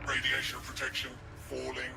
Radiation protection falling.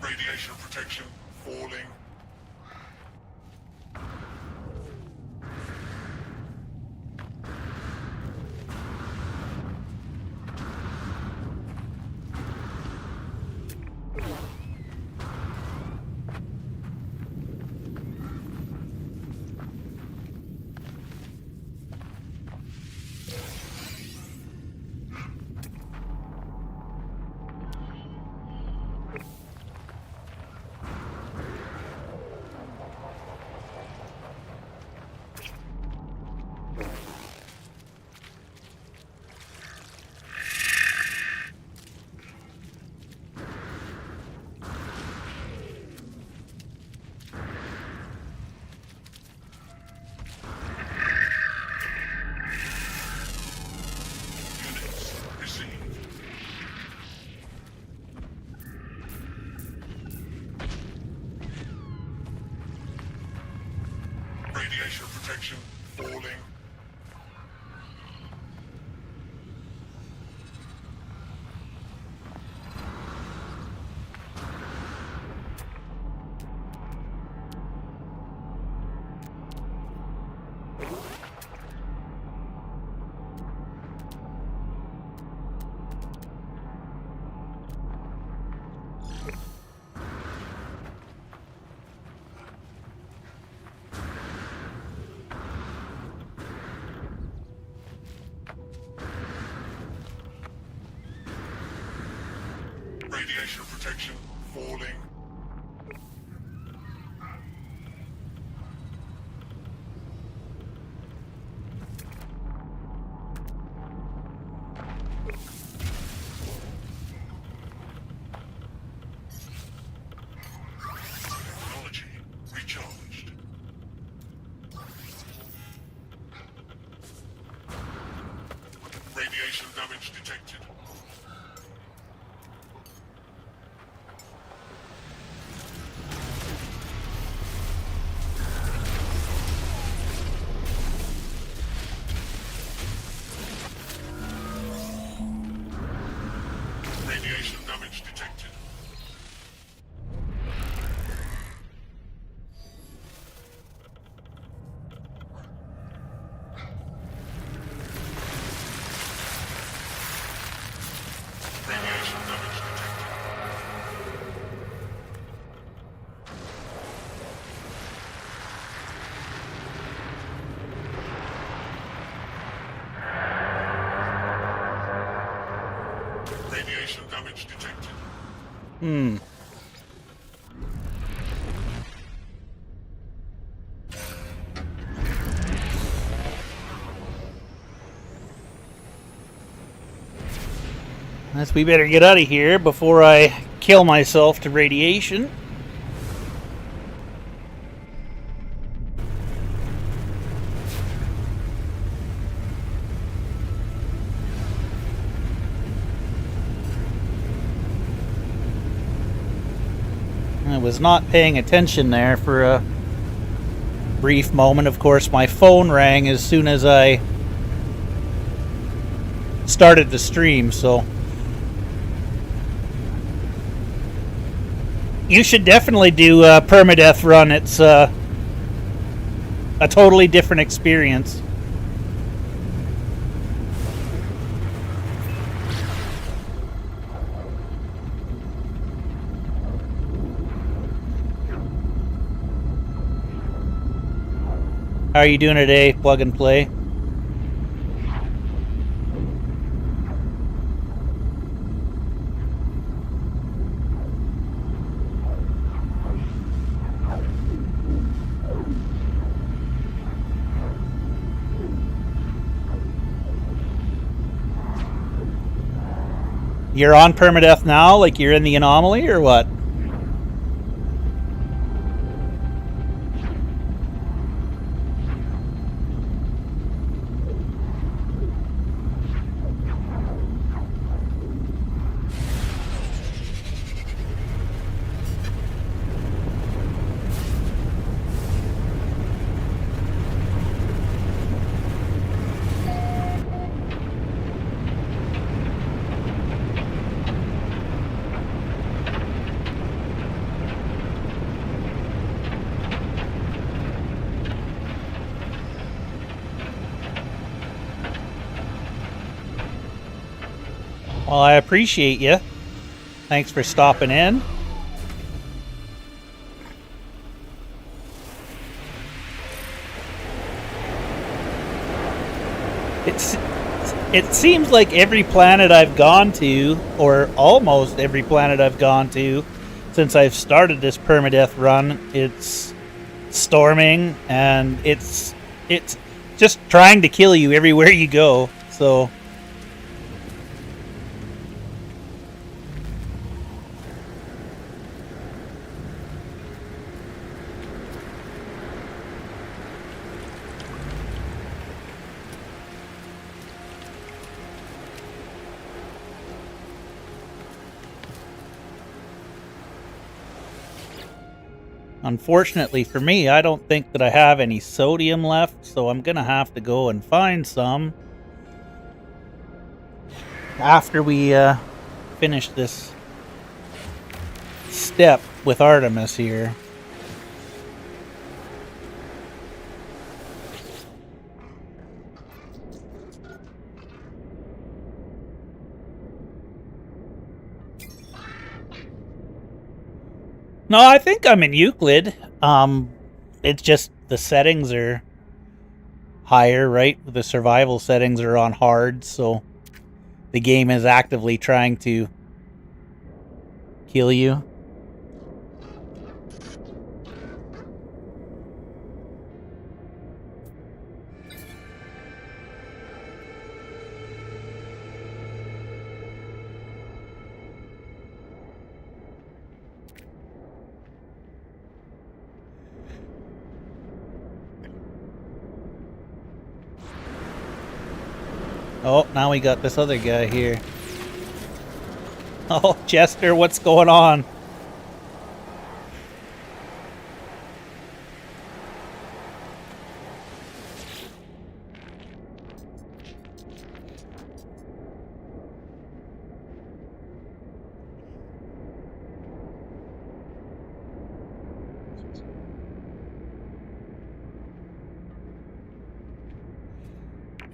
Radiation protection falling. Radiation protection falling. Technology recharged. Radiation damage detected. Radiation damage detected. Radiation damage detected. Radiation damage detected. Guess we better get out of here before I kill myself to radiation. I was not paying attention there for a brief moment. Of course, my phone rang as soon as I started the stream, so you should definitely do a Permadeath run. It's a totally different experience. How are you doing today, Plug and Play? You're on Permadeath now? Like you're in the anomaly or what? Well, I appreciate you. Thanks for stopping in. It seems like every planet I've gone to, or almost every planet I've gone to, since I've started this Permadeath run, it's storming, and it's just trying to kill you everywhere you go, so... Unfortunately for me, I don't think that I have any sodium left, so I'm gonna have to go and find some after we finish this step with Artemis here. No, I think I'm in Euclid. It's just the settings are higher, right? The survival settings are on hard, so the game is actively trying to kill you. Oh, now we got this other guy here. Oh, Jester, what's going on?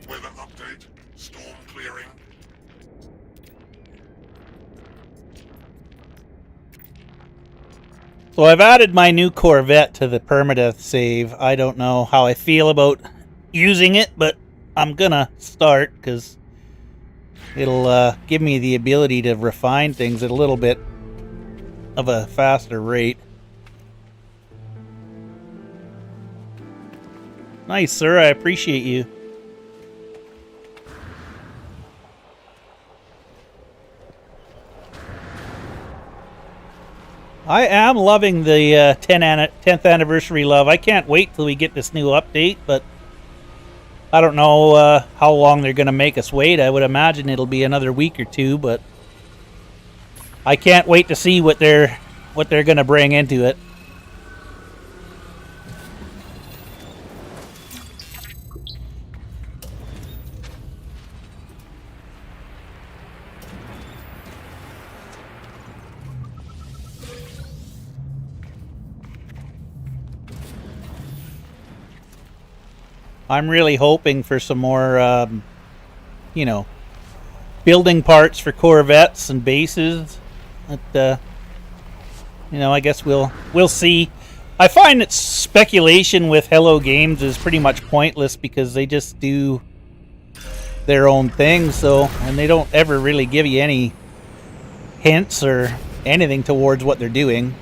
Weather update. Storm clearing. So I've added my new Corvette to the Permadeath save. I don't know how I feel about using it, but I'm gonna start because it'll give me the ability to refine things at a little bit of a faster rate. Nice, sir. I appreciate you. I am loving the 10th anniversary love. I can't wait till we get this new update, but I don't know how long they're going to make us wait. I would imagine it'll be another week or two, but I can't wait to see what they're going to bring into it. I'm really hoping for some more, you know, building parts for Corvettes and bases. But, you know, I guess we'll see. I find that speculation with Hello Games is pretty much pointless because they just do their own thing. So, and they don't ever really give you any hints or anything towards what they're doing.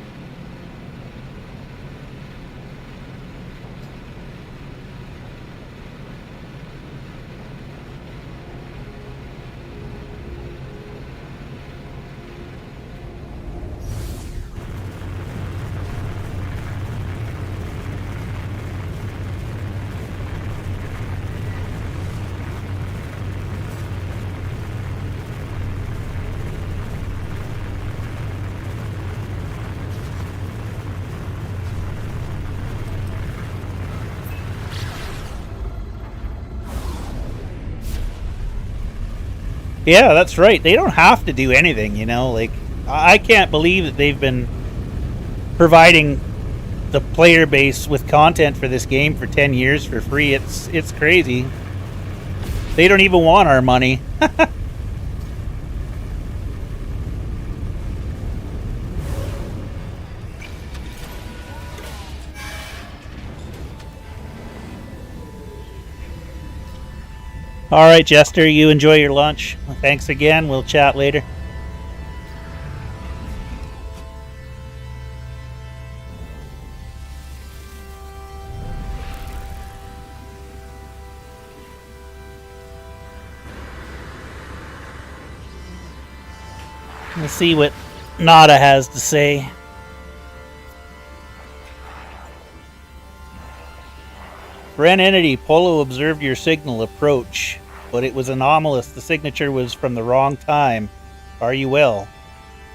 Yeah, that's right. They don't have to do anything, you know. Like, I can't believe that they've been providing the player base with content for this game for 10 years for free. It's crazy. They don't even want our money. All right, Jester, you enjoy your lunch. Thanks again. We'll chat later. We'll see what Nada has to say. Ren Entity, Polo observed your signal approach, but it was anomalous. The signature was from the wrong time. Are you well?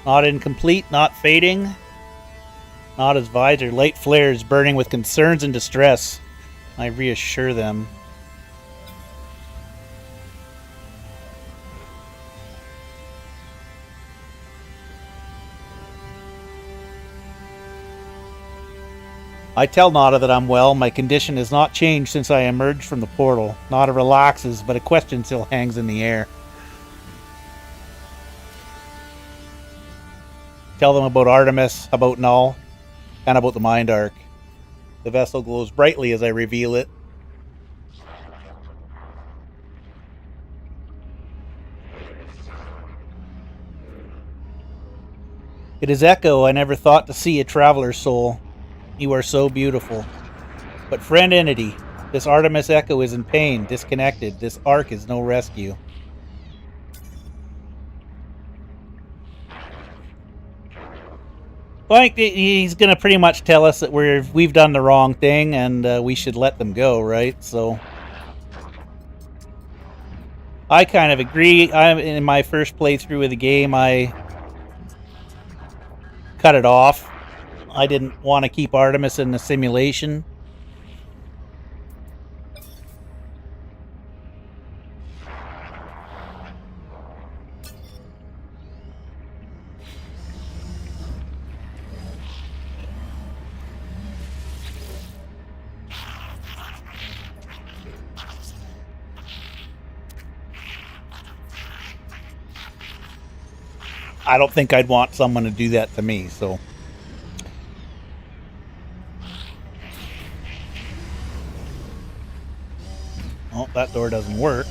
Not incomplete, not fading. Nada's visor, light flares, burning with concerns and distress. I reassure them. I tell Nada that I'm well. My condition has not changed since I emerged from the portal. Nada relaxes, but a question still hangs in the air. Tell them about Artemis, about Null, and about the Mind Arc. The vessel glows brightly as I reveal it. It is Echo. I never thought to see a traveler's soul. You are so beautiful. But friend Entity, this Artemis Echo is in pain, disconnected. This arc is no rescue. Well, I think he's going to pretty much tell us that we've done the wrong thing and we should let them go, right? So I kind of agree. In my first playthrough of the game, I cut it off. I didn't want to keep Artemis in the simulation. I don't think I'd want someone to do that to me, so. Oh, that door doesn't work.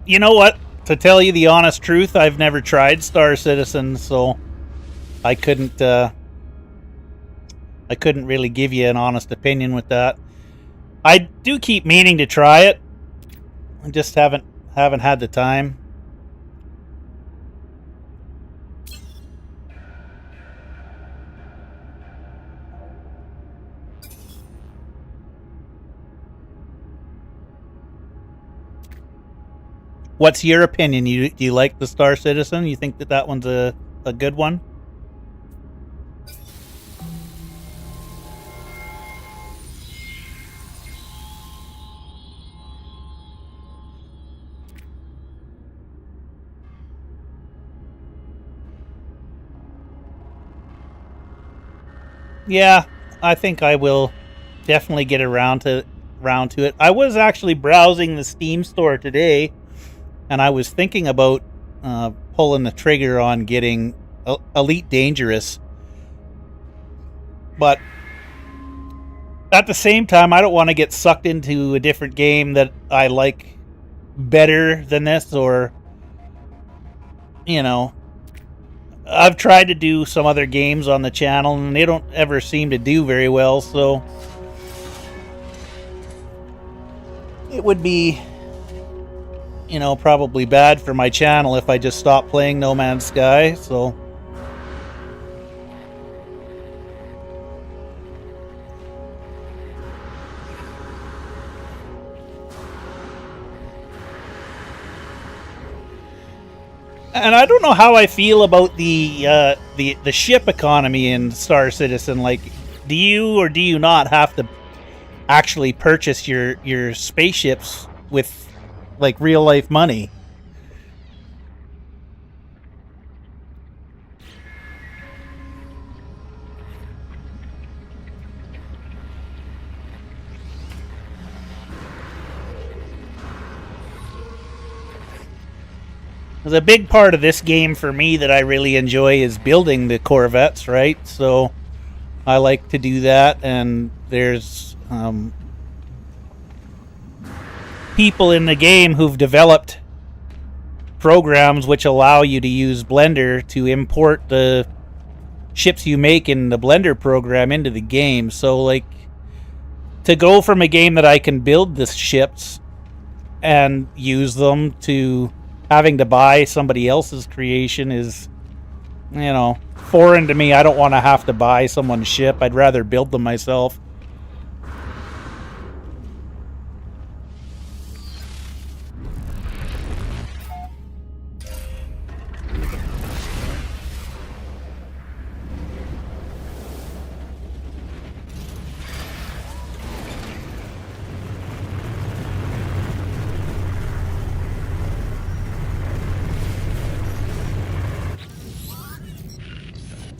You know what? To tell you the honest truth, I've never tried Star Citizen, so I couldn't really give you an honest opinion with that. I do keep meaning to try it. I just haven't had the time. What's your opinion? Do you like the Star Citizen? You think that one's a good one? Yeah, I think I will definitely get around to it. I was actually browsing the Steam store today, and I was thinking about pulling the trigger on getting Elite Dangerous. But at the same time, I don't want to get sucked into a different game that I like better than this, or, you know, I've tried to do some other games on the channel, and they don't ever seem to do very well, so it would be, you know, probably bad for my channel if I just stopped playing No Man's Sky, so. And I don't know how I feel about the ship economy in Star Citizen. Like, do you or do you not have to actually purchase your spaceships with, like, real life money? Because a big part of this game for me that I really enjoy is building the Corvettes, right? So I like to do that, and there's people in the game who've developed programs which allow you to use Blender to import the ships you make in the Blender program into the game. So, like, to go from a game that I can build the ships and use them to having to buy somebody else's creation is, you know, foreign to me. I don't want to have to buy someone's ship. I'd rather build them myself.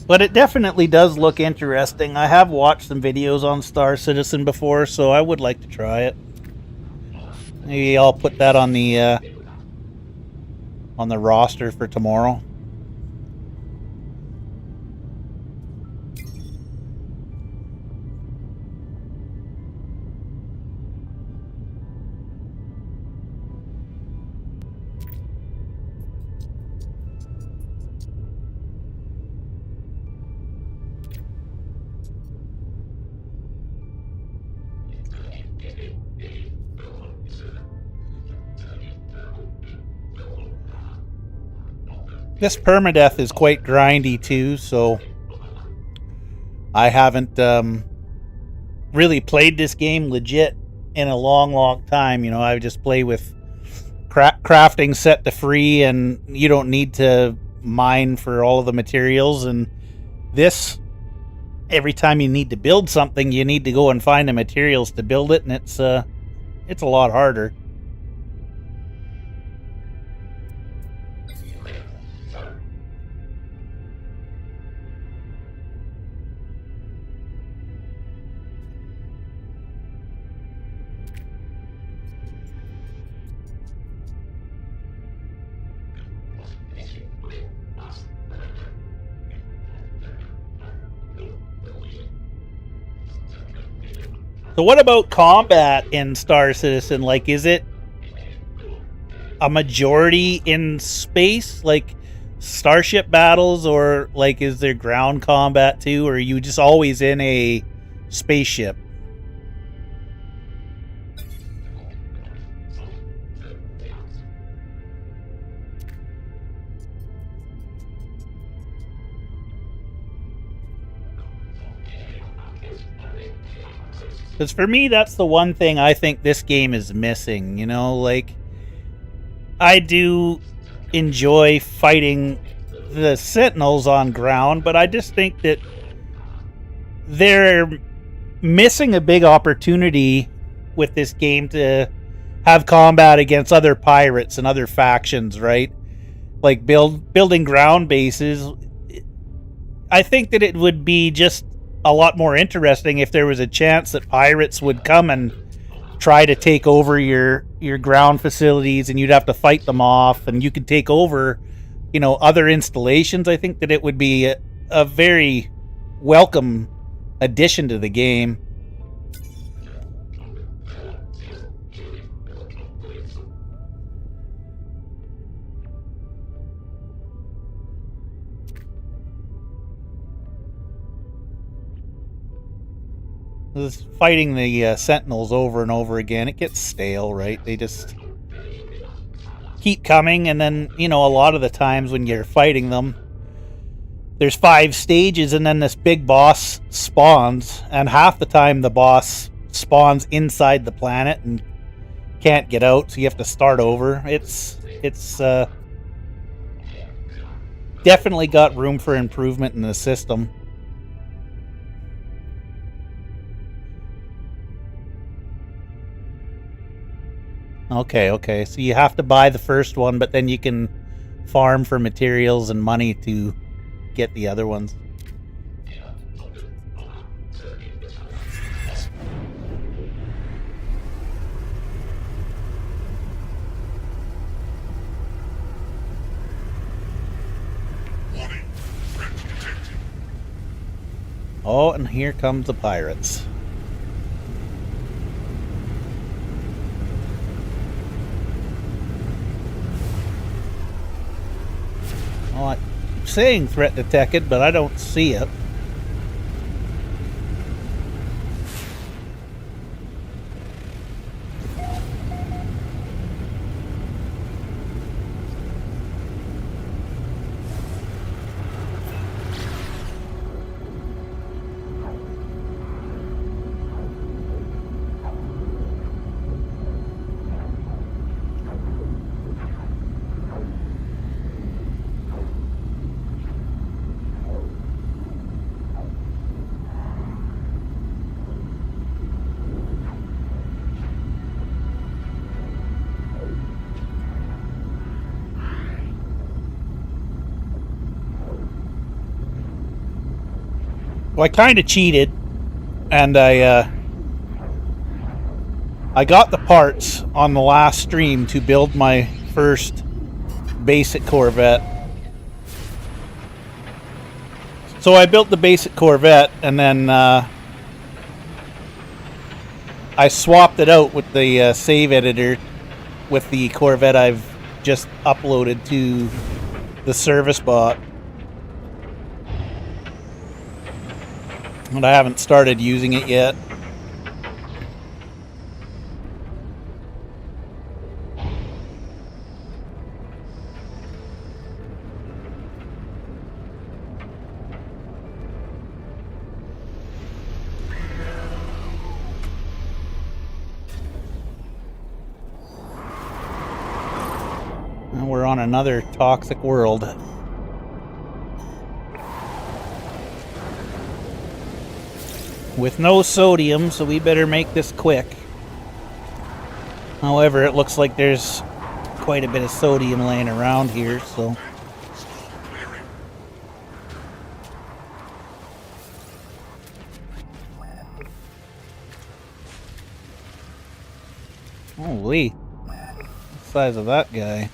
But it definitely does look interesting. I have watched some videos on Star Citizen before, so I would like to try it. Maybe I'll put that on the roster for tomorrow. This permadeath is quite grindy too, so I haven't really played this game legit in a long time. You know, I just play with crafting set to free, and you don't need to mine for all of the materials. And this, every time you need to build something, you need to go and find the materials to build it, and it's a lot harder. So what about combat in Star Citizen? Like, is it a majority in space, like starship battles, or like is there ground combat too, or are you just always in a spaceship? Because for me, that's the one thing I think this game is missing, you know? Like, I do enjoy fighting the Sentinels on ground, but I just think that they're missing a big opportunity with this game to have combat against other pirates and other factions, right? Like, building ground bases. I think that it would be just a lot more interesting if there was a chance that pirates would come and try to take over your ground facilities, and you'd have to fight them off, and you could take over, you know, other installations. I think that it would be a very welcome addition to the game. Fighting the Sentinels over and over again, it gets stale, right? They just keep coming, and then, you know, a lot of the times when you're fighting them, there's 5 stages, and then this big boss spawns, and half the time the boss spawns inside the planet and can't get out, so you have to start over. It's definitely got room for improvement in the system. Okay. So you have to buy the first one, but then you can farm for materials and money to get the other ones. Warning. Threat detected. Oh, and here comes the pirates. Well, I'm saying threat detected, but I don't see it. Well, I kind of cheated, and I got the parts on the last stream to build my first basic Corvette. So I built the basic Corvette, and then I swapped it out with the save editor with the Corvette I've just uploaded to the service bot. And I haven't started using it yet. on another toxic world. With no sodium, so we better make this quick. However, it looks like there's quite a bit of sodium laying around here, so... Holy. The size of that guy.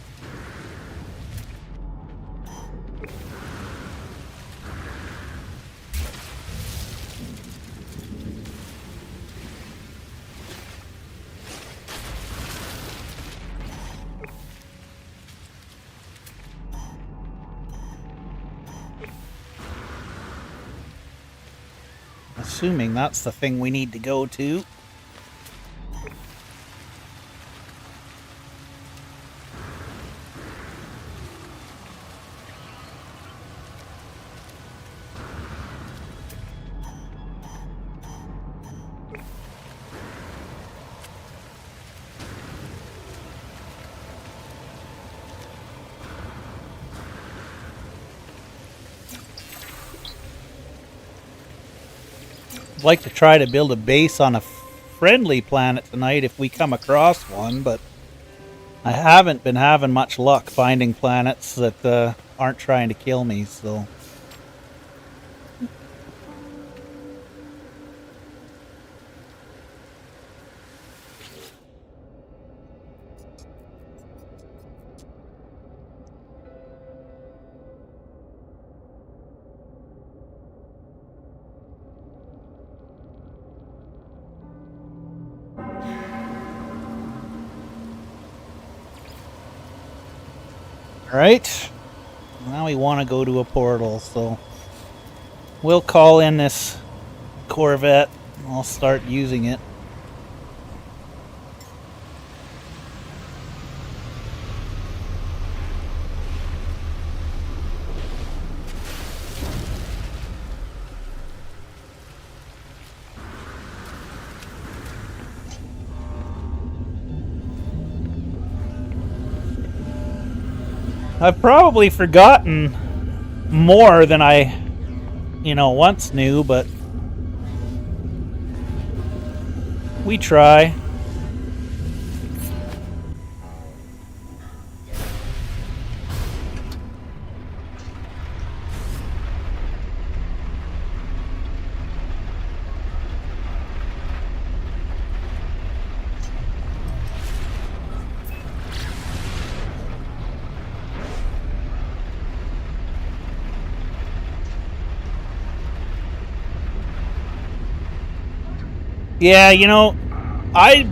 Assuming that's the thing we need to go to. I'd like to try to build a base on a friendly planet tonight if we come across one, but I haven't been having much luck finding planets that aren't trying to kill me, so... Alright, now we want to go to a portal, so we'll call in this Corvette and I'll start using it. I've probably forgotten more than I, once knew, but we try. Yeah, I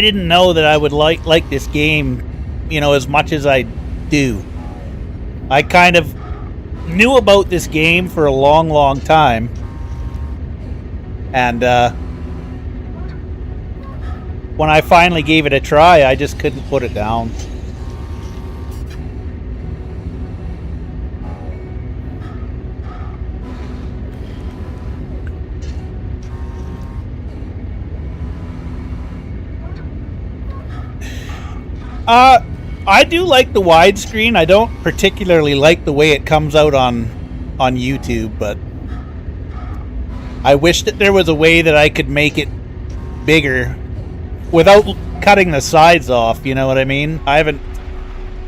didn't know that I would like this game, as much as I do. I kind of knew about this game for a long, long time. And when I finally gave it a try, I just couldn't put it down. I do like the widescreen. I don't particularly like the way it comes out on YouTube, but I wish that there was a way that I could make it bigger without cutting the sides off, you know what I mean? I haven't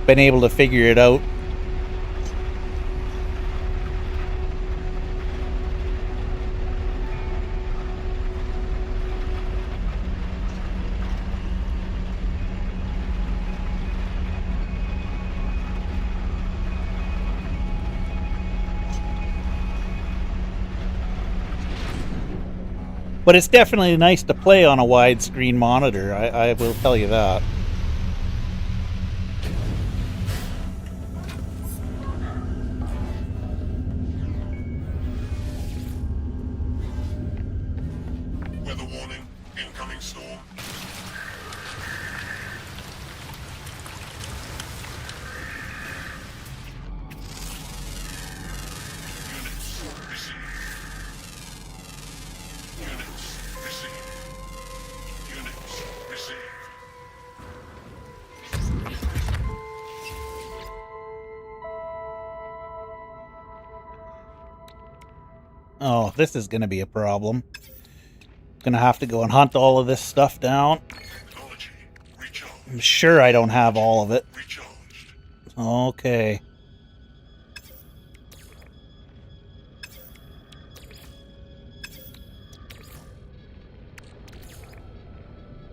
been able to figure it out. But it's definitely nice to play on a widescreen monitor, I will tell you that. Weather warning, incoming storm. Units received. Units received. Units received. Oh, this is going to be a problem. Gonna have to go and hunt all of this stuff down. Technology recharged. I'm sure I don't have all of it. Recharged. Okay.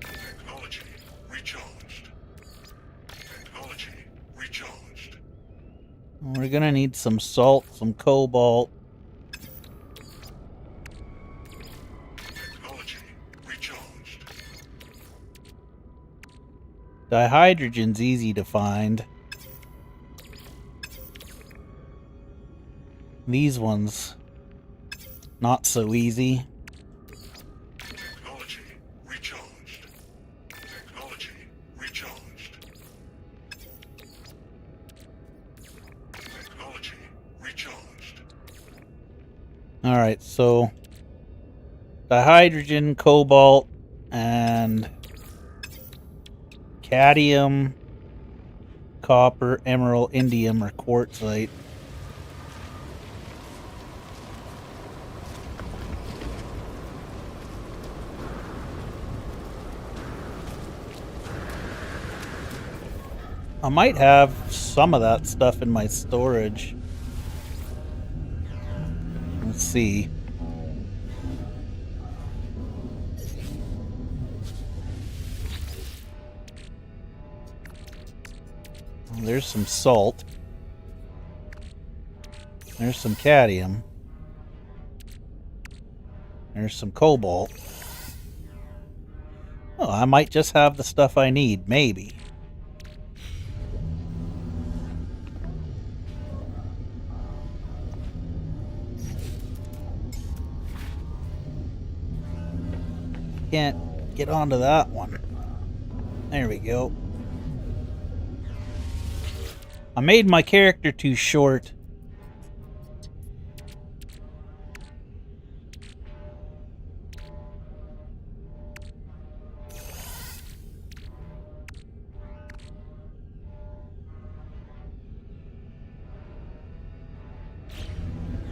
Technology recharged. Technology recharged. We're gonna need some salt, some cobalt. Technology recharged. Dihydrogen's easy to find. These ones, not so easy. Technology recharged. Technology recharged. Technology recharged. Alright, so dihydrogen, cobalt, and cadmium, copper, emerald, indium, or quartzite. I might have some of that stuff in my storage. Let's see. Well, there's some salt. There's some cadmium. There's some cobalt. Oh, I might just have the stuff I need, maybe. Can't get onto that one. There we go. I made my character too short.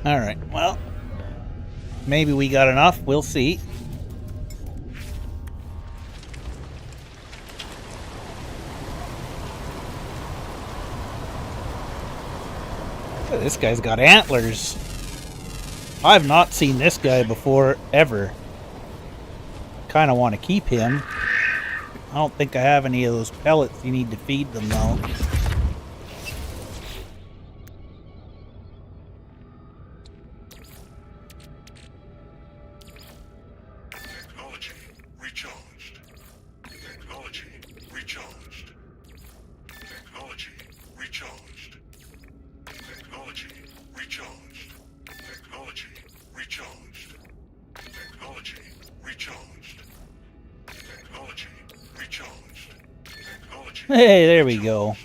Alright, well, maybe we got enough. We'll see. This guy's got antlers. I've not seen this guy before, ever. Kind of want to keep him. I don't think I have any of those pellets you need to feed them, though. Technology recharged. Technology recharged. Technology recharged. Technology recharged. Technology recharged. Technology recharged. Technology recharged. Technology. Hey, there we go.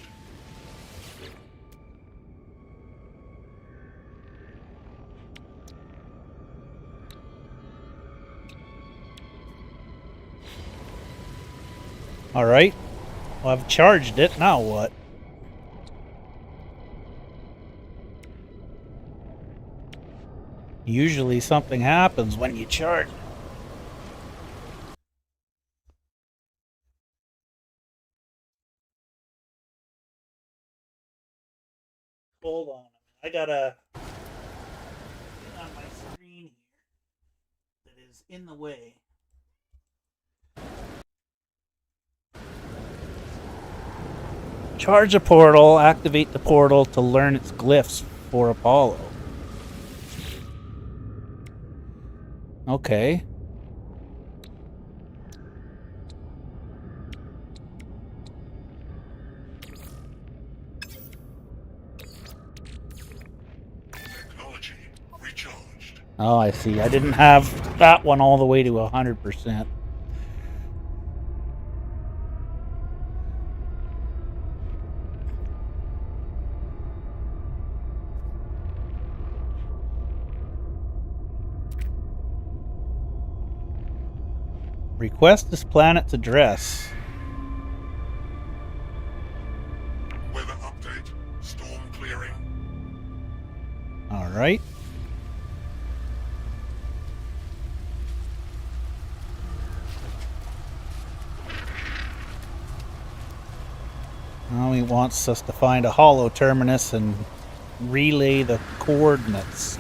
Alright. Well, I've charged it. Now what? Usually something happens when you charge. Hold on. I got a thing on my screen here that is in the way. Charge a portal, activate the portal to learn its glyphs for Apollo. Okay. Technology recharged. Oh, I see. I didn't have that one all the way to 100%. Request this planet's address. Weather update. Storm clearing. Alright. wants us to find a hollow terminus and relay the coordinates.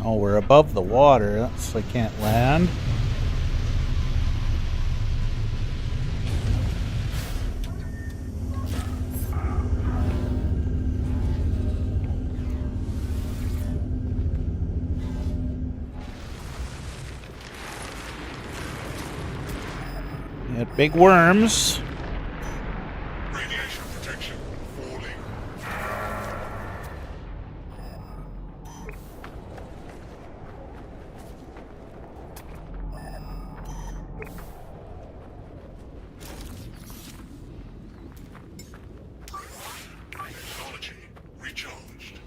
Oh, we're above the water. That's I can't land. Got big worms. Radiation protection falling. Technology recharged.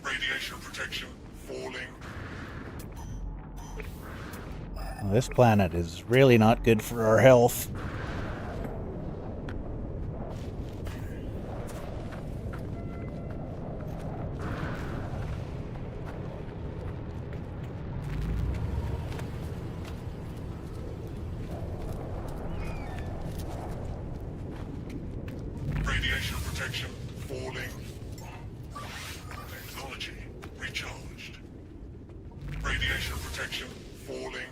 Radiation protection falling. Well, this planet is really not good for our health. Radiation protection falling. Technology recharged. Radiation protection falling.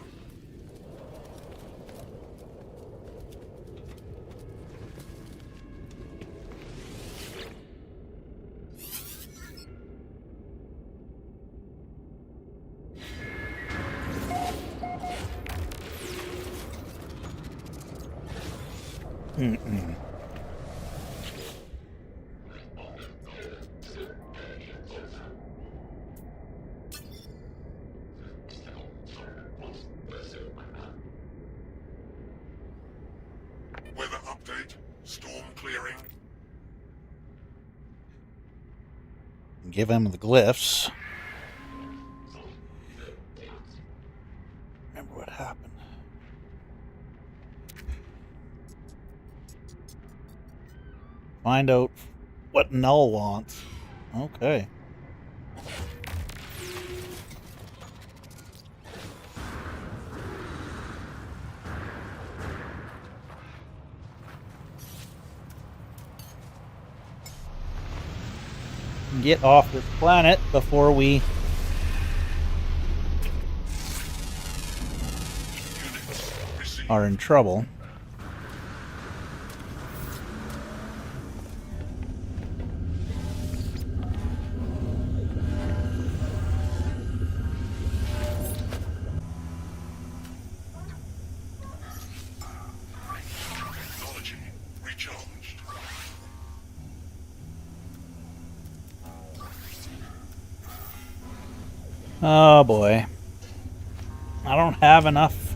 Weather update. Storm clearing. Give him the glyphs. Remember what happened. Find out what Null wants. Okay. Get off this planet before we Units received. are in trouble. Technology recharged. Oh boy. I don't have enough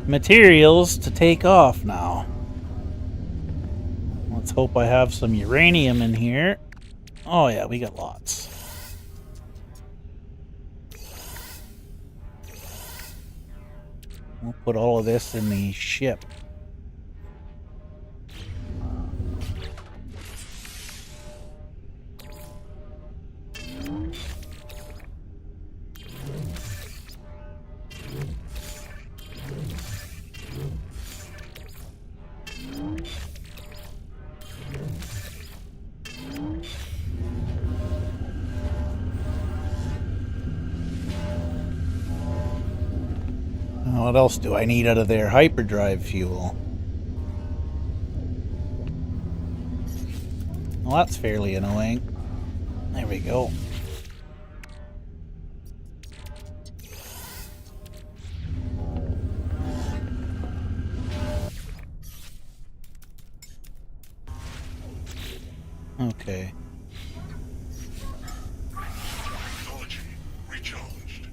materials to take off now. Let's hope I have some uranium in here. Oh yeah, we got lots. We'll put all of this in the ship. What else do I need out of there? Hyperdrive fuel. Well, that's fairly annoying. There we go. Okay. Technology recharged.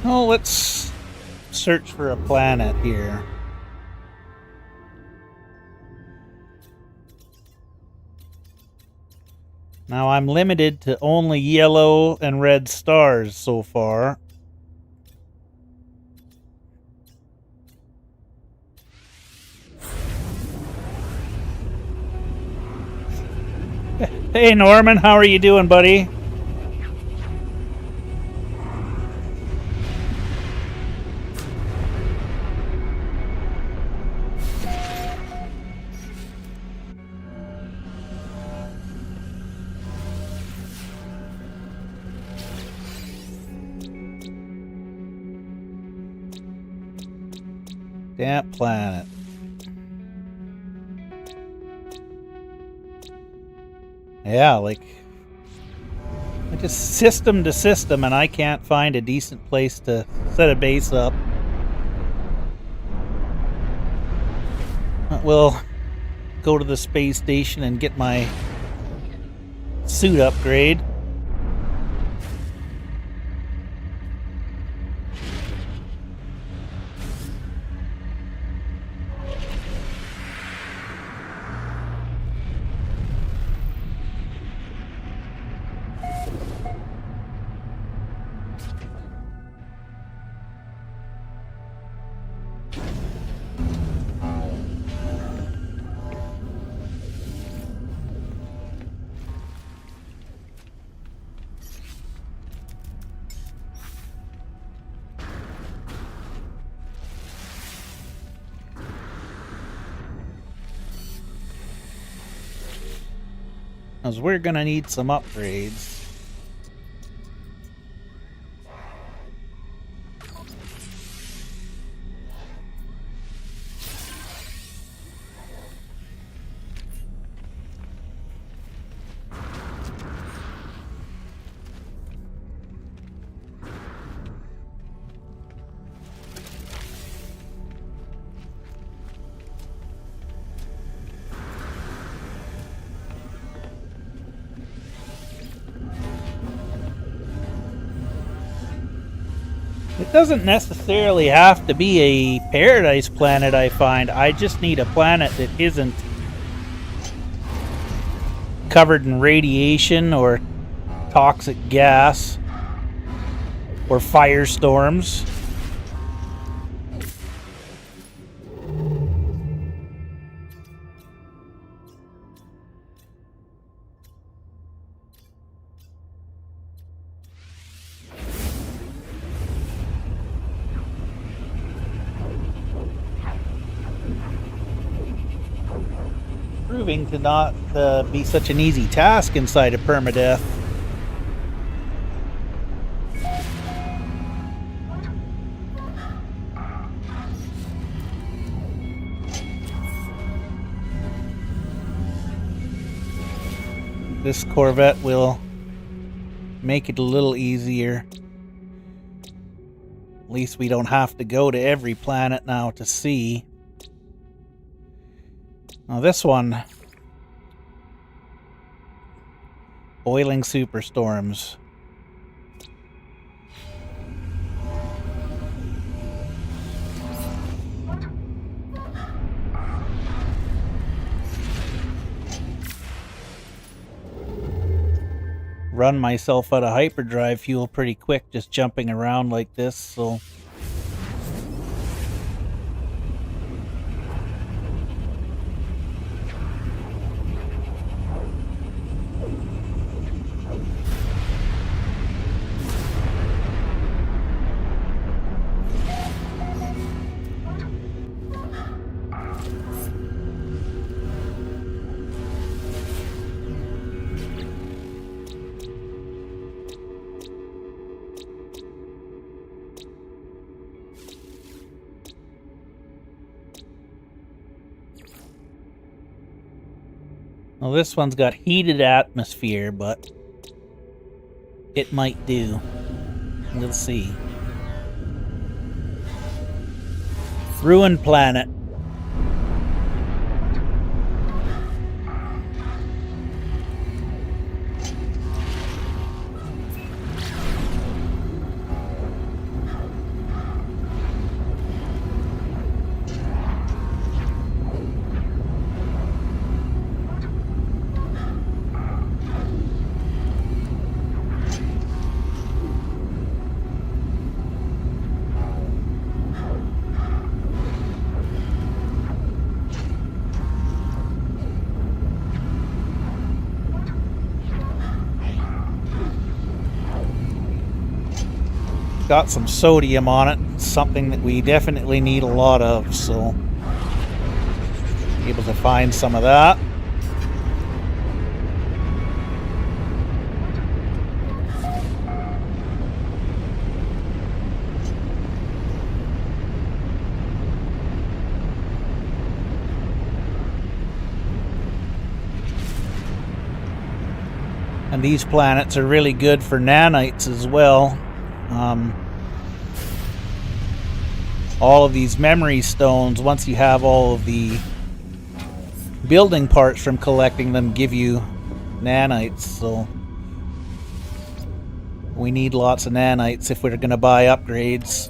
Oh, let's search for a planet here. Now I'm limited to only yellow and red stars so far. Hey Norman, how are you doing, buddy? Damp planet. Yeah, like I just system to system and I can't find a decent place to set a base up. We'll go to the space station and get my suit upgrade. Because we're gonna need some upgrades. It doesn't necessarily have to be a paradise planet, I find. I just need a planet that isn't covered in radiation or toxic gas or firestorms. Proving to not be such an easy task inside of Permadeath. This Corvette will make it a little easier. At least we don't have to go to every planet now to see. Now this one, boiling superstorms. Run myself out of hyperdrive fuel pretty quick just jumping around like this, so... Well, this one's got heated atmosphere, but it might do. We'll see. Ruined planet. Got some sodium on it, something that we definitely need a lot of, so able to find some of that. And these planets are really good for nanites as well. All of these memory stones, once you have all of the building parts from collecting them, give you nanites, so we need lots of nanites if we're going to buy upgrades.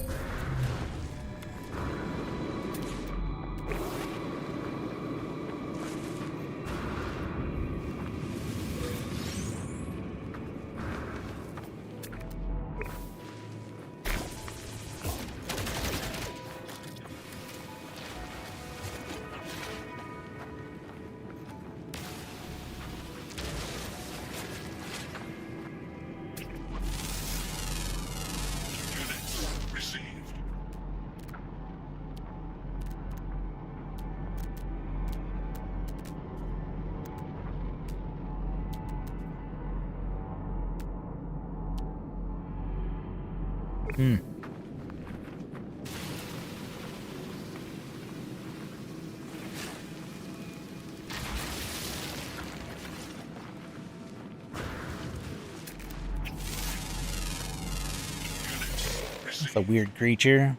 It's a weird creature.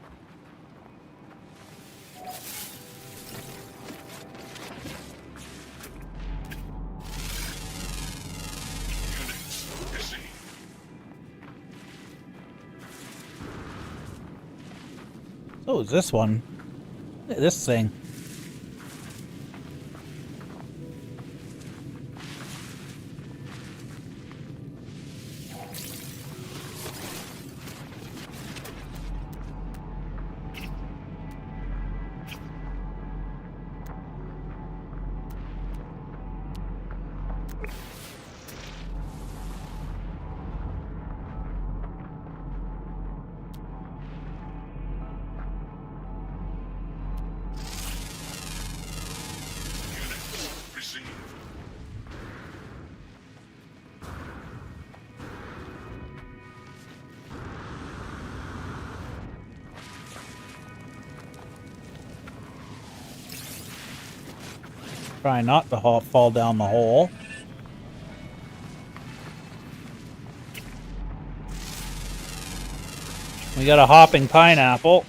So is this one. Look at this thing. Try not to fall down the hole. We got a hopping pineapple.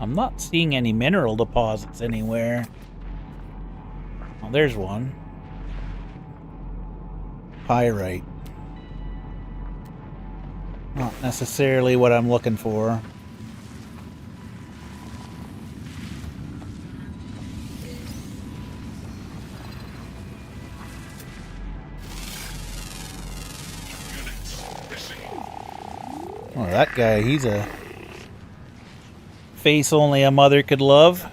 I'm not seeing any mineral deposits anywhere. Oh, there's one. Pyrite. Not necessarily what I'm looking for. Oh, that guy, he's a face only a mother could love.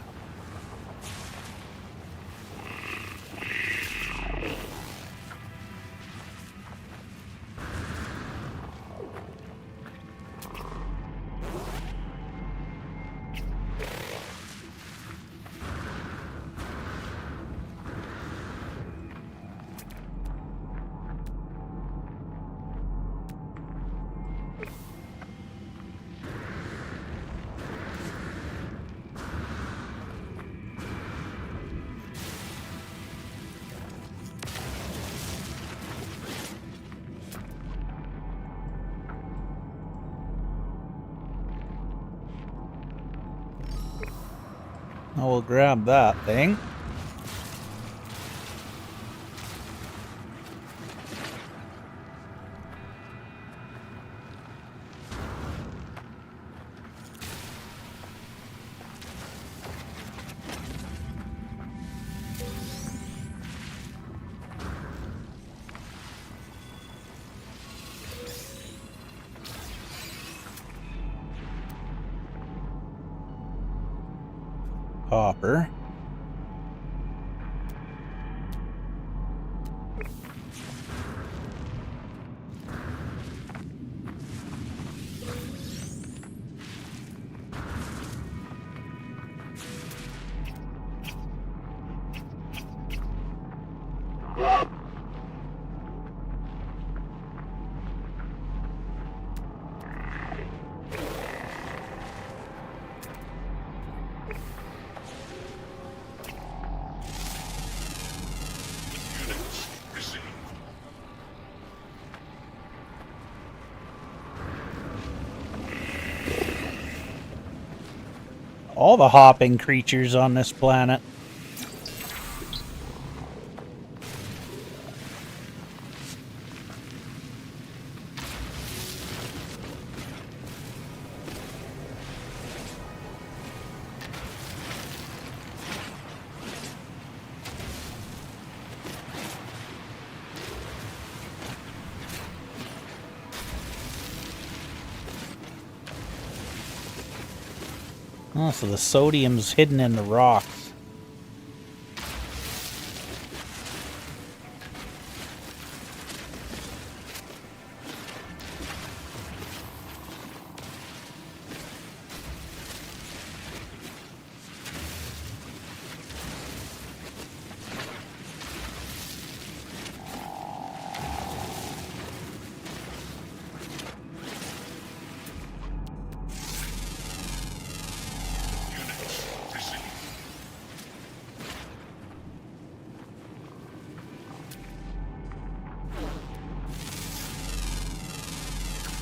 I will grab that thing. Hopper. Units received. All the hopping creatures on this planet. Oh, so the sodium's hidden in the rocks. Units received.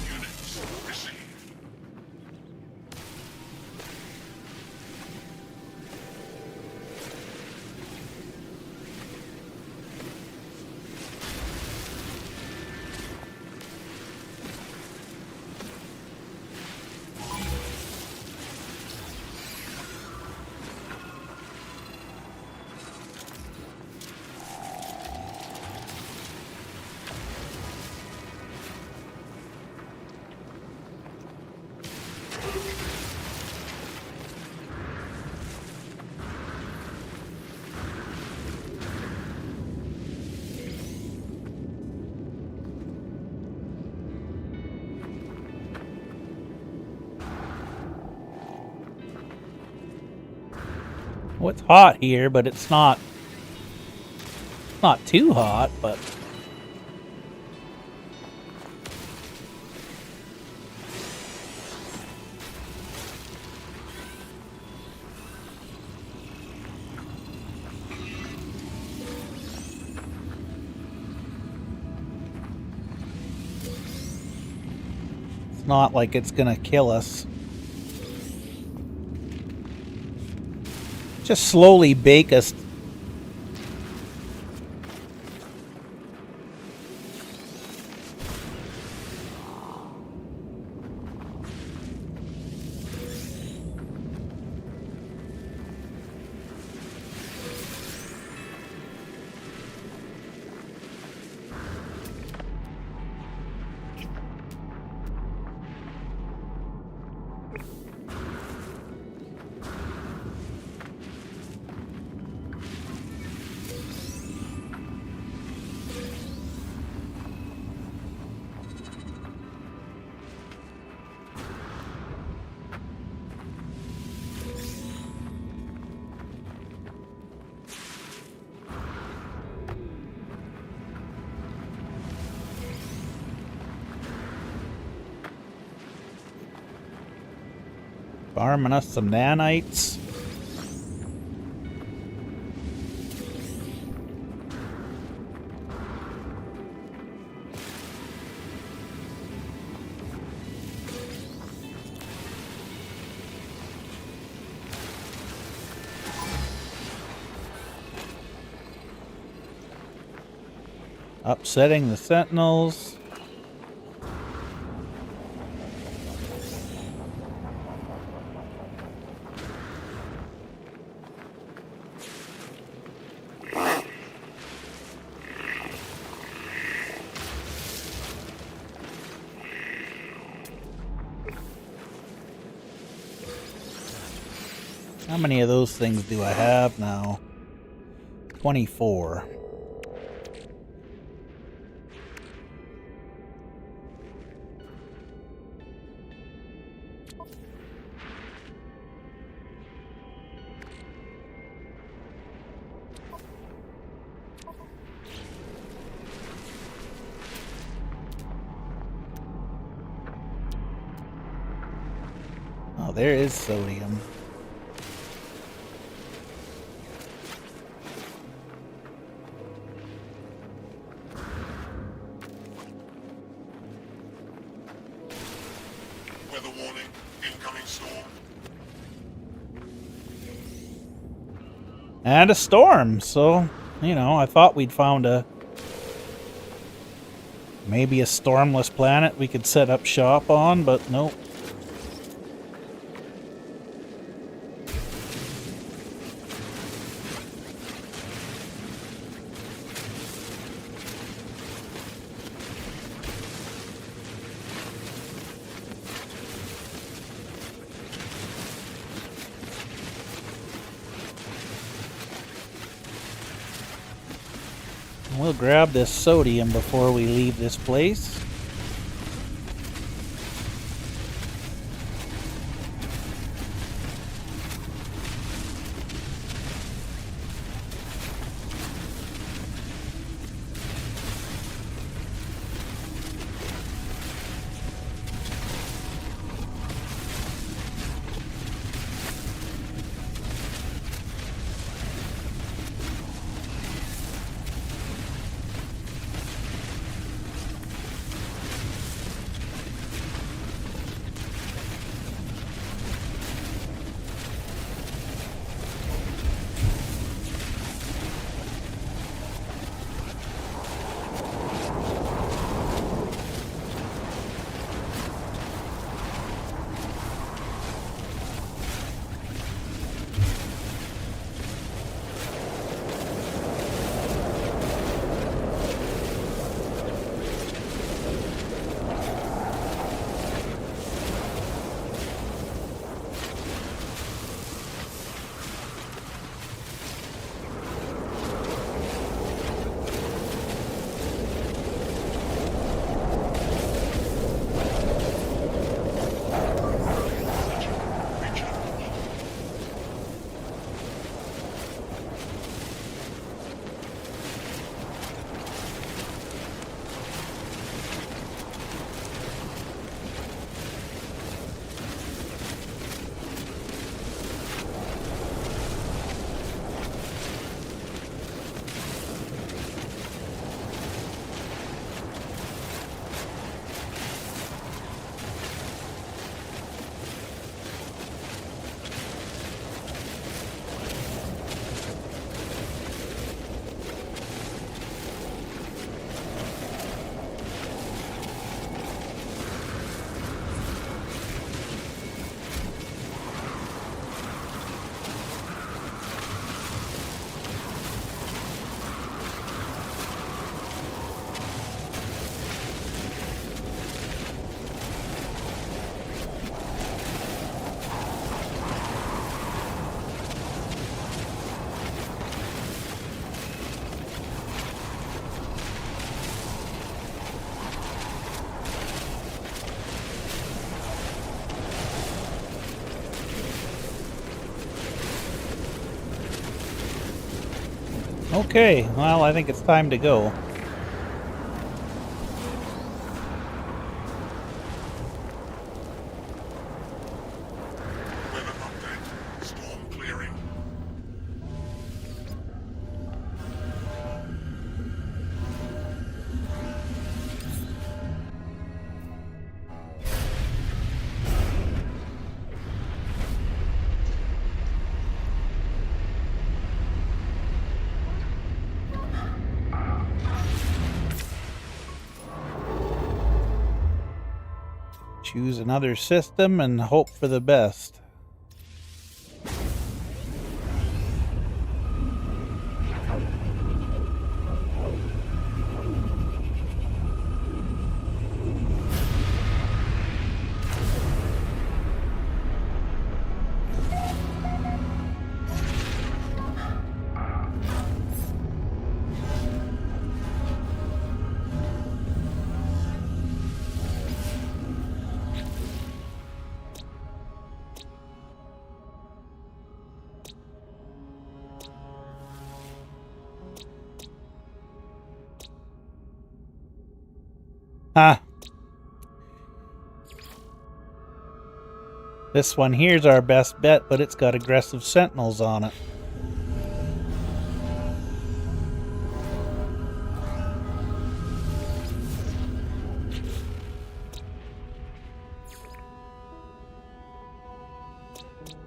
Units received. Well, it's hot here, but it's not too hot, but it's not like it's gonna kill us. Just slowly bake us. Farming us some nanites. Upsetting the sentinels. How many of those things do I have now? 24. Oh, there is sodium. Weather warning. Incoming storm. And a storm, so, you know, I thought we'd found maybe a stormless planet we could set up shop on, but nope. We'll grab this sodium before we leave this place. Okay, well, I think it's time to go. Weather update. Storm clearing. Choose another system and hope for the best. Huh. This one here's our best bet, but it's got aggressive sentinels on it.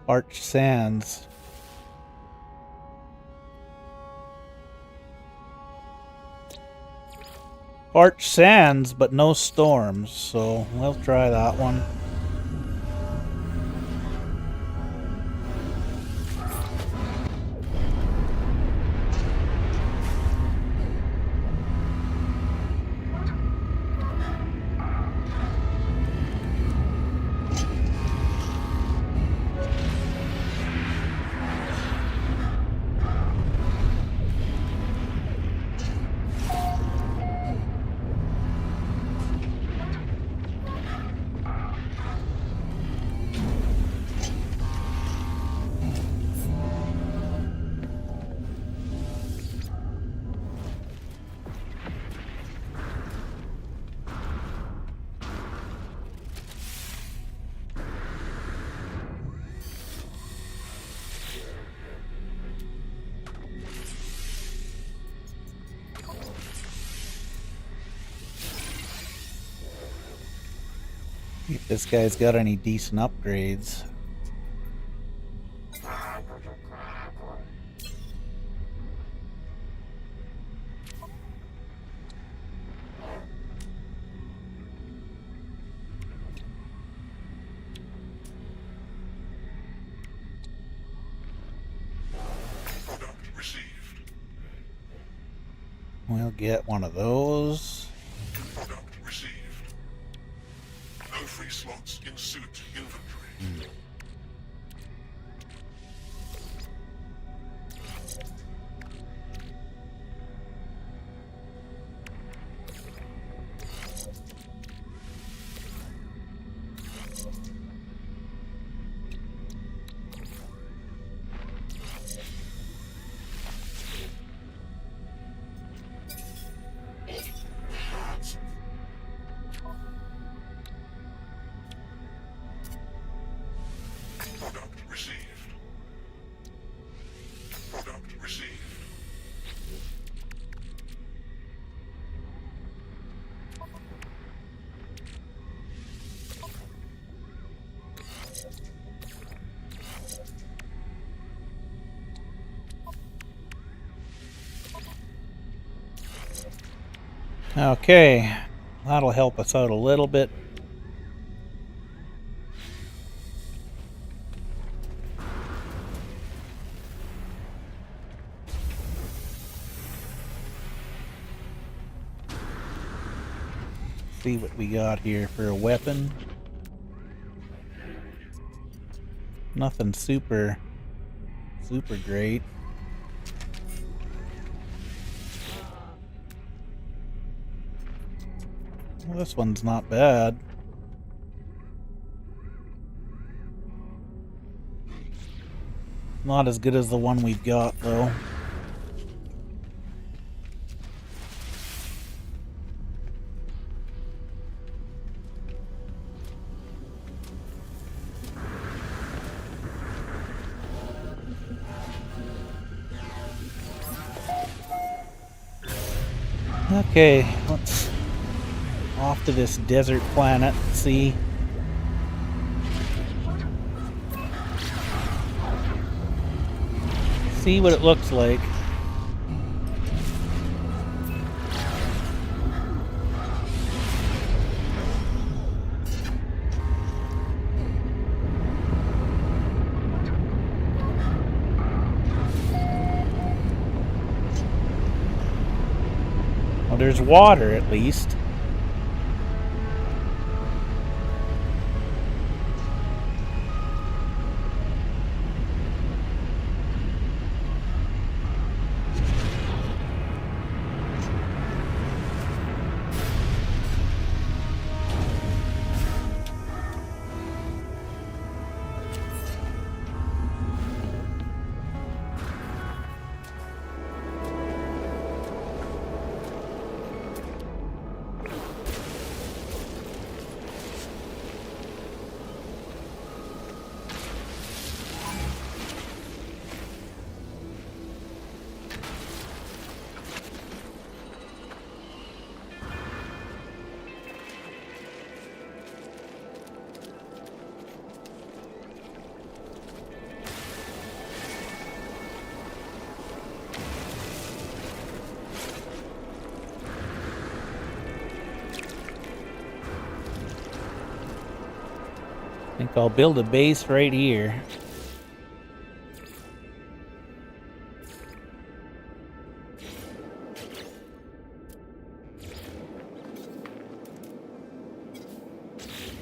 Arch Sands. Arch Sands, but no storms, so we'll try that one. If this guy's got any decent upgrades. Product received. We'll get one of those. Product received. No free slots in suit inventory. Product received. Product received. Okay, that'll help us out a little bit. See what we got here for a weapon. Nothing super great. Well, this one's not bad. Not as good as the one we've got, though. Okay, let's off to this desert planet, see what it looks like. there's water at least. I think I'll build a base right here.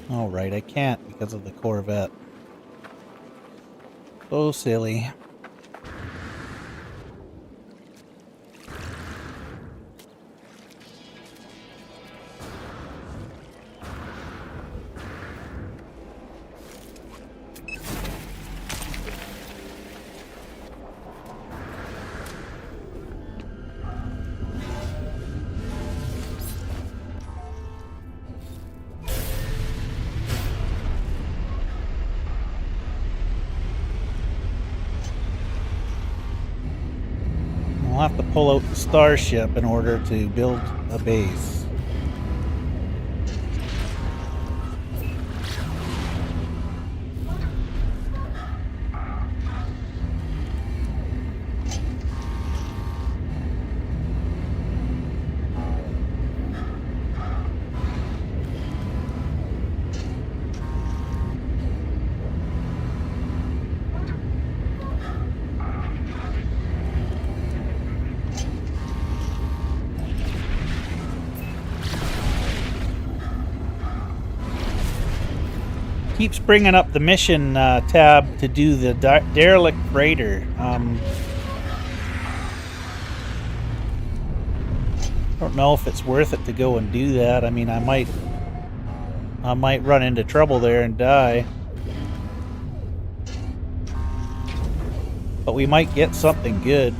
Oh, right, I can't because of the Corvette. So silly. I'll have to pull out the starship in order to build a base. Keeps bringing up the mission tab to do the derelict freighter. Don't know if it's worth it to go and do that. I mean, I might run into trouble there and die, but we might get something good.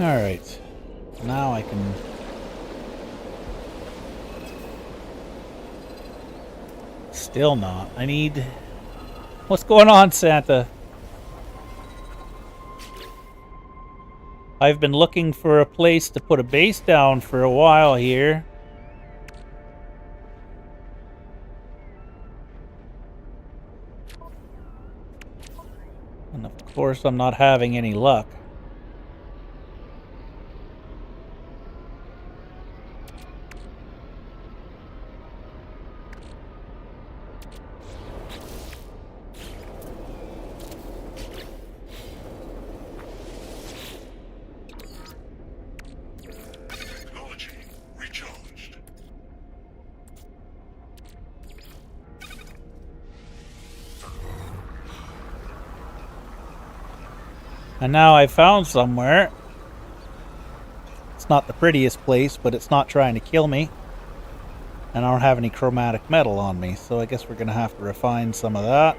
Alright, now I can... Still not. I need... What's going on, Santa? I've been looking for a place to put a base down for a while here. And of course I'm not having any luck. And now I found somewhere. It's not the prettiest place, but it's not trying to kill me. And I don't have any chromatic metal on me, so I guess we're going to have to refine some of that.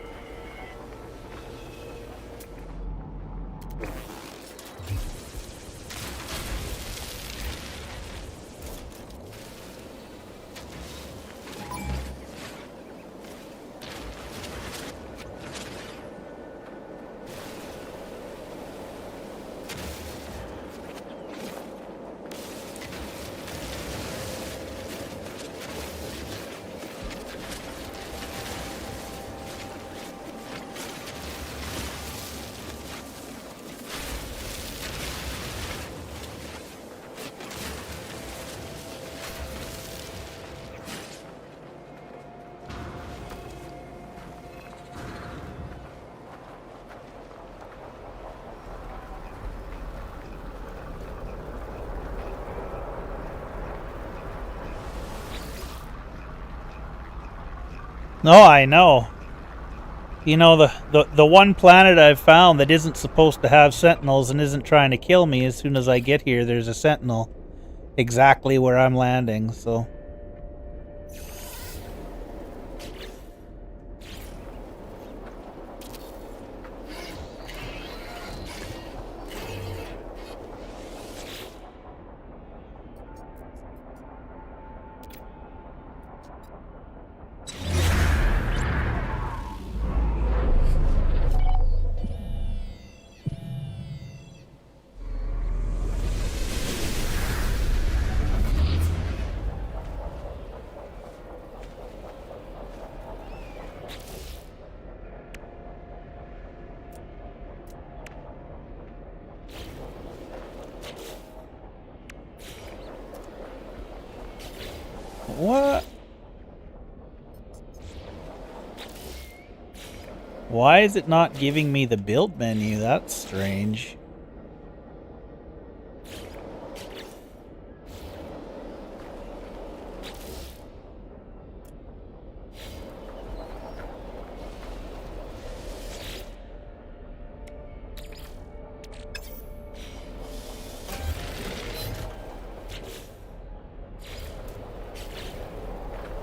No, I know. You know, the one planet I've found that isn't supposed to have sentinels and isn't trying to kill me, as soon as I get here, there's a sentinel exactly where I'm landing, so... What? Why is it not giving me the build menu? That's strange.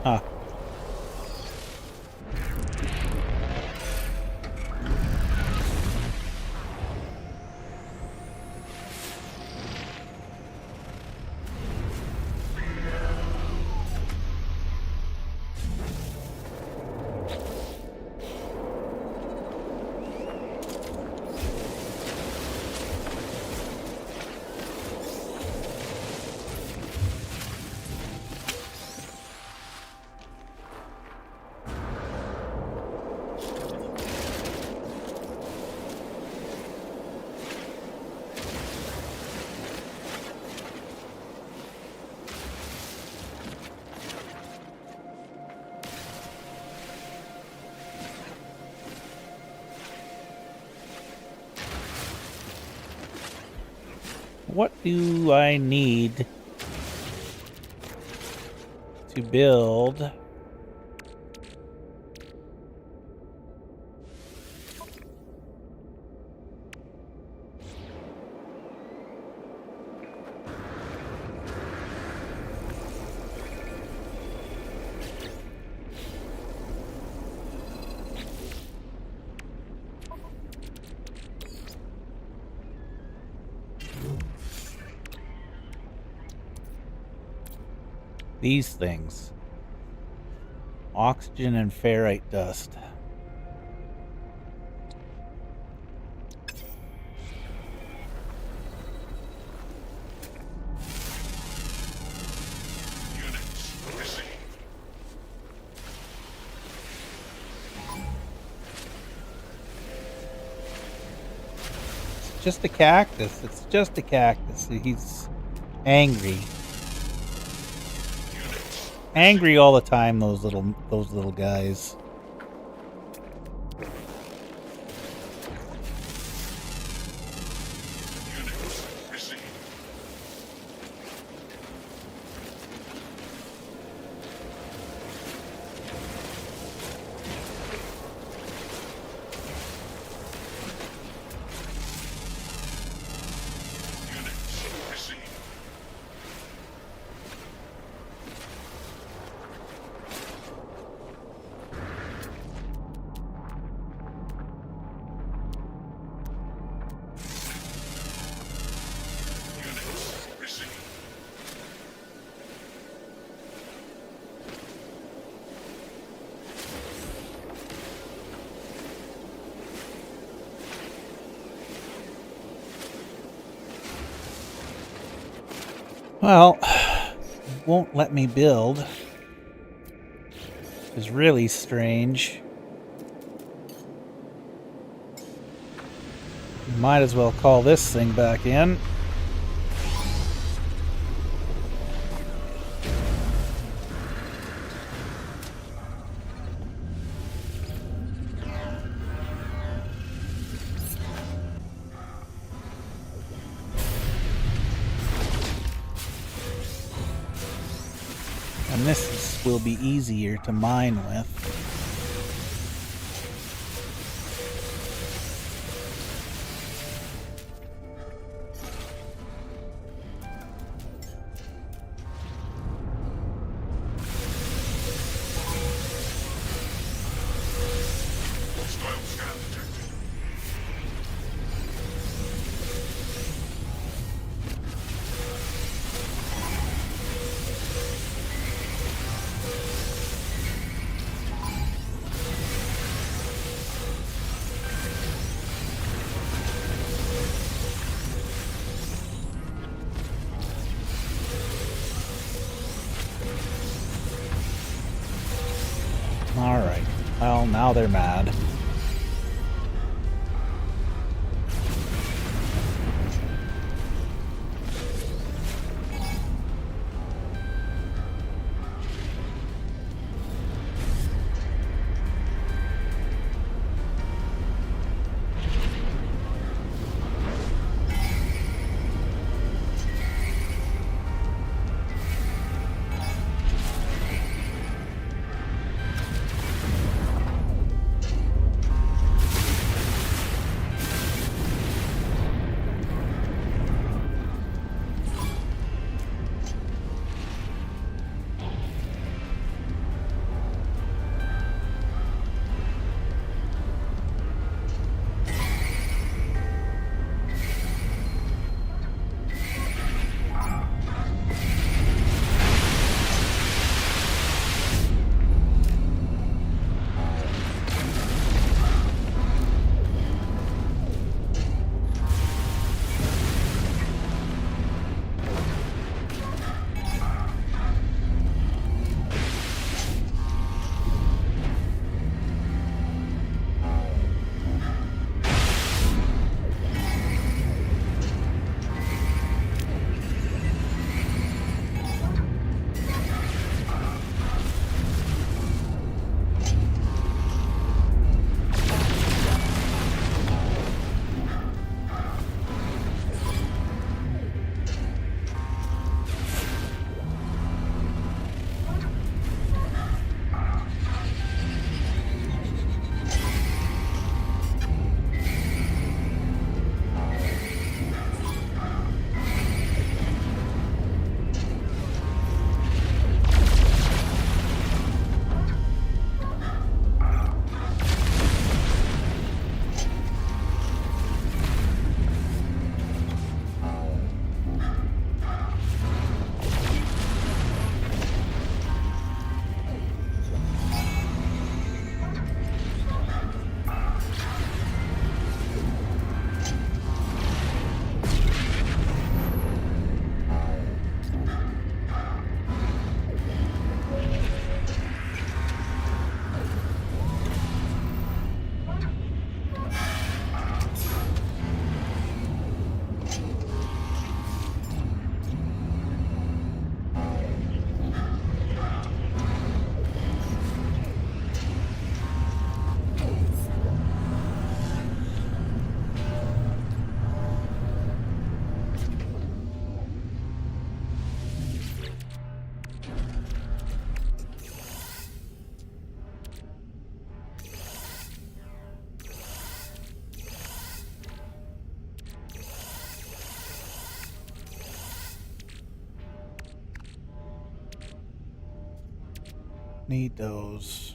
Huh. What do I need to build? These things. Oxygen and ferrite dust. Units received. It's just a cactus. It's just a cactus. He's angry. Angry all the time, those little guys. Units received. Units received. Units received. Well, won't let me build. It's really strange. Might as well call this thing back in. And this will be easier to mine with. Hostile scan detected. Alright. Well, now they're mad. Need those.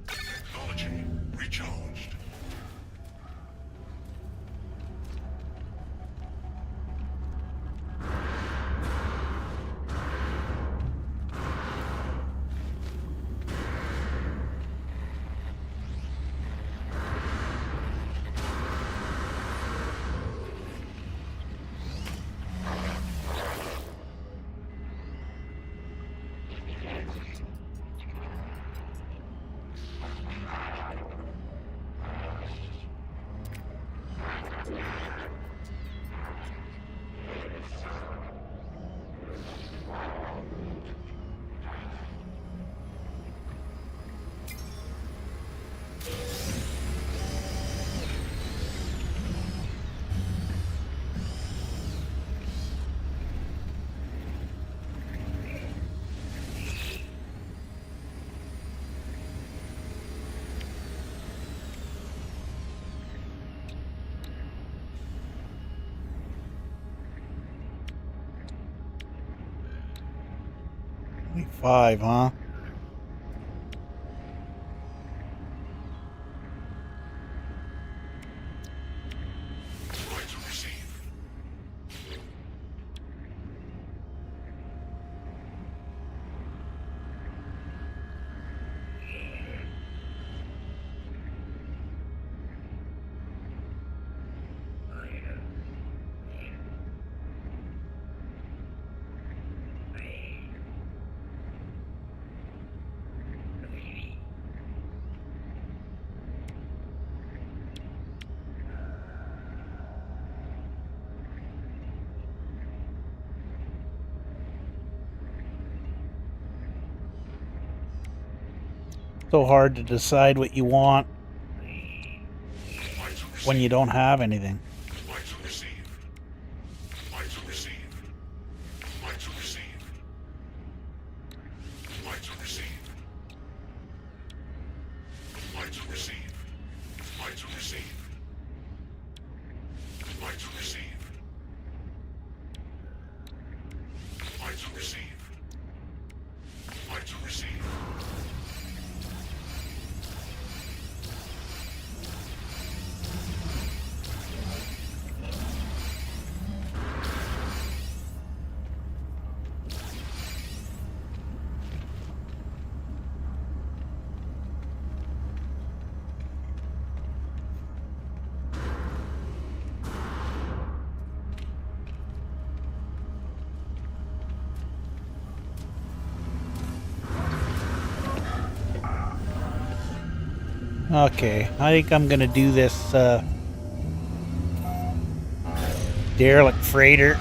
Technology recharged. 25, huh? Rights received. So hard to decide what you want Rights when you received. don't have anything. Rights received. Rights received. Rights received. Rights received. Rights received. Rights received. Rights received. Rights received. Rights received. Okay, I think I'm gonna do this derelict freighter.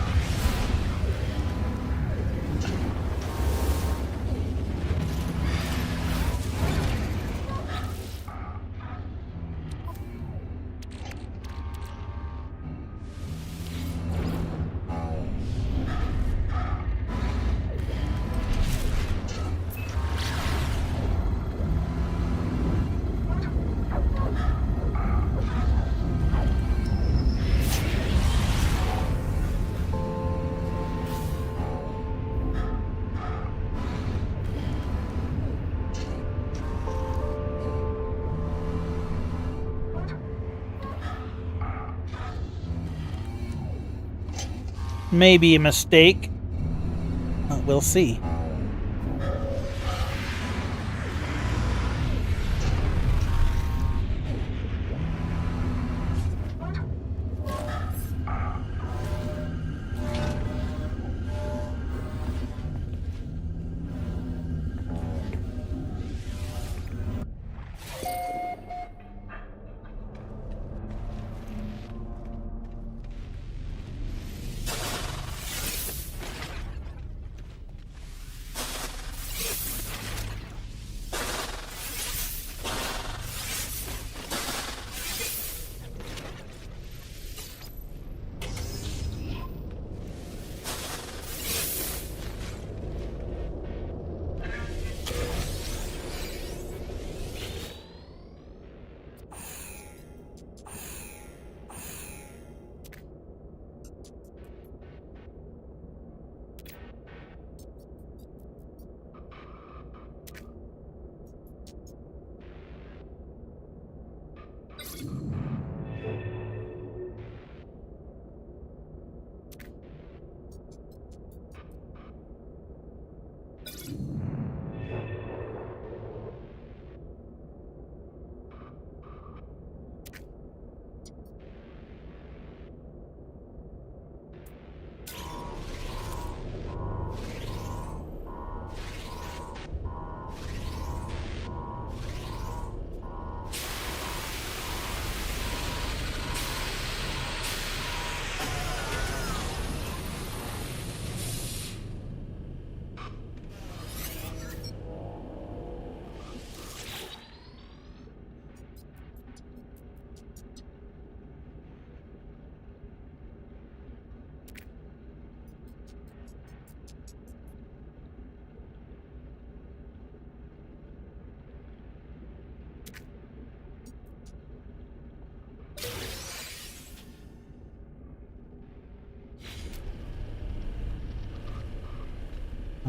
Maybe a mistake. We'll see.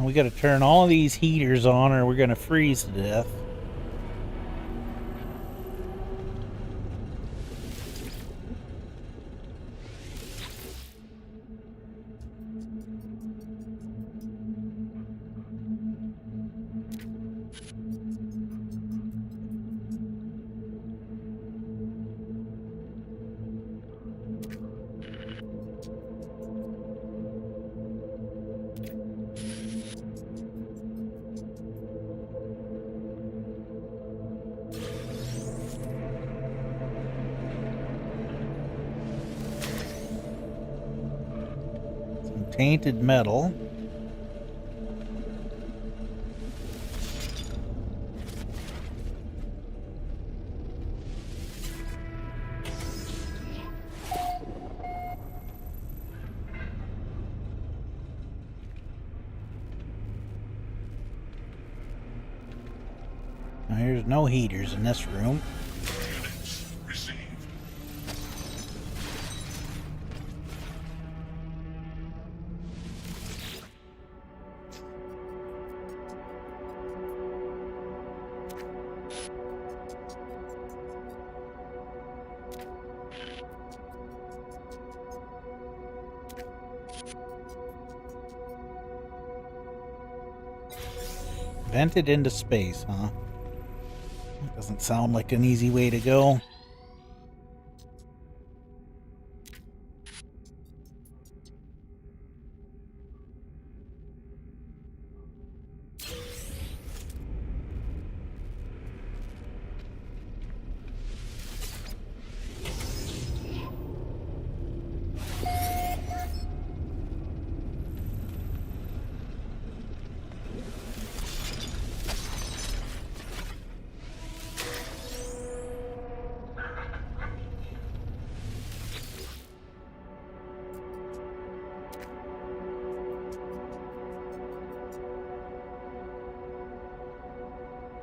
And we gotta turn all these heaters on or we're gonna freeze to death. Tainted metal. Now, there's no heaters in this room. Units received. Vented into space, huh? Doesn't sound like an easy way to go.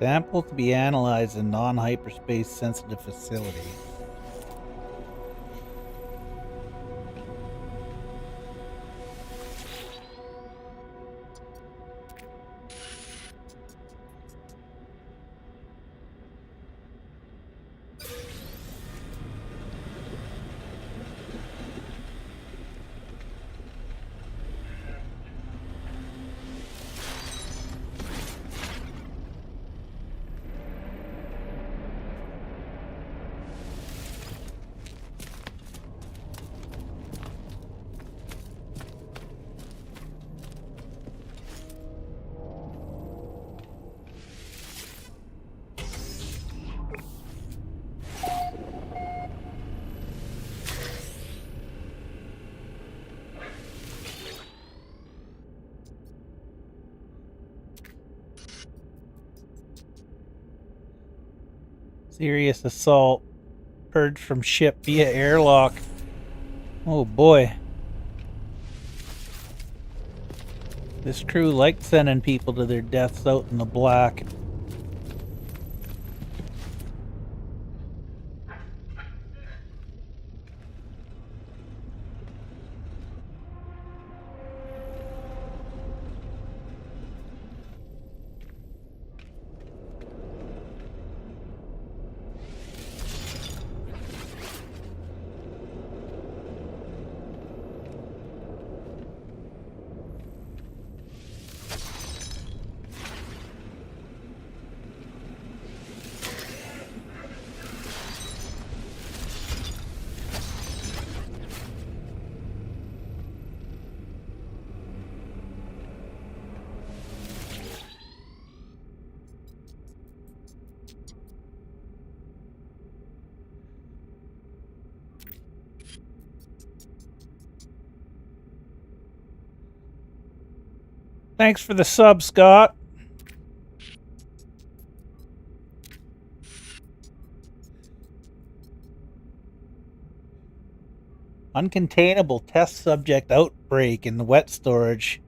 Sample to be analyzed in non-hyperspace sensitive facility. Serious assault. Purged from ship via airlock. Oh boy. This crew liked sending people to their deaths out in the black. Thanks for the sub, Scott. Uncontainable test subject outbreak in the wet storage.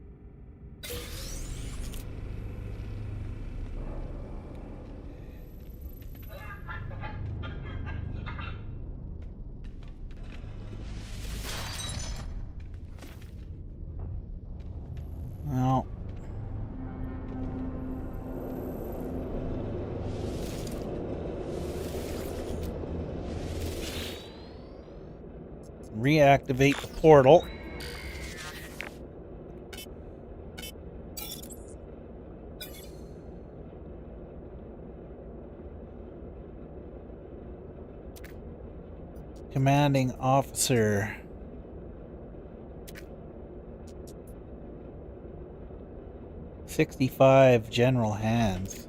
Well, Reactivate the portal. Commanding officer. $65 general hands.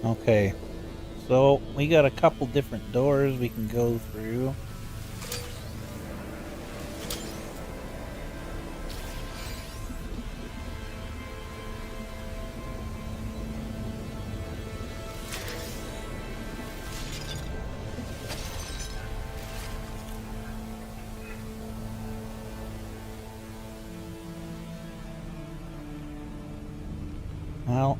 Okay, so we got a couple different doors we can go through. Well,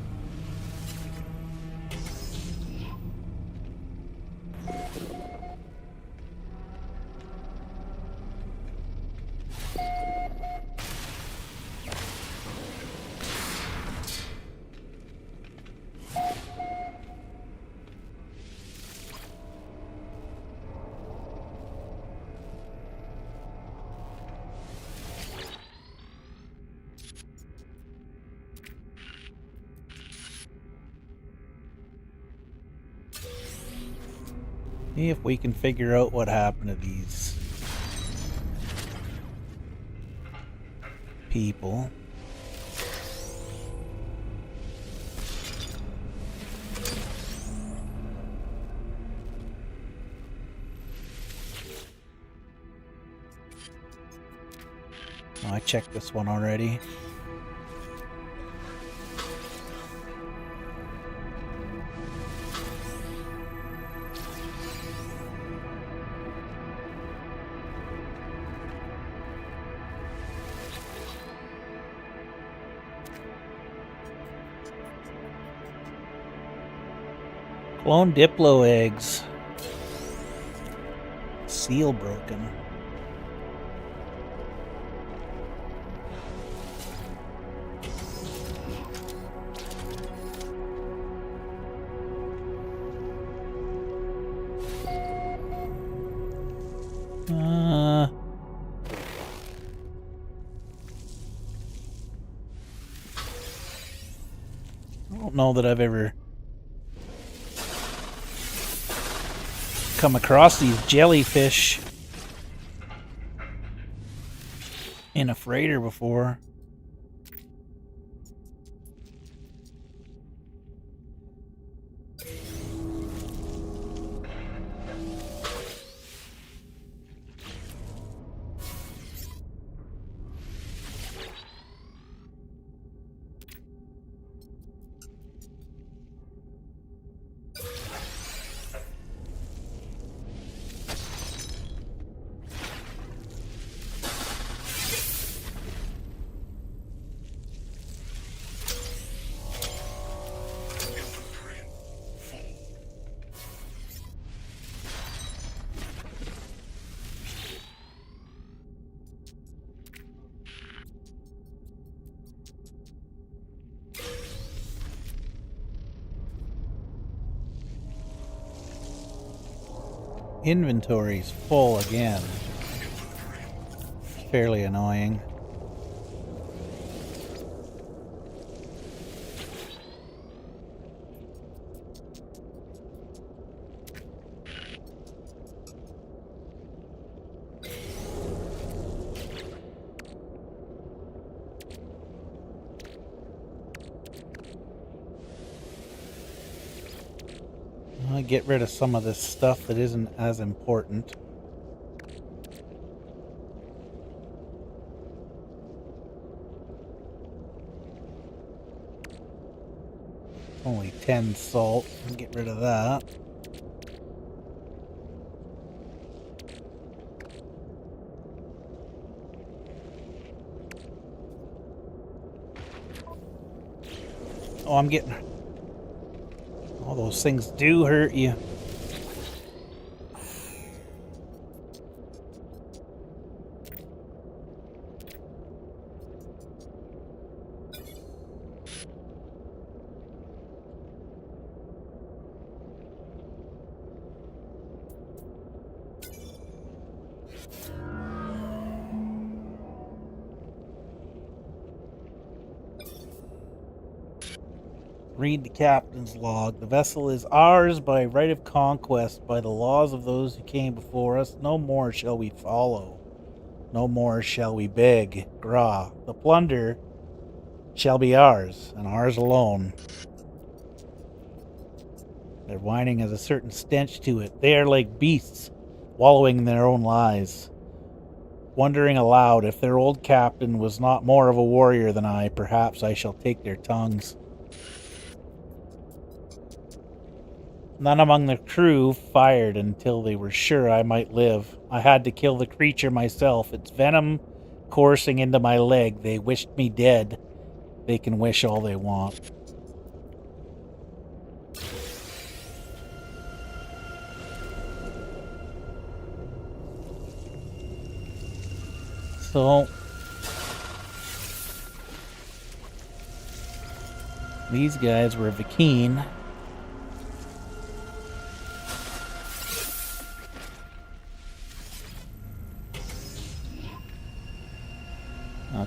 see if we can figure out what happened to these people. Oh, I checked this one already. Clone Diplo eggs. Seal broken. I don't know that I've ever come across these jellyfish in a freighter before. Inventory's full again. Fairly annoying. I'll get rid of some of this stuff that isn't as important. Only 10 salt. I'll get rid of that. Oh, I'm getting... All those things do hurt you. Read the captain's log. The vessel is ours by right of conquest, by the laws of those who came before us. No more shall we follow. No more shall we beg. Gra. The plunder shall be ours, and ours alone. Their whining has a certain stench to it. They are like beasts, wallowing in their own lies. Wondering aloud, if their old captain was not more of a warrior than I, perhaps I shall take their tongues. None among the crew fired until they were sure I might live. I had to kill the creature myself, its venom coursing into my leg. They wished me dead. They can wish all they want. So, these guys were Vikine.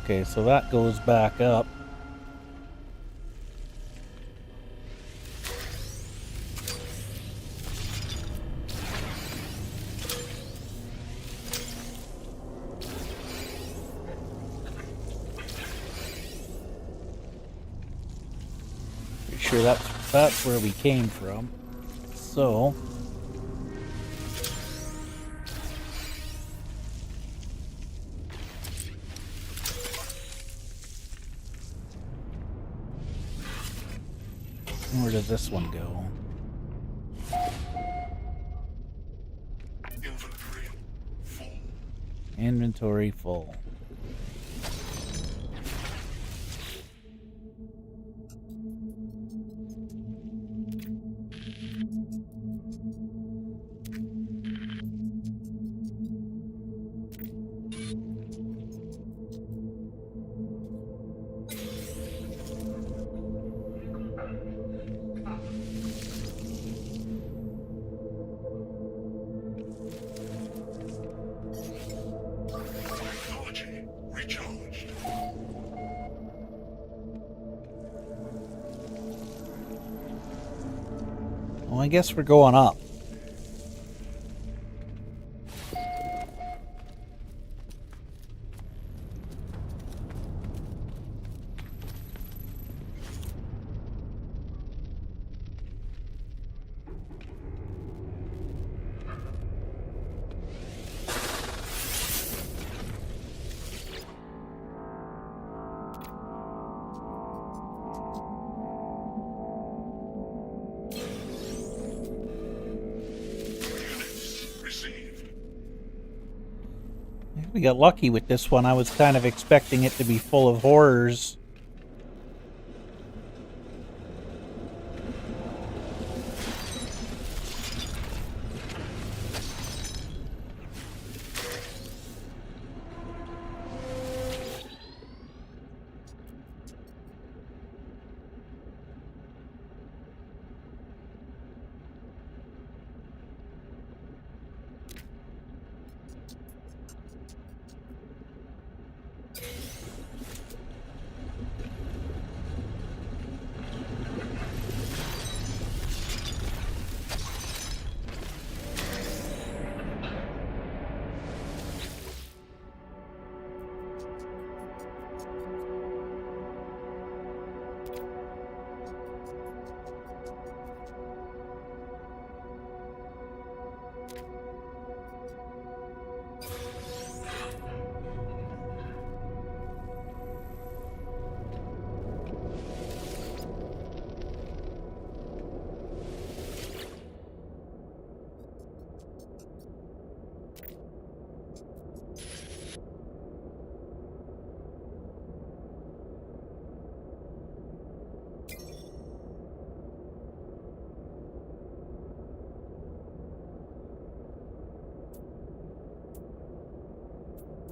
Okay, so that goes back up. Pretty sure that's where we came from. So, where does this one go? Inventory full. Inventory full. Technology recharged. Well, I guess we're going up. Units received. We got lucky with this one. I was kind of expecting it to be full of horrors.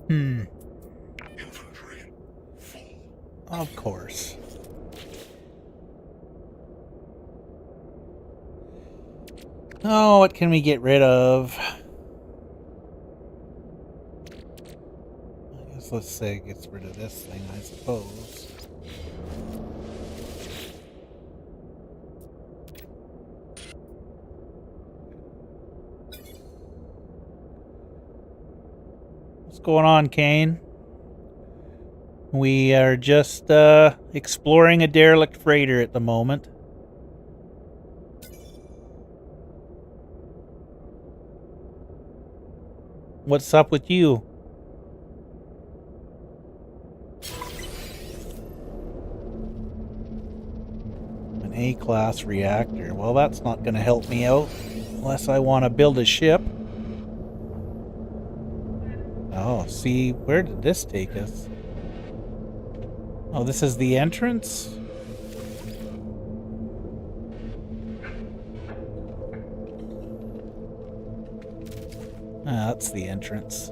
Infantry, full. Of course. Oh, what can we get rid of? I guess let's say it gets rid of this thing, I suppose. What's going on, Kane? We are just exploring a derelict freighter at the moment. What's up with you? An A-class reactor. Well, that's not going to help me out unless I want to build a ship. Oh, see, where did this take us? Oh, this is the entrance? Ah, that's the entrance.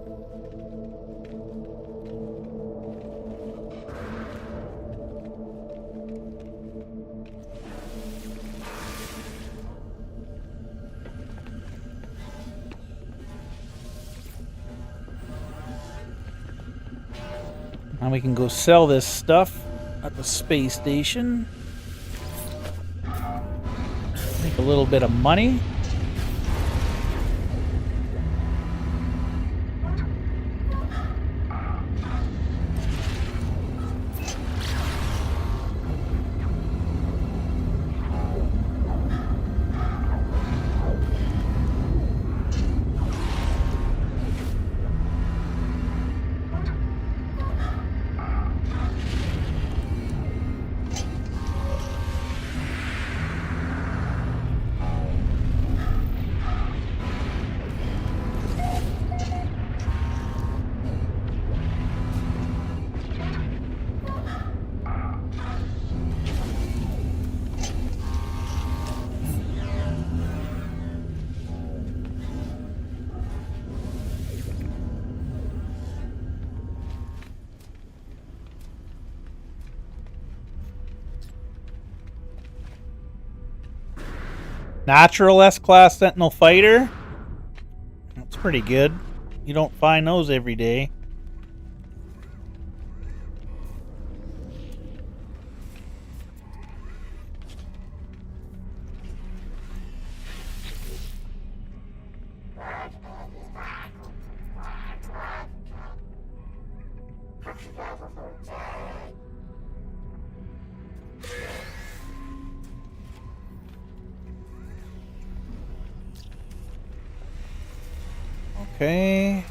Now we can go sell this stuff at the space station. Make a little bit of money. Natural S-Class Sentinel Fighter. That's pretty good. You don't find those every day. Okay.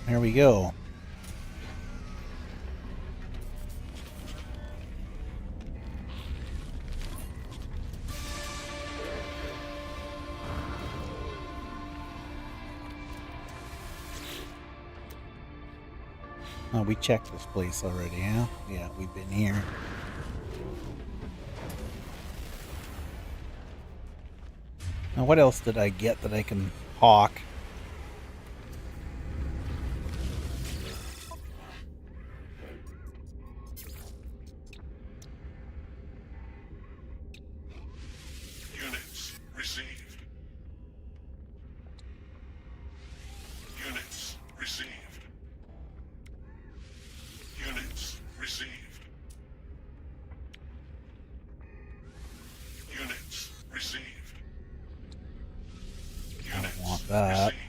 There we go. Oh, we checked this place already, huh? Yeah, we've been here. Now, what else did I get that I can hawk? Units received. Units received. Units received. Units received. I don't want that. Received.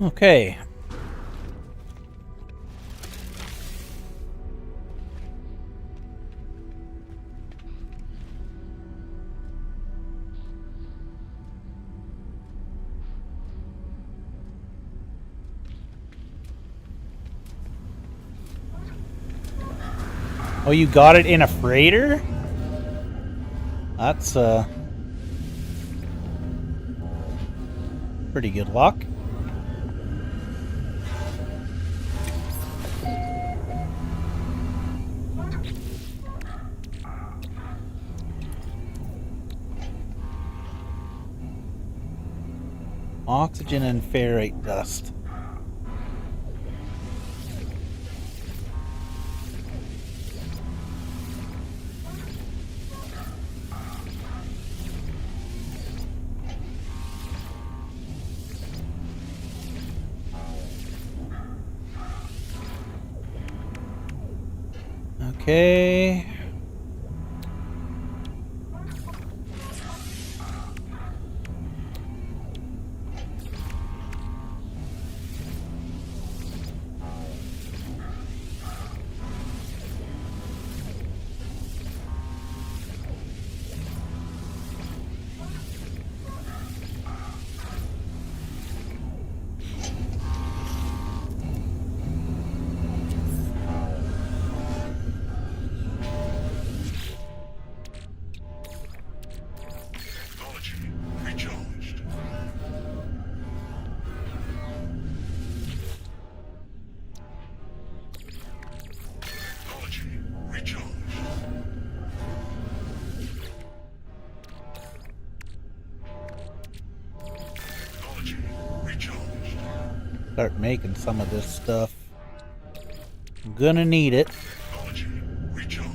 Okay. Oh, you got it in a freighter? That's pretty good luck. Oxygen and ferrite dust. Okay. Technology recharged. Technology recharged. Technology recharged. Start making some of this stuff. I'm gonna need it. Technology recharged.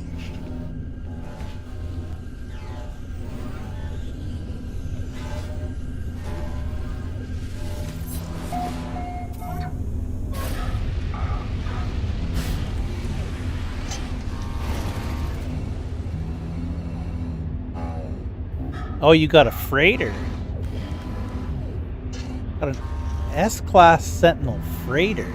Oh, you got a freighter. Got an S-class Sentinel freighter.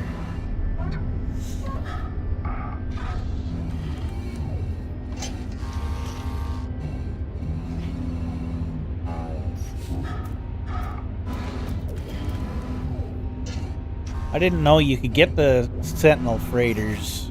I didn't know you could get the Sentinel freighters.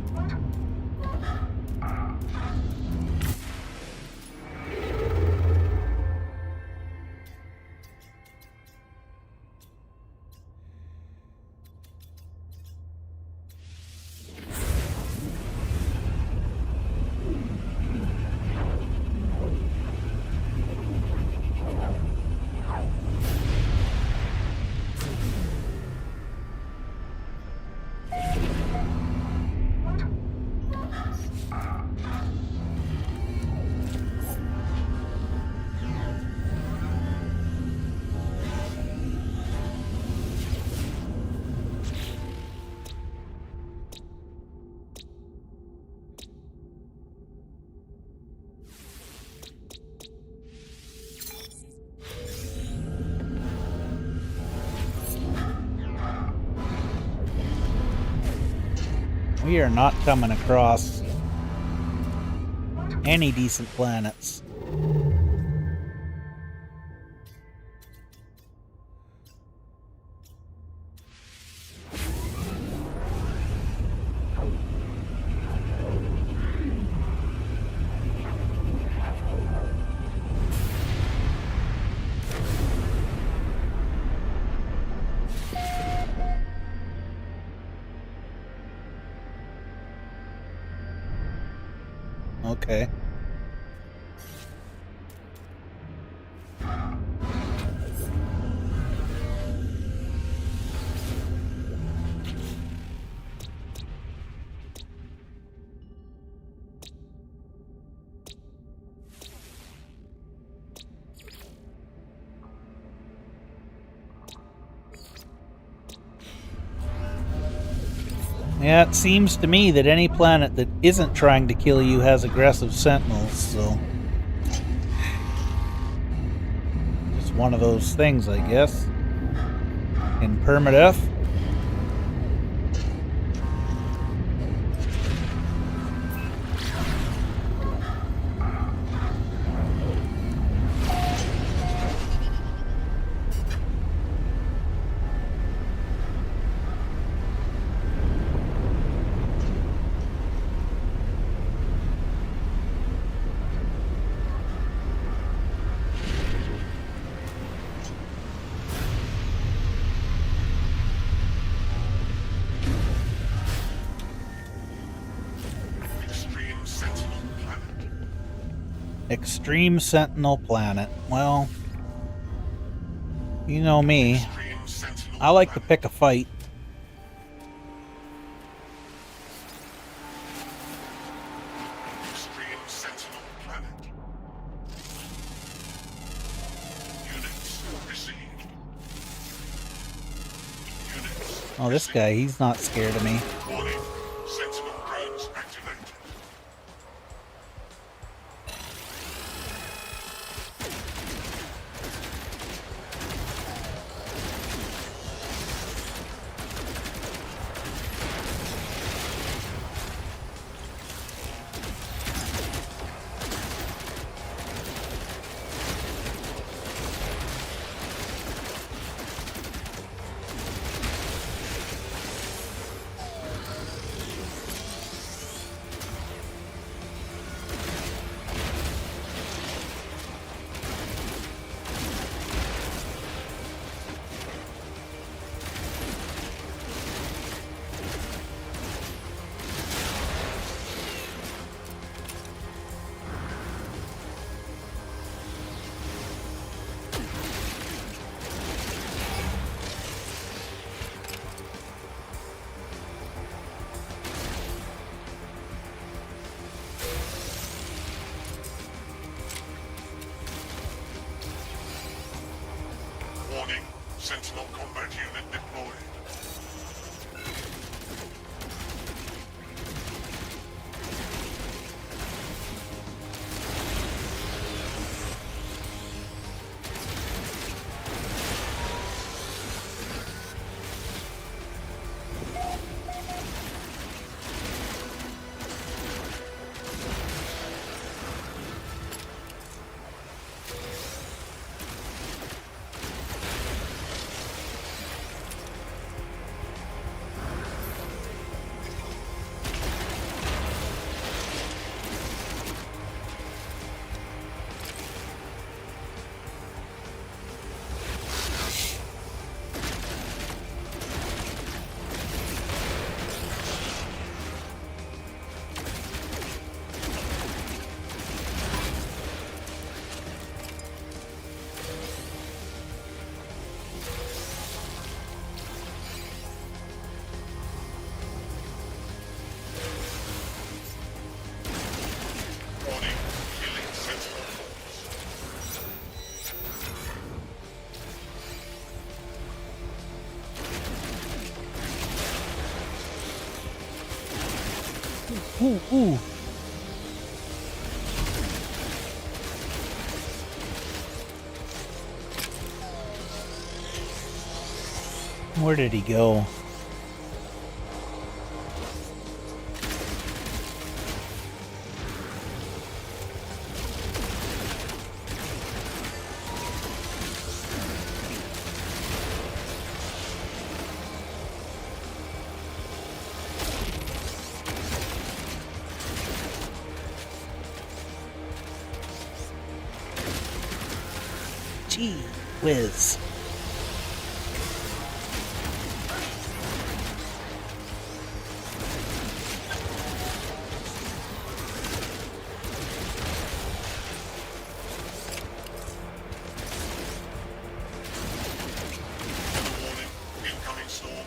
We are not coming across any decent planets. Okay. Yeah, it seems to me that any planet that isn't trying to kill you has aggressive sentinels, so... Just one of those things, I guess. In Permadeath. Extreme Sentinel Planet. Well, you know me. Extreme Sentinel I like to planet. pick a fight. Extreme Sentinel planet. Units received. Units. Oh, this received. guy, he's not scared of me. Warning. Sentinel drones activated. Warning. Sentinel combat unit deployed. Warning. Killing Sentinel force. Ooh, ooh. Where did he go? Gee whiz. Warning. Incoming storm.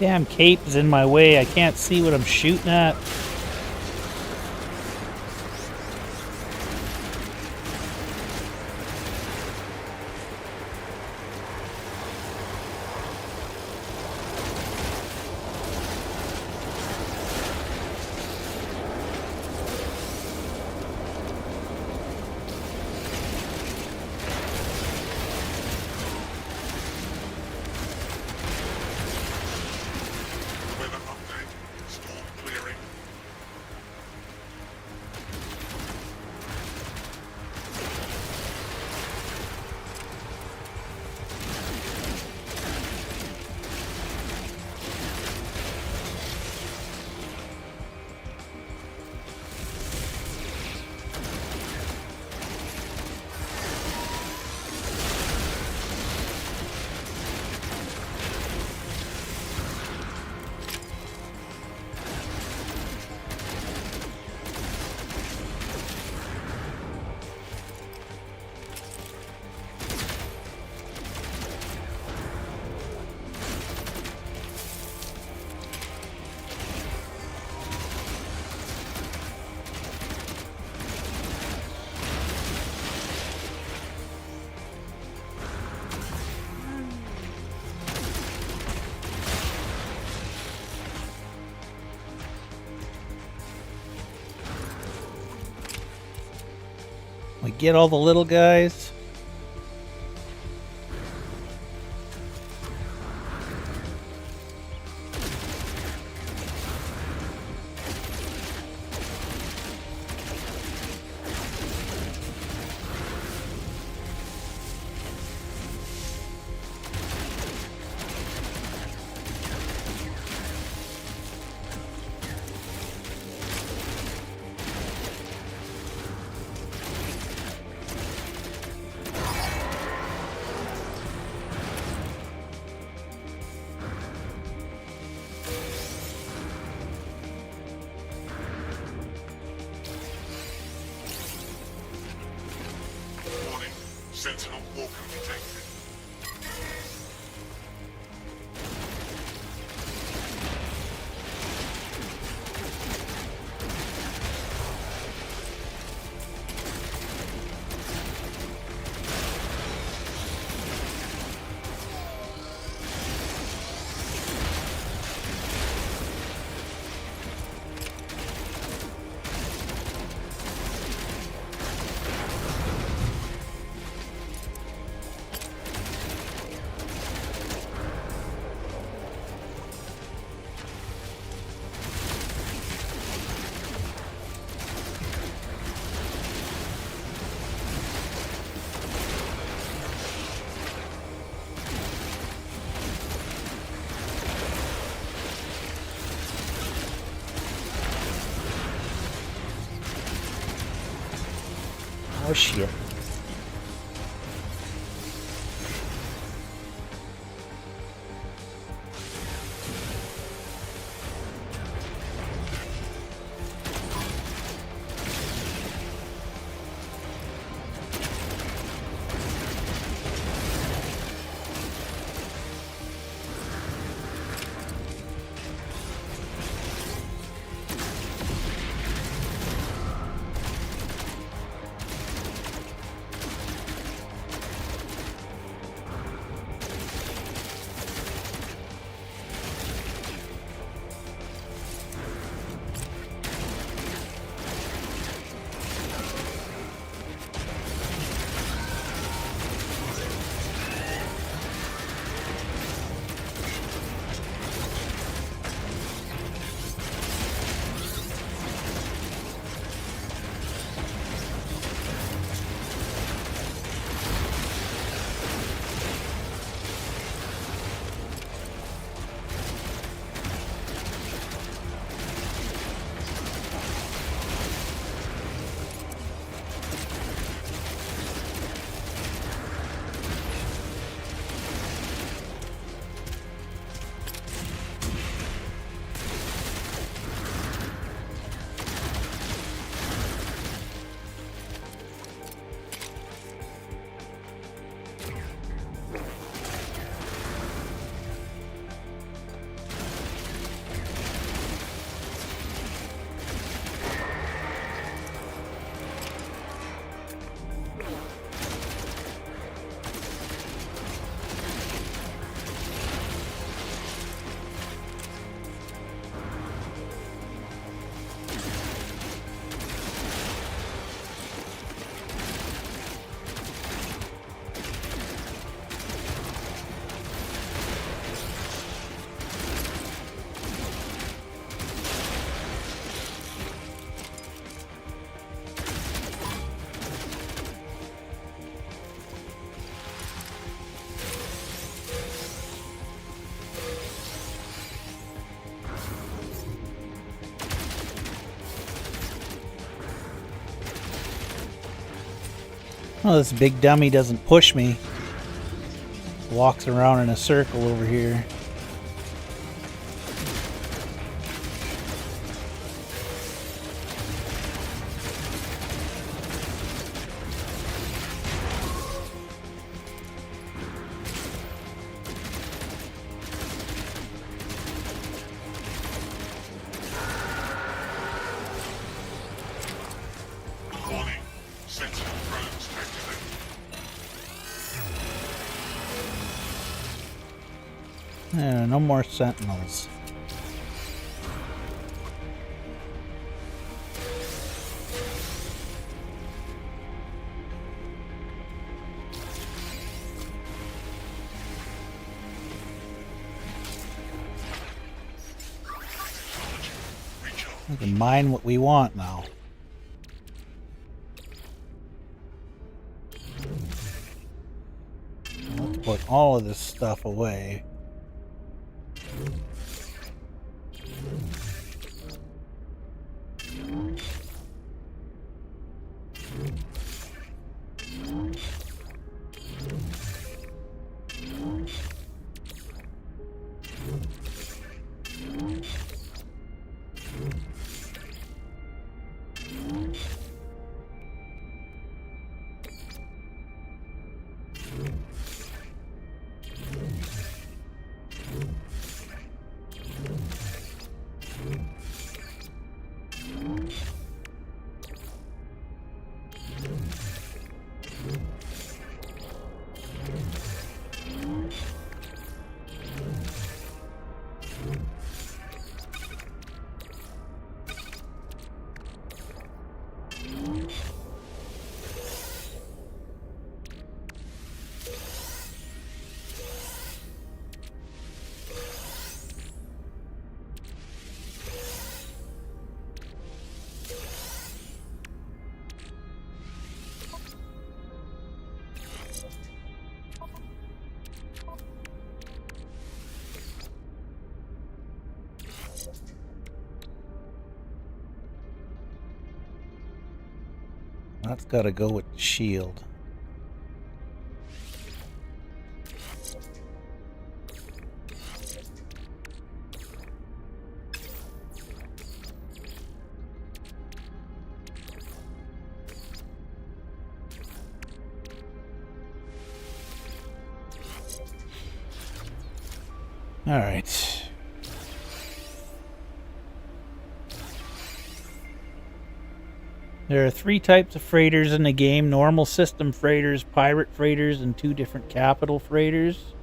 Damn cape is in my way. I can't see what I'm shooting at. Weather update. Storm clearing. We get all the little guys. Warning. Sentinel walker detected. Oh shit. Oh, this big dummy doesn't push me. Walks around in a circle over here. Warning. Sentinel drones activated. Yeah, no more sentinels. We can mine what we want now. Let's put all of this stuff away. That's got to go with the shield. All right. There are 3 types of freighters in the game: normal system freighters, pirate freighters, and 2 different capital freighters.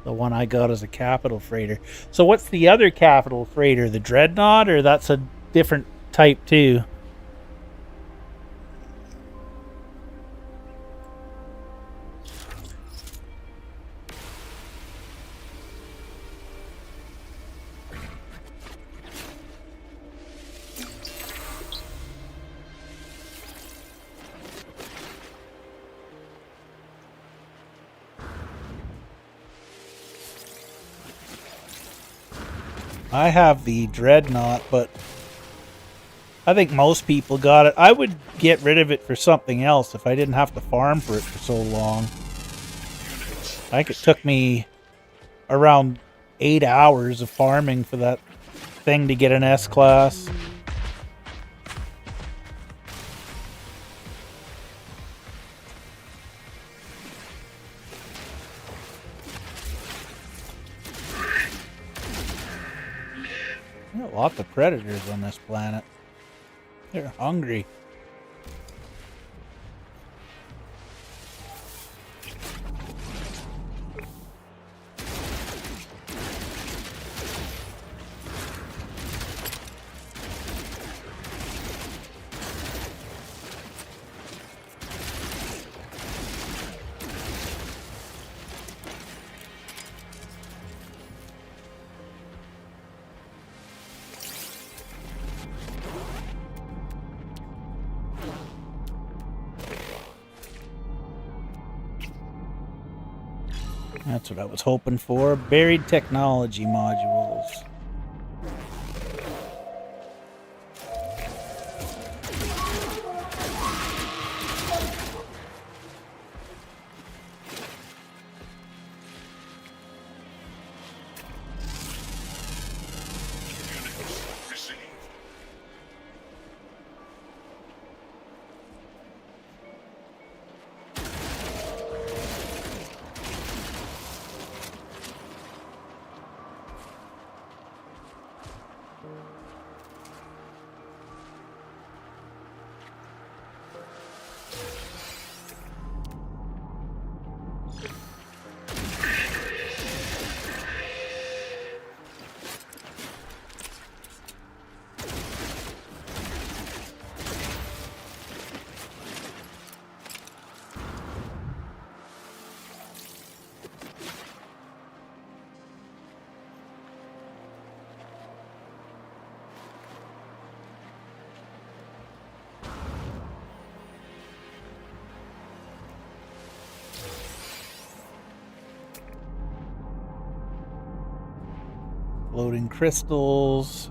The one I got is a capital freighter. So what's the other capital freighter? The dreadnought, or that's a different type too? I have the dreadnought, but I think most people got it. I would get rid of it for something else if I didn't have to farm for it for so long. I think it took me around 8 hours of farming for that thing to get an S-class. Lots of predators on this planet. They're hungry. That's what I was hoping for. Buried technology modules. Loading crystals.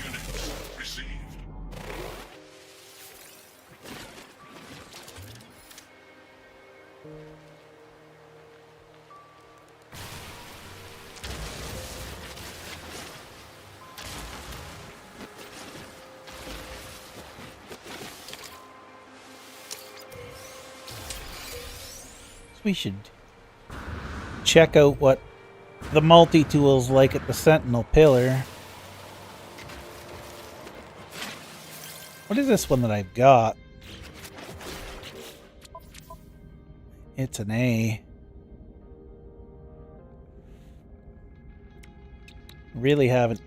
Units received. We should check out what the multi-tool's like at the Sentinel Pillar. What is this one that I've got? It's an A. Really haven't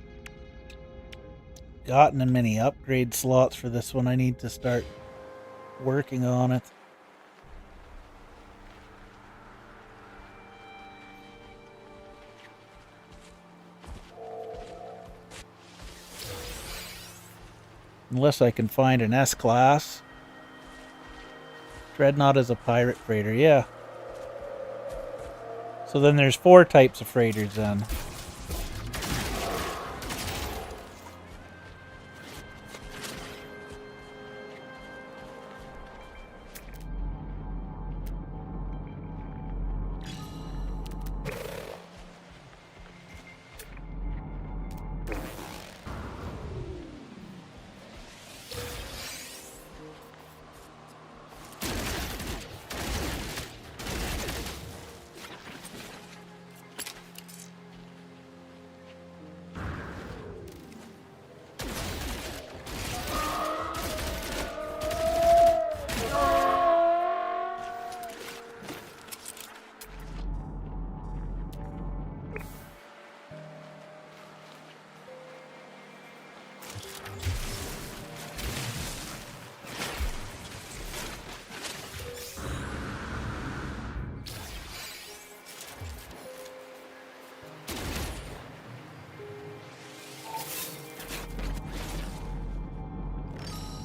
gotten many upgrade slots for this one. I need to start working on it. Unless I can find an S-class. Dreadnought is a pirate freighter, yeah. So then there's 4 types of freighters then.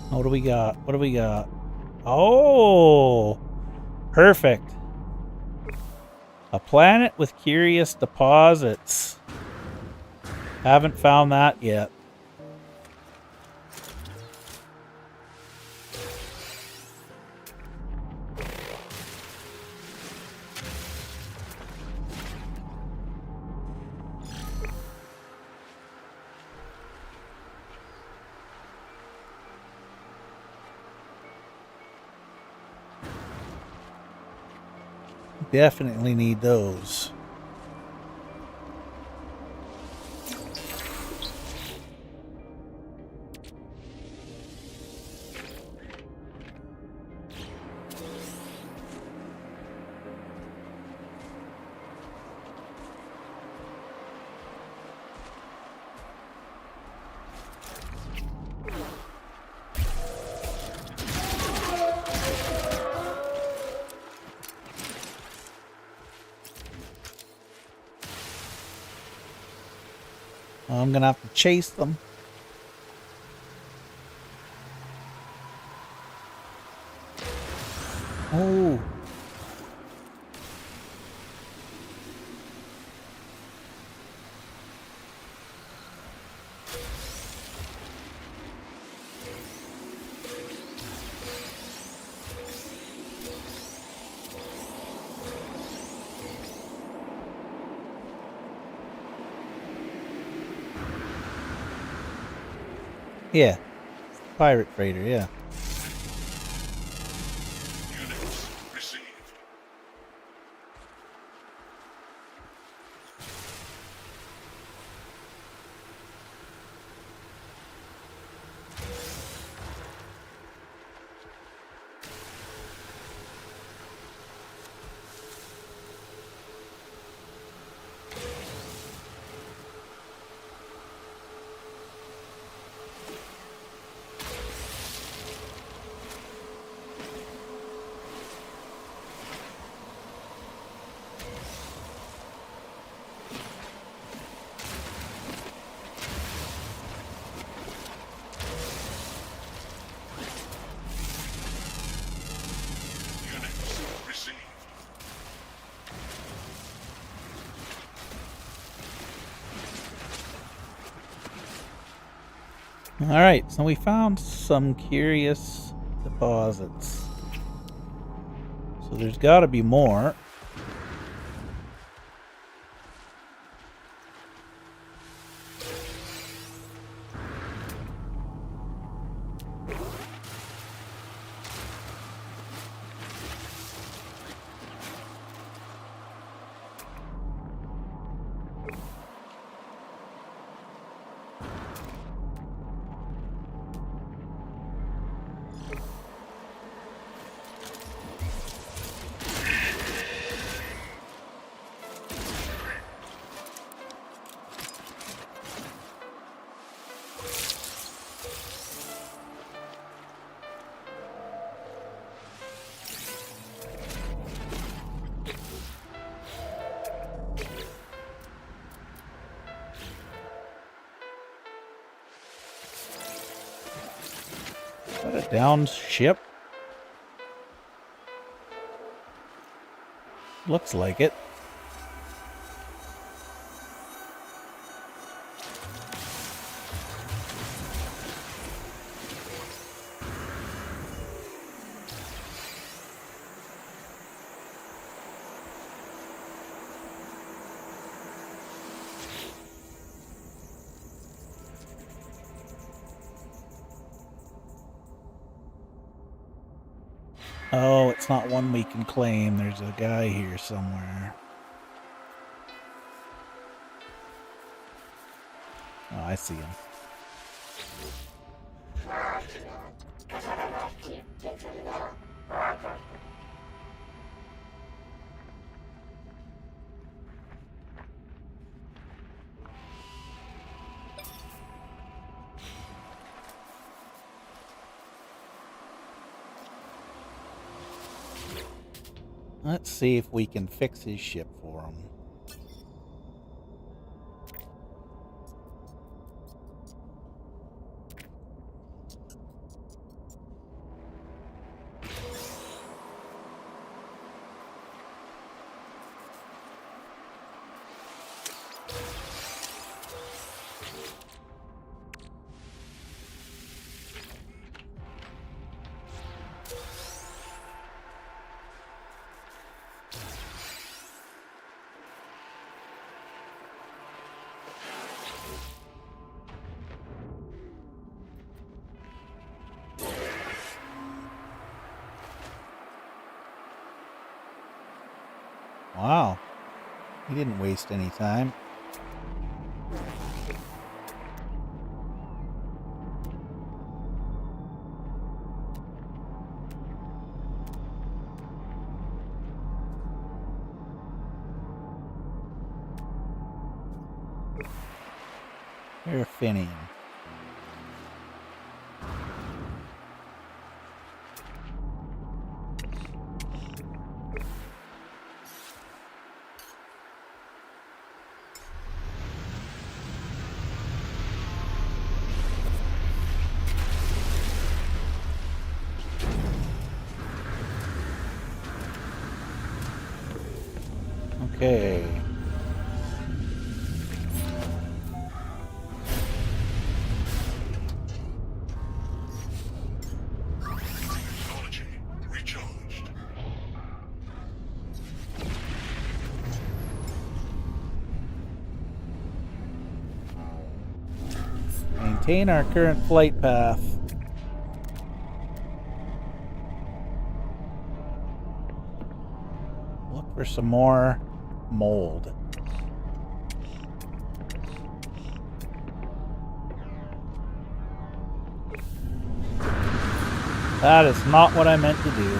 What do we got? What do we got? Oh! Perfect. A planet with curious deposits. Haven't found that yet. Definitely need those. I'm gonna have to chase them. Oh. Yeah. Pirate freighter, yeah. Units received. Units received. Alright, so we found some curious deposits. So there's gotta be more. Is that a downed ship? Looks like it. Oh, it's not one we can claim. There's a guy here somewhere. Oh, I see him. Let's see if we can fix his ship for him. Wow. He didn't waste any time. Paraffinium. Okay. Technology recharged. Maintain our current flight path. Look for some more mold. That is not what I meant to do.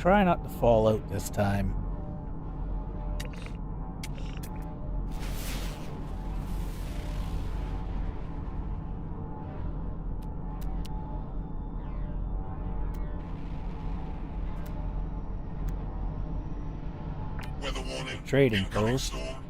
Try not to fall out this time. Weather warning. Trading Incoming post. storm.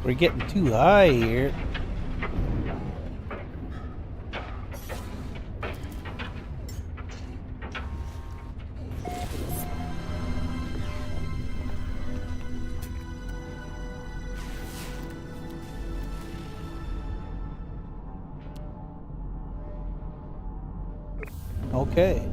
We're getting too high here. Okay.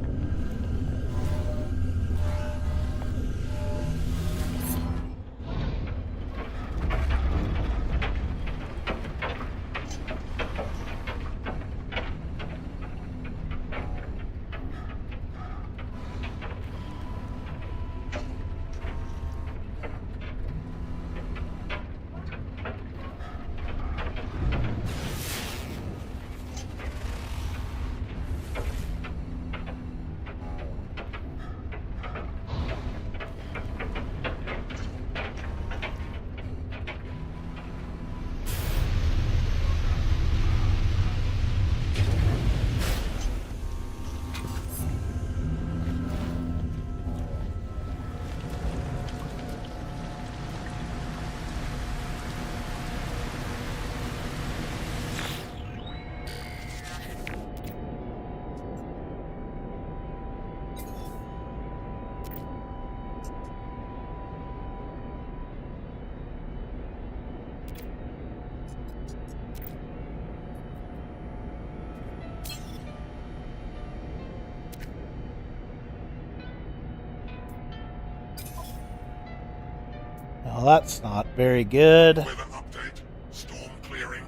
Well, that's not very good. Weather update. Storm clearing.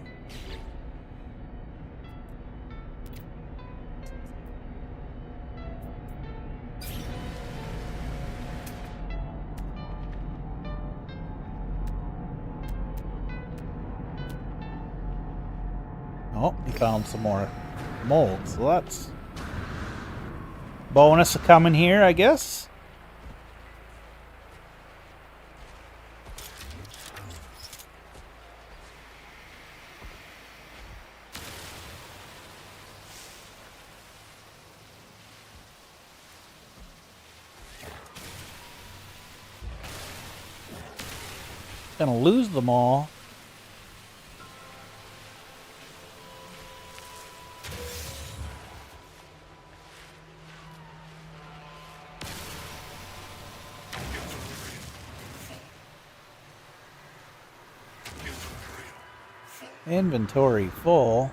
Oh, we found some more mold, so that's bonus coming here, I guess. Gonna lose them all. Inventory full.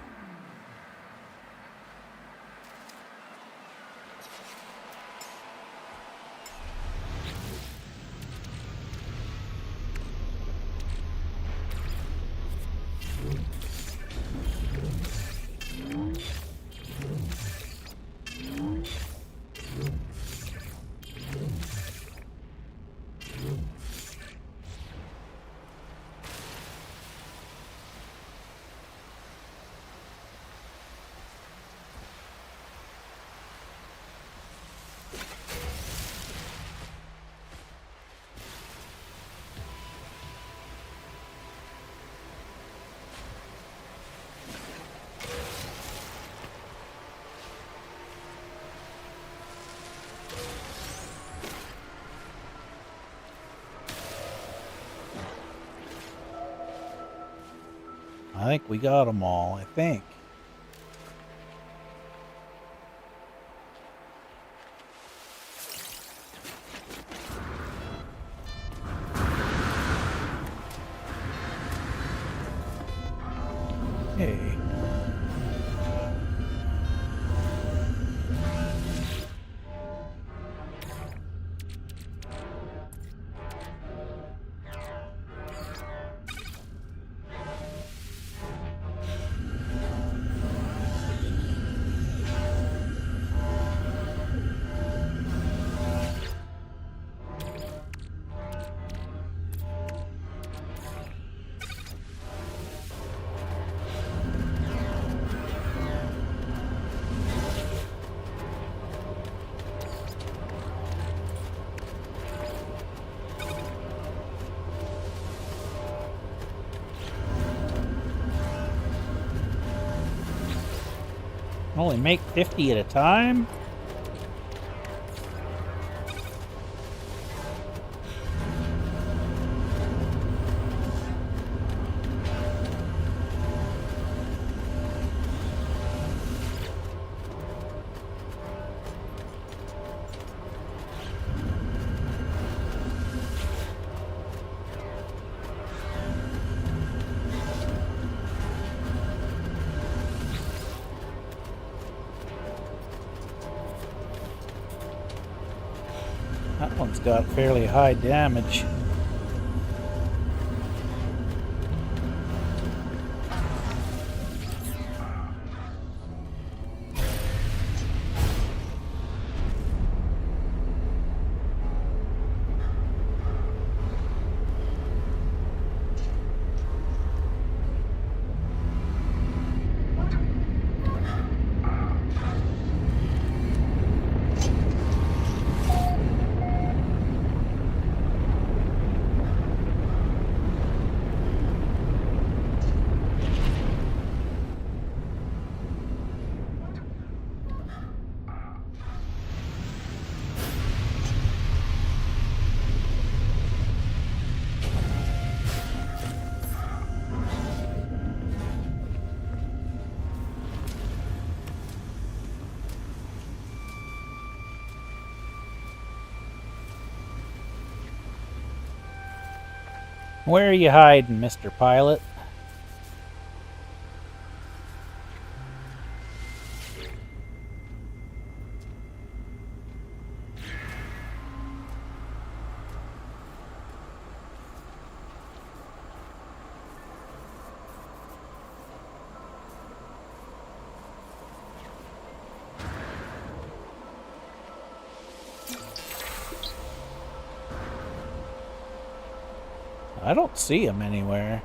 think we got them all, I think. Hey. Only make 50 at a time? That one's got fairly high damage. Where are you hiding, Mr. Pilot? I don't see him anywhere.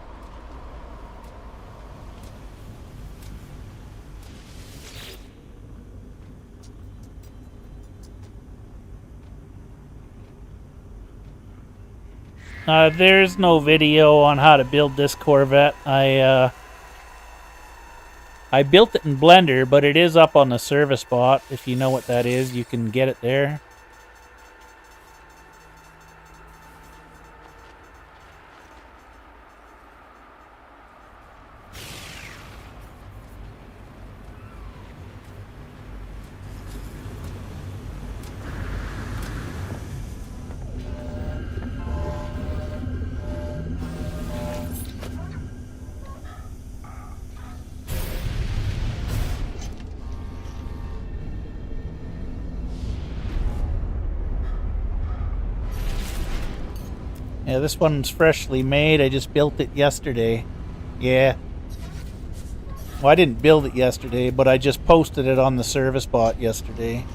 There's no video on how to build this Corvette. I built it in Blender, but it is up on the service bot. If you know what that is, you can get it there. Yeah, this one's freshly made. I just built it yesterday. Yeah. Well, I didn't build it yesterday, but I just posted it on the service bot yesterday.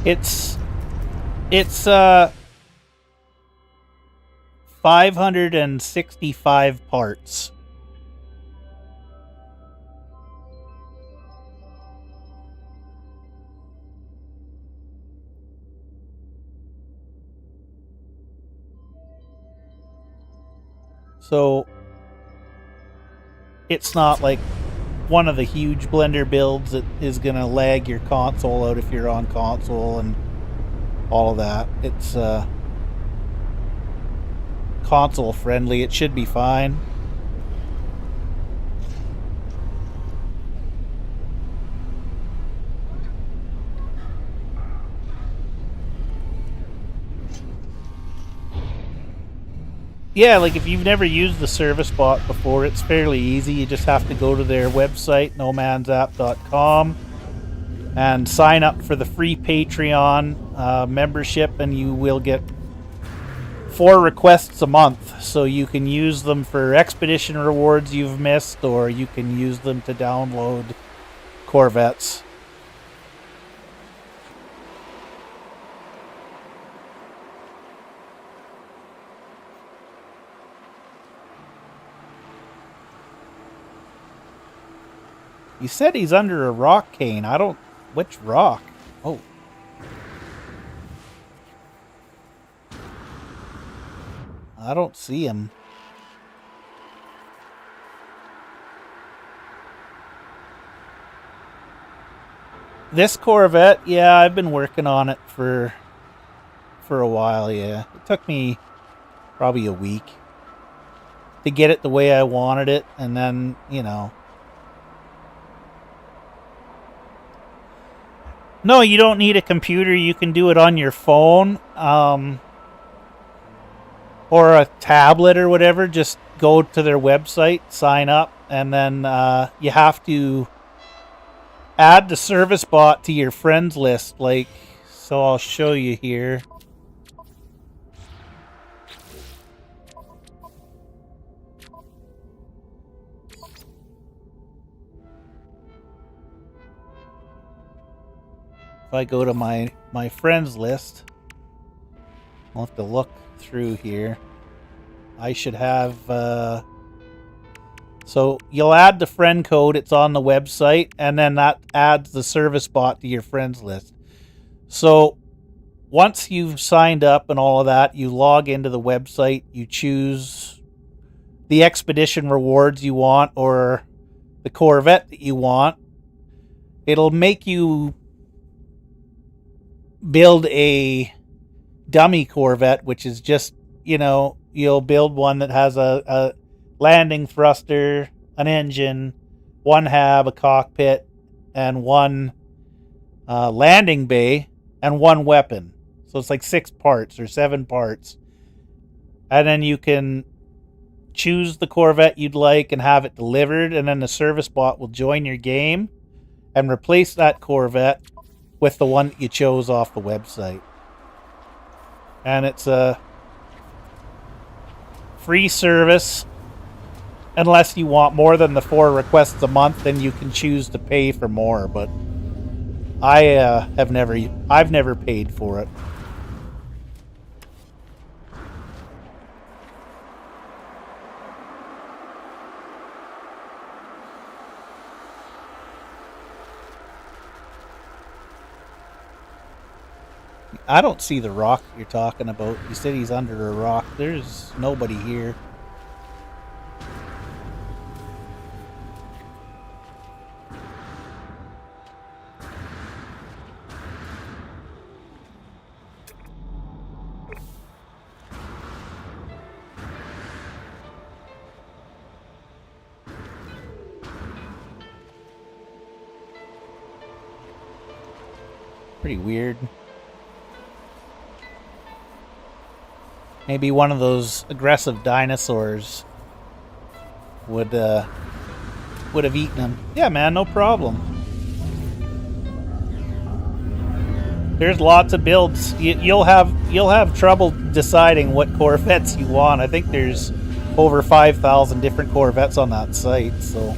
It's 565 parts. So it's not like one of the huge Blender builds that is going to lag your console out if you're on console and all of that. It's console friendly. It should be fine. Yeah, like if you've never used the service bot before, it's fairly easy. You just have to go to their website, nomansapp.com, and sign up for the free Patreon membership, and you will get 4 requests a month. So you can use them for expedition rewards you've missed, or you can use them to download Corvettes. You said he's under a rock, Kane. I don't... Which rock? Oh. I don't see him. This Corvette, yeah, I've been working on it for a while, yeah. It took me probably a week to get it the way I wanted it, and then, you know... No, you don't need a computer. You can do it on your phone or a tablet or whatever. Just go to their website, sign up, and then you have to add the service bot to your friends list. Like, so I'll show you here. If I go to my friends list, I'll have to look through here. I should have... so you'll add the friend code. It's on the website. And then that adds the service bot to your friends list. So once you've signed up and all of that, you log into the website. You choose the expedition rewards you want or the Corvette that you want. It'll make you build a dummy Corvette, which is just, you know, you'll build one that has a landing thruster, an engine, 1 hab, a cockpit, and 1 landing bay, and 1 weapon. So it's like 6 parts or 7 parts. And then you can choose the Corvette you'd like and have it delivered, and then the service bot will join your game and replace that Corvette with the one that you chose off the website. And it's a free service. Unless you want more than the 4 requests a month, then you can choose to pay for more. But I've never paid for it. I don't see the rock you're talking about. You said he's under a rock. There's nobody here. Pretty weird. Maybe one of those aggressive dinosaurs would have eaten him. Yeah, man, no problem. There's lots of builds. You'll have trouble deciding what Corvettes you want. I think there's over 5,000 different Corvettes on that site, so...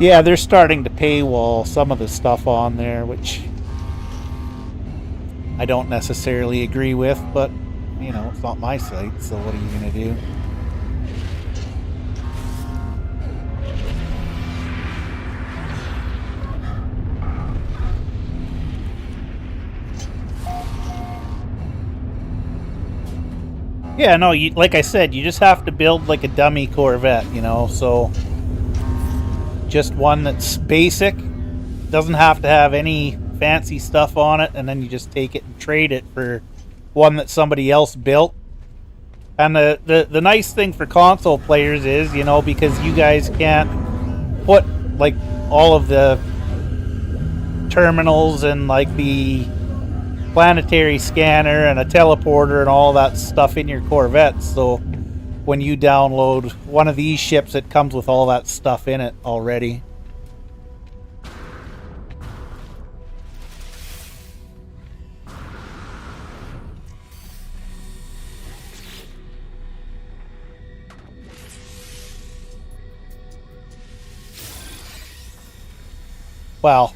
Yeah, they're starting to paywall some of the stuff on there, which I don't necessarily agree with, but, you know, it's not my site, so what are you going to do? Yeah, no, you, like I said, you just have to build like a dummy Corvette, you know, so just one that's basic, doesn't have to have any fancy stuff on it, and then you just take it and trade it for one that somebody else built. And the nice thing for console players is, you know, because you guys can't put like all of the terminals and like the planetary scanner and a teleporter and all that stuff in your Corvettes, so when you download one of these ships, it comes with all that stuff in it already. Well,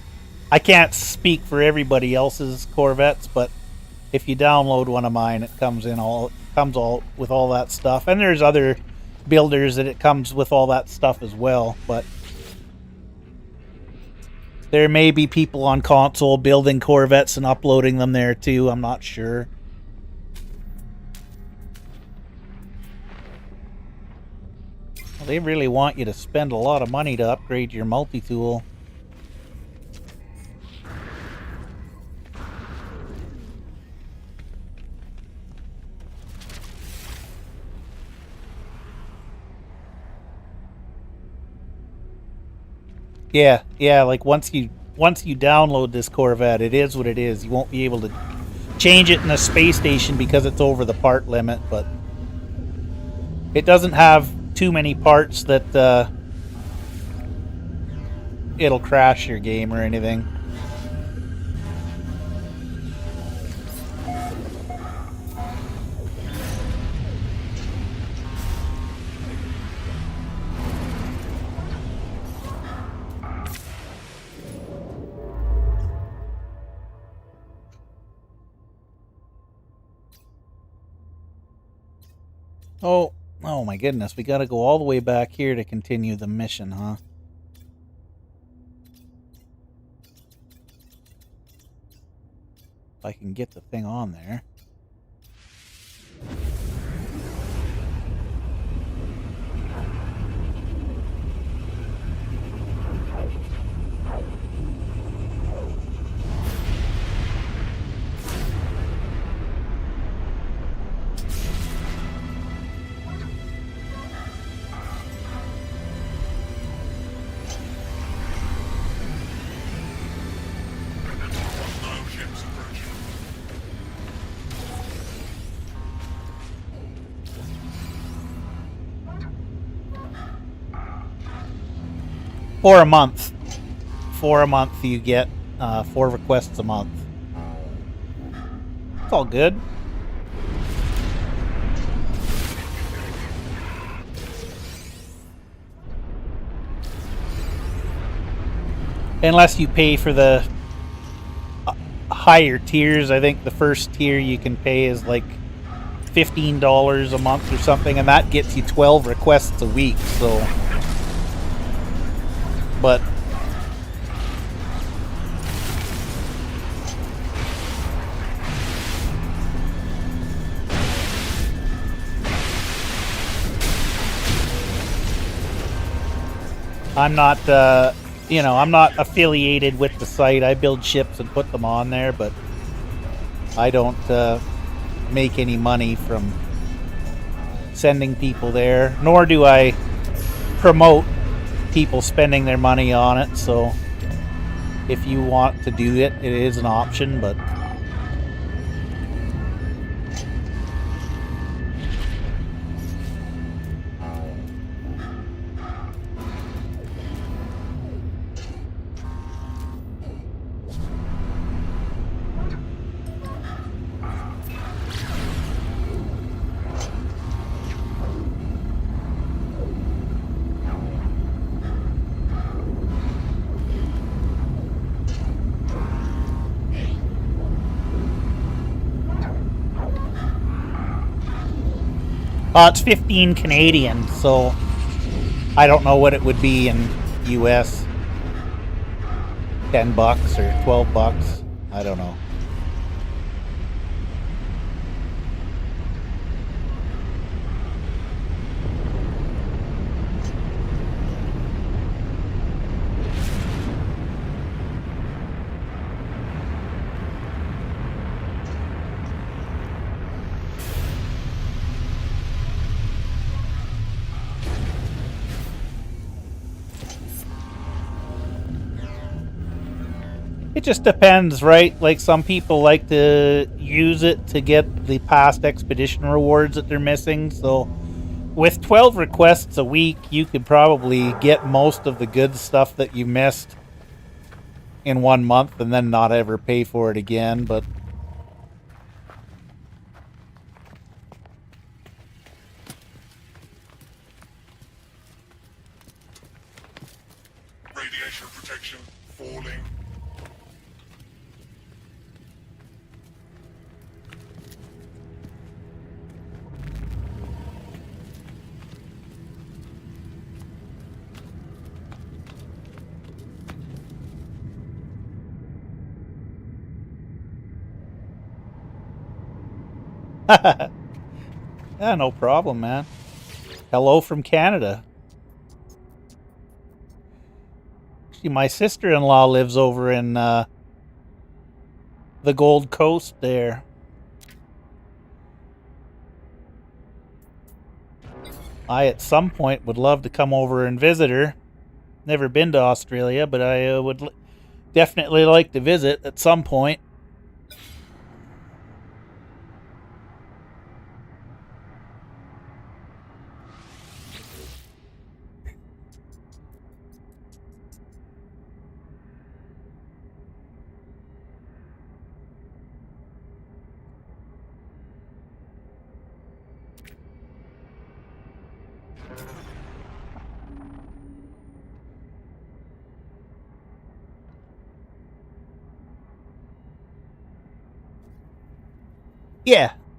I can't speak for everybody else's Corvettes, but if you download one of mine, it comes all with all that stuff. And there's other builders that it comes with all that stuff as well, but there may be people on console building Corvettes and uploading them there too. I'm not sure. Well, they really want you to spend a lot of money to upgrade your multi-tool. Yeah, like once you download this Corvette, it is what it is. You won't be able to change it in a space station because it's over the part limit, but it doesn't have too many parts that it'll crash your game or anything. Oh my goodness, we gotta go all the way back here to continue the mission, huh? If I can get the thing on there. No ships approaching. For a month. For a month you get 4 requests a month. It's all good. Unless you pay for the higher tiers. I think the first tier you can pay is like $15 a month or something, and that gets you 12 requests a week, so... But... I'm not, you know, I'm not affiliated with the site. I build ships and put them on there, but I don't make any money from sending people there, nor do I promote people spending their money on it. So if you want to do it, it is an option, but It's 15 Canadian, so I don't know what it would be in US. $10 or $12. I don't know. It just depends, right? Like, some people like to use it to get the past expedition rewards that they're missing. So with 12 requests a week, you could probably get most of the good stuff that you missed in 1 month and then not ever pay for it again. But Radiation protection falling. yeah, no problem, man. Hello from Canada. Actually, my sister-in-law lives over in the Gold Coast there. I, at some point, would love to come over and visit her. Never been to Australia, but I would definitely like to visit at some point.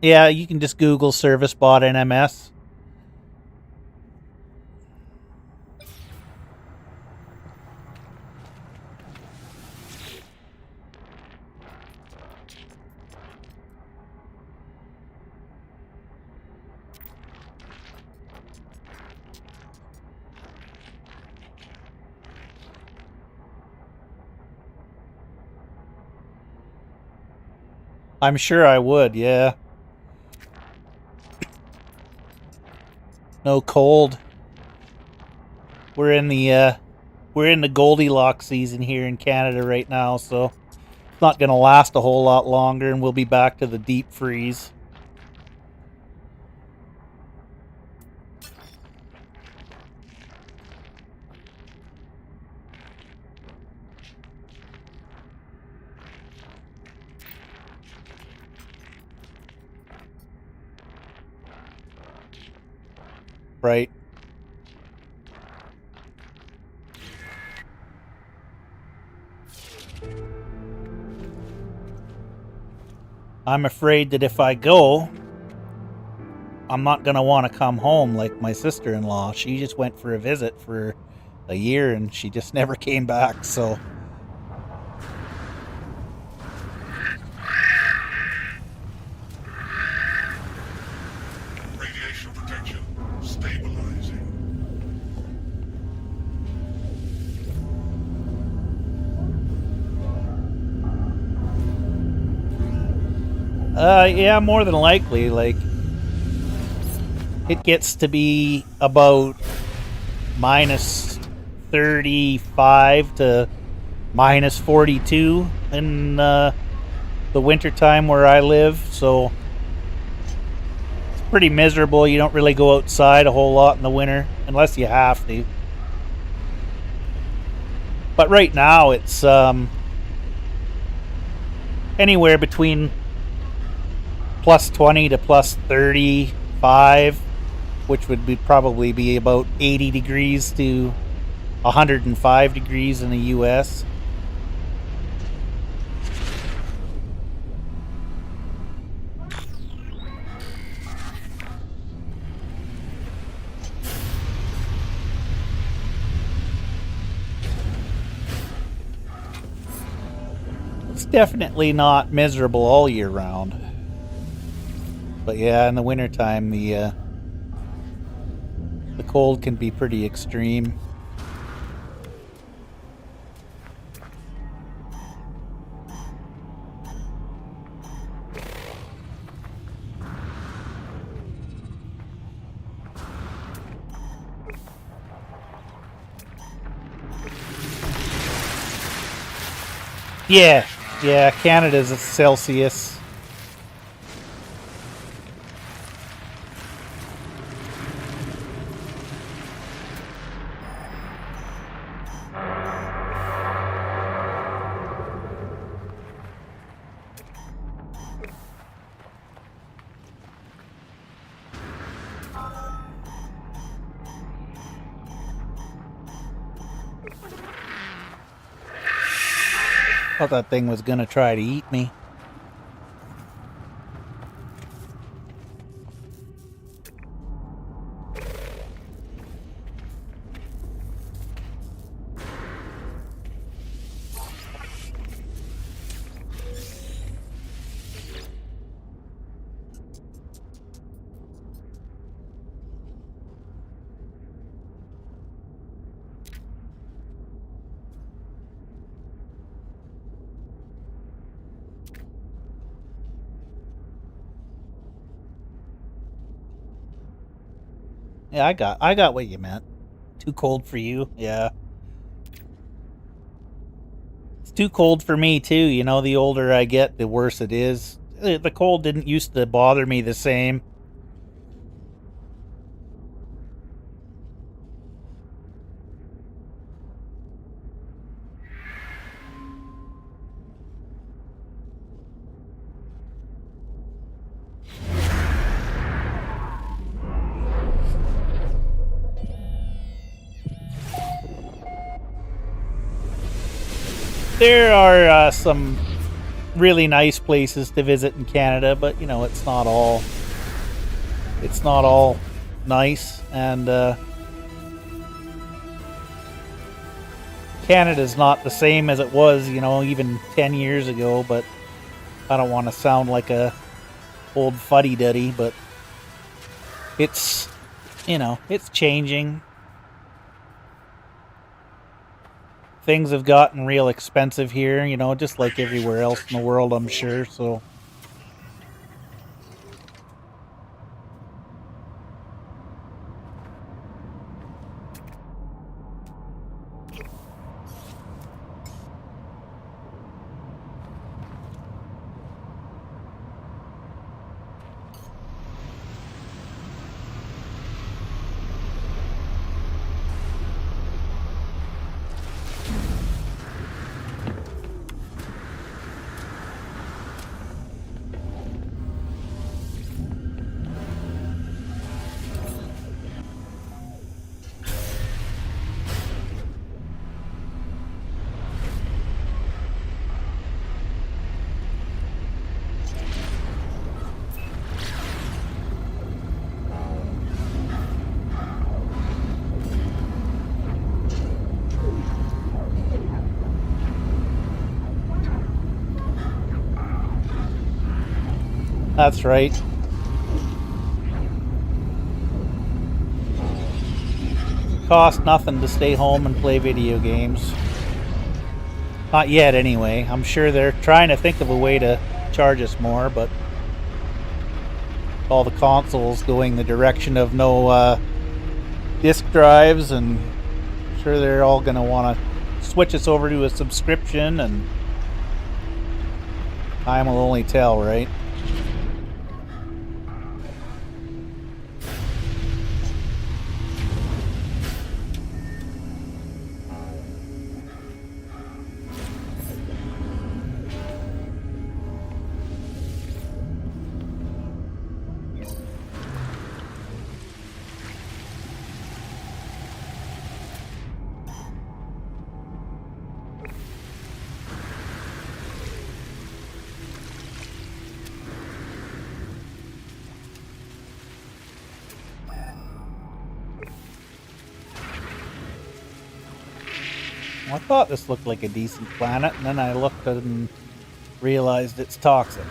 Yeah, you can just Google service bot NMS. I'm sure I would, yeah. No cold. We're in the Goldilocks season here in Canada right now, so it's not going to last a whole lot longer, and we'll be back to the deep freeze. Right. I'm afraid that if I go, I'm not going to want to come home like my sister-in-law. She just went for a visit for a year and she just never came back, so... Radiation protection stabilizing. Yeah, more than likely, like... It gets to be about minus 35 to minus 42 in the wintertime where I live, so it's pretty miserable. You don't really go outside a whole lot in the winter, unless you have to. But right now, it's anywhere between plus 20 to plus 35, which would be probably be about 80 degrees to 105 degrees in the US. definitely not miserable all year round. But yeah, in the wintertime, the cold can be pretty extreme. Yeah, Canada's a Celsius. Thought that thing was gonna try to eat me. Yeah, I got what you meant. Too cold for you, yeah. It's too cold for me too. You know, the older I get, the worse it is. The cold didn't used to bother me the same. There are some really nice places to visit in Canada, but you know, it's not all nice, and Canada's not the same as it was, you know, even 10 years ago. But I don't want to sound like a old fuddy-duddy, but it's, you know, it's changing. Things have gotten real expensive here, you know, just like everywhere else in the world, I'm sure, so. That's right. Cost nothing to stay home and play video games. Not yet, anyway. I'm sure they're trying to think of a way to charge us more, but all the consoles going the direction of no disk drives, and I'm sure they're all going to want to switch us over to a subscription, and time will only tell, right? I thought this looked like a decent planet, and then I looked and realized it's toxic.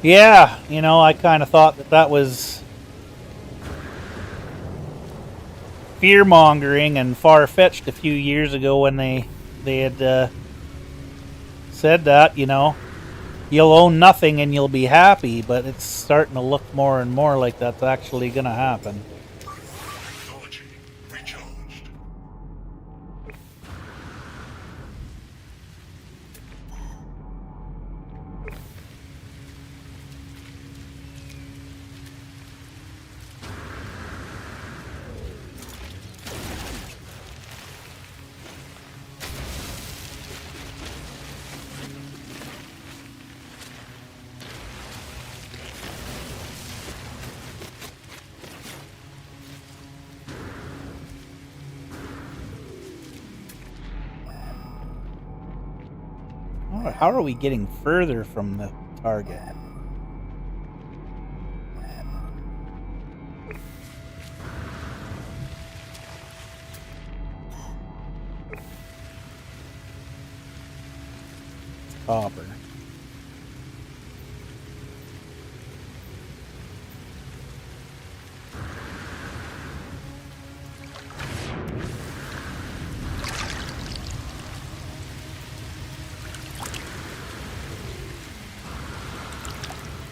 Yeah, you know, I kind of thought that was fear-mongering and far-fetched a few years ago when they had said that, you know, you'll own nothing and you'll be happy, but it's starting to look more and more like that's actually going to happen. Technology recharged. How are we getting further from the target? Copper.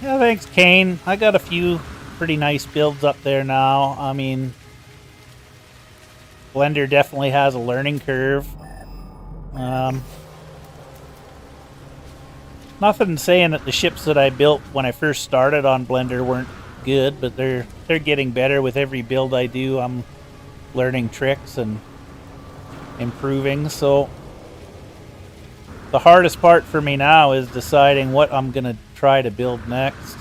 Yeah, thanks, Kane. I got a few pretty nice builds up there now. I mean, Blender definitely has a learning curve. Nothing saying that the ships that I built when I first started on Blender weren't good, but they're getting better with every build I do. I'm learning tricks and improving, so the hardest part for me now is deciding what I'm gonna try to build next.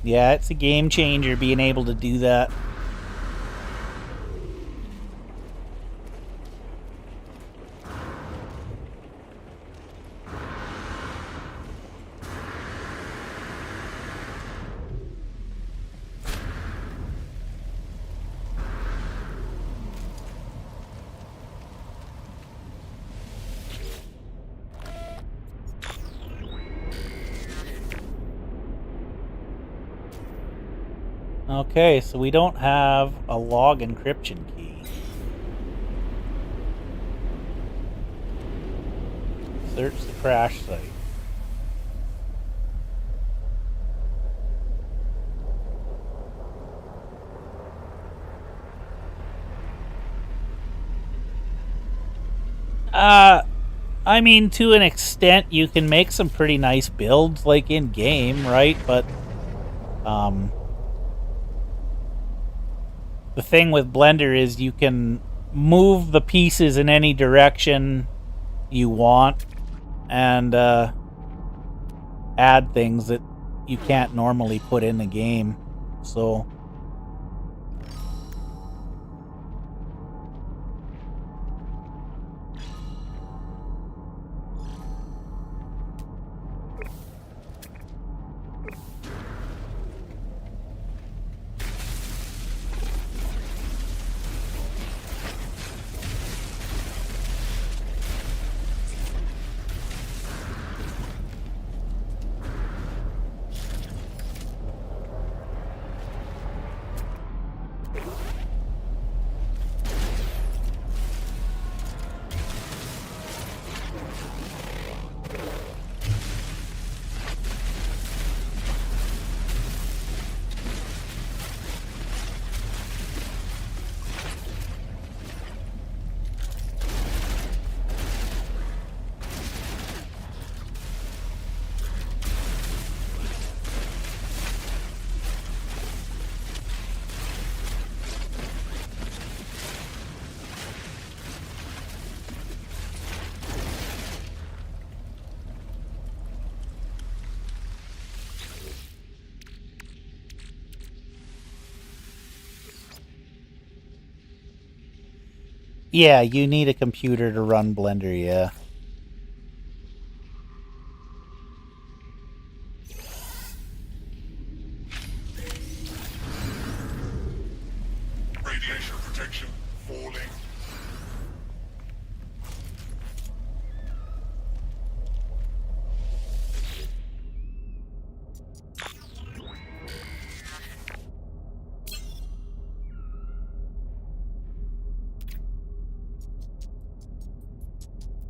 Yeah, it's a game changer being able to do that. Okay, so we don't have a log encryption key. Search the crash site. I mean, to an extent, you can make some pretty nice builds, like in game, right? But, the thing with Blender is you can move the pieces in any direction you want and add things that you can't normally put in the game. So Yeah, you need a computer to run Blender, yeah. Radiation protection falling.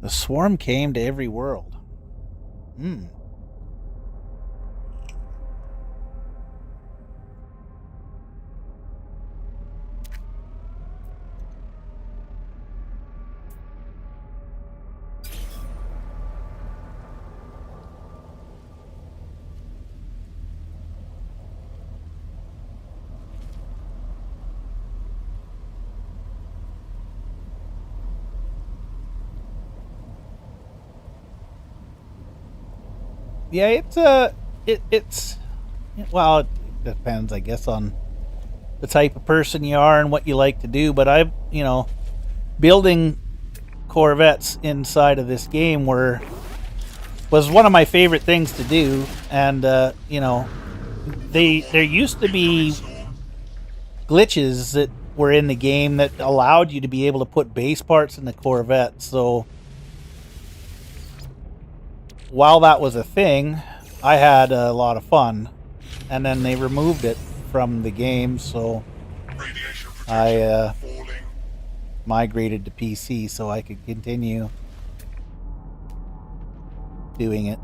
The swarm came to every world. Hmm. Yeah, it's well, it depends, I guess, on the type of person you are and what you like to do. But I've, building Corvettes inside of this game was one of my favorite things to do, and there used to be glitches that were in the game that allowed you to be able to put base parts in the Corvette. So while that was a thing, I had a lot of fun. And then they removed it from the game, so I migrated to PC so I could continue doing it.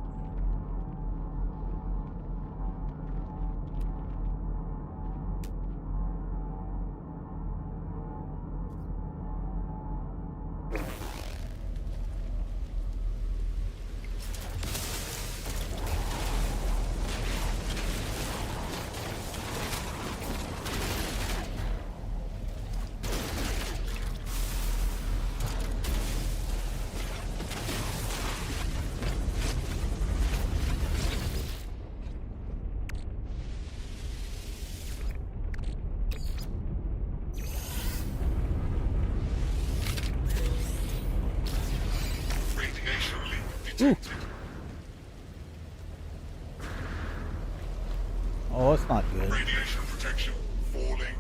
Ooh. Oh, it's not good. Radiation protection falling.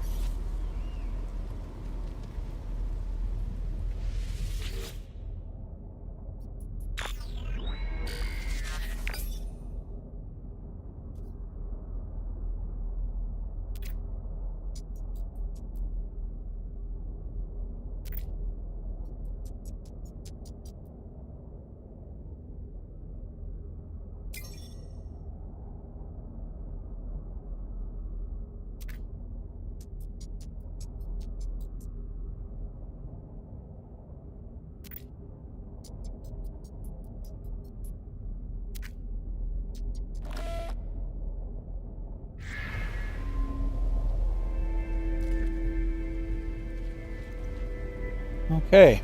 Okay.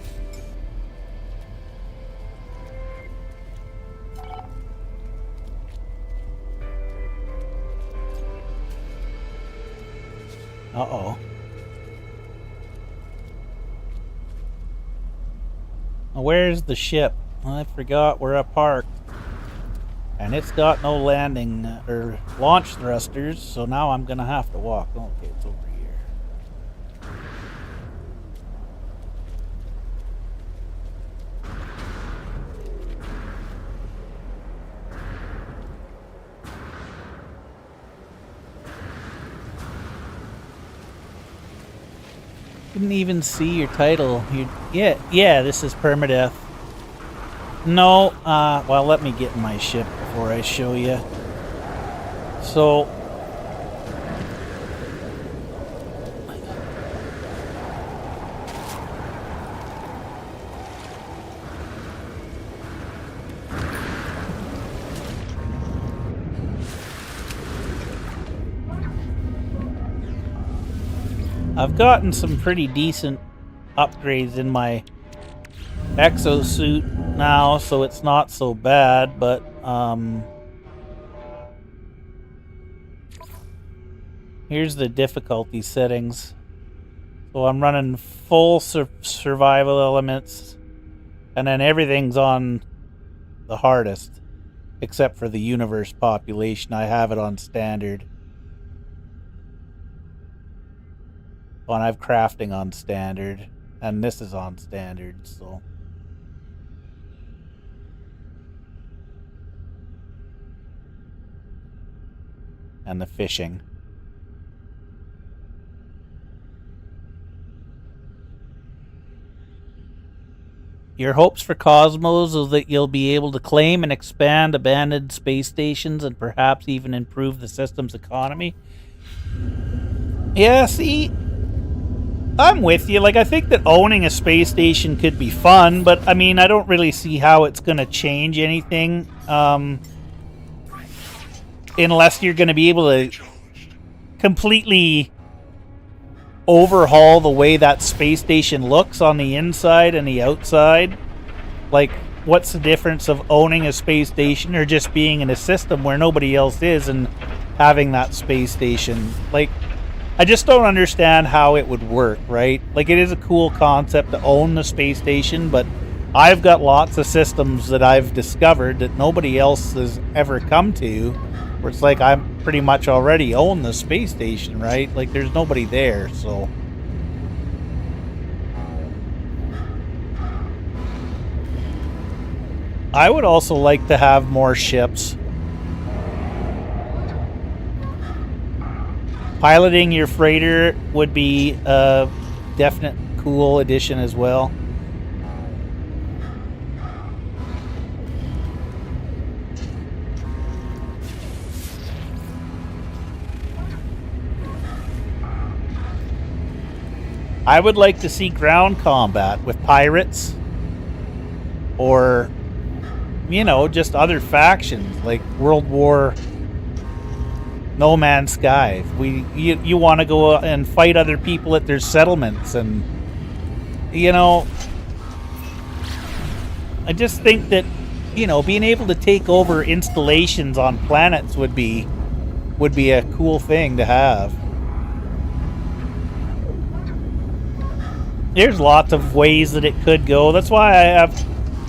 Uh-oh. Where's the ship? I forgot where I parked. And it's got no landing or launch thrusters, so now I'm gonna have to walk. Okay, it's over here. Didn't even see your title. Yeah, this is Permadeath. No, well, let me get in my ship before I show you. So, I've gotten some pretty decent upgrades in my exosuit now, so it's not so bad, but here's the difficulty settings. So I'm running full survival elements, and then everything's on the hardest, except for the universe population. I have it on standard. Oh, and I have crafting on standard, and this is on standard, so... And the fishing. Your hopes for Cosmos is that you'll be able to claim and expand abandoned space stations and perhaps even improve the system's economy. Yeah, see, I'm with you. Like, I think that owning a space station could be fun, but I mean, I don't really see how it's going to change anything. Unless you're going to be able to completely overhaul the way that space station looks on the inside and the outside. Like, what's the difference of owning a space station or just being in a system where nobody else is and having that space station? Like, I just don't understand how it would work, right? Like, it is a cool concept to own the space station, but I've got lots of systems that I've discovered that nobody else has ever come to, where it's like I'm pretty much already own the space station, right? Like, there's nobody there, so... I would also like to have more ships. Piloting your freighter would be a definite cool addition as well. I would like to see ground combat with pirates, or, you know, just other factions like World War No Man's Sky. You want to go and fight other people at their settlements, and, you know, I just think that, you know, being able to take over installations on planets would be a cool thing to have. There's lots of ways that it could go. That's why I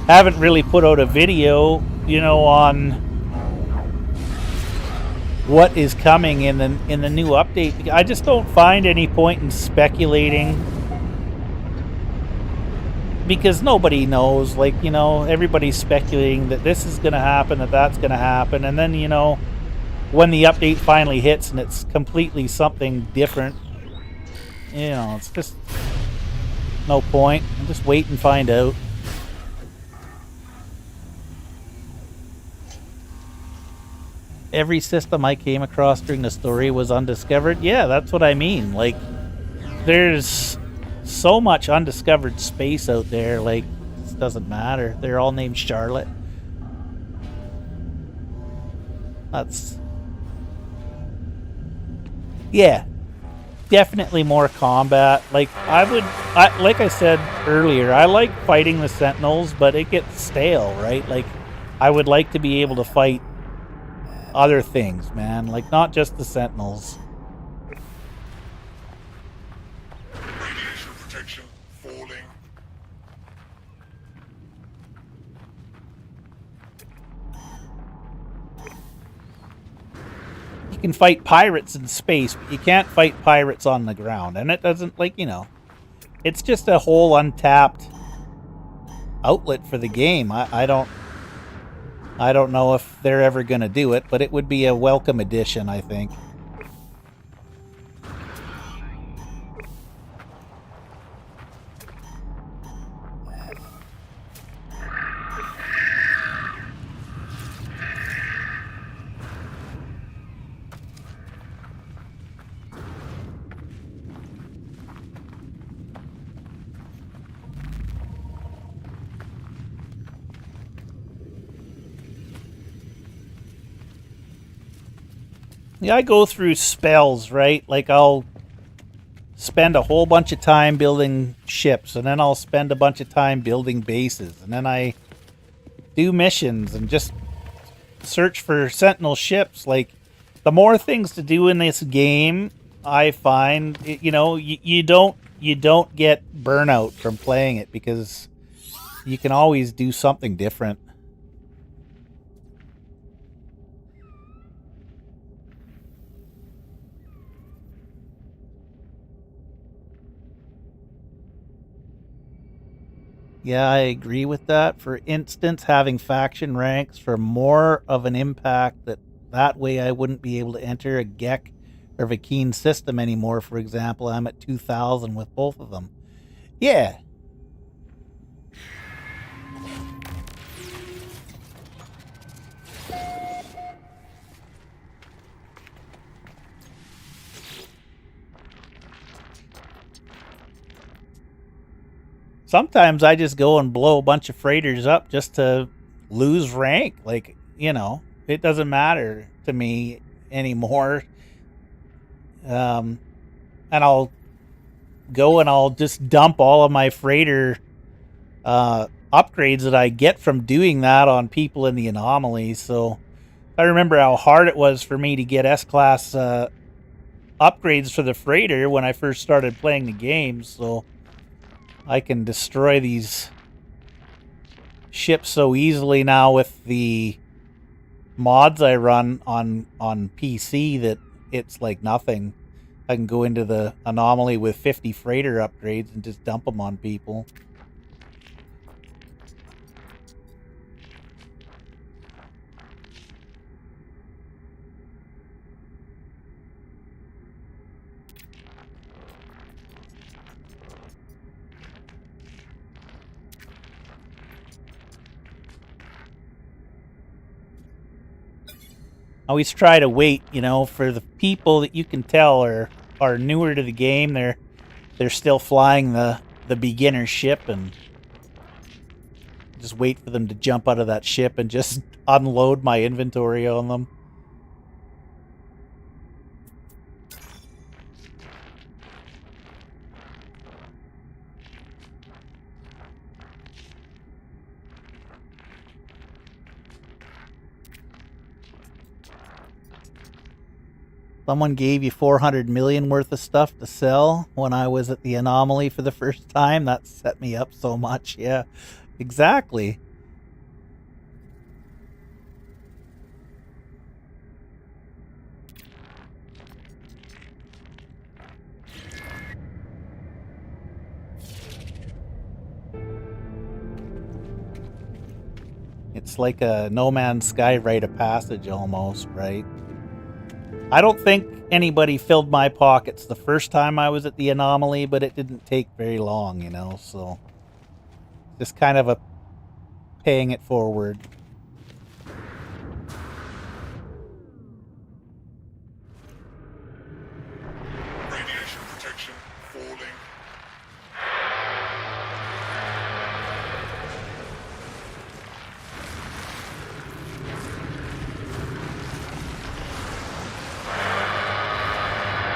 haven't really put out a video, you know, on what is coming in the new update. I just don't find any point in speculating, because nobody knows. Like, you know, everybody's speculating that this is going to happen, that that's going to happen, and then, you know, when the update finally hits and it's completely something different, you know, it's just... no point. I'll just wait and find out. Every system I came across during the story was undiscovered. Yeah, that's what I mean. Like, there's so much undiscovered space out there. Like, it doesn't matter. They're all named Charlotte. That's... yeah. Definitely more combat. Like, like I said earlier, I like fighting the Sentinels, but it gets stale, right? Like, I would like to be able to fight other things, man. Like, not just the Sentinels. Radiation protection falling. You can fight pirates in space, but you can't fight pirates on the ground. And it doesn't, like, you know, it's just a whole untapped outlet for the game. I don't know if they're ever going to do it, but it would be a welcome addition, I think. Yeah, I go through spells, right? Like, I'll spend a whole bunch of time building ships, and then I'll spend a bunch of time building bases, and then I do missions and just search for Sentinel ships. Like, the more things to do in this game, I find, you know, you don't you don't get burnout from playing it because you can always do something different. Yeah, I agree with that. For instance, having faction ranks for more of an impact that way I wouldn't be able to enter a Gek or Vakeen system anymore. For example, I'm at 2,000 with both of them. Yeah. Sometimes I just go and blow a bunch of freighters up just to lose rank. Like, you know, it doesn't matter to me anymore. And I'll go and I'll just dump all of my freighter upgrades that I get from doing that on people in the anomaly. So I remember how hard it was for me to get S-Class upgrades for the freighter when I first started playing the game. So I can destroy these ships so easily now with the mods I run on PC that it's like nothing. I can go into the anomaly with 50 freighter upgrades and just dump them on people. Always try to wait, you know, for the people that you can tell are newer to the game. They're still flying the beginner ship, and just wait for them to jump out of that ship and just unload my inventory on them. Someone gave you 400 million worth of stuff to sell when I was at the anomaly for the first time. That set me up so much. Yeah, exactly. It's like a No Man's Sky rite of passage almost, right? I don't think anybody filled my pockets the first time I was at the anomaly, but it didn't take very long, you know, so just kind of a paying it forward. Radiation protection falling.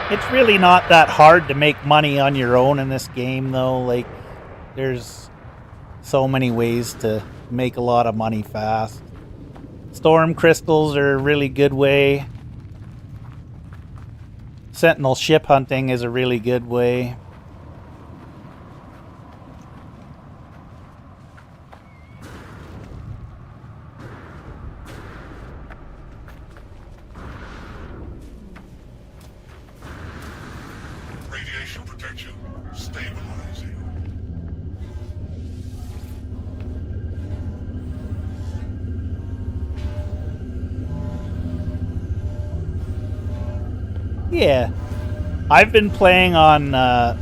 It's really not that hard to make money on your own in this game, though. Like, there's so many ways to make a lot of money fast. Storm crystals are a really good way. Sentinel ship hunting is a really good way. Radiation protection stabilizing. Yeah. I've been playing on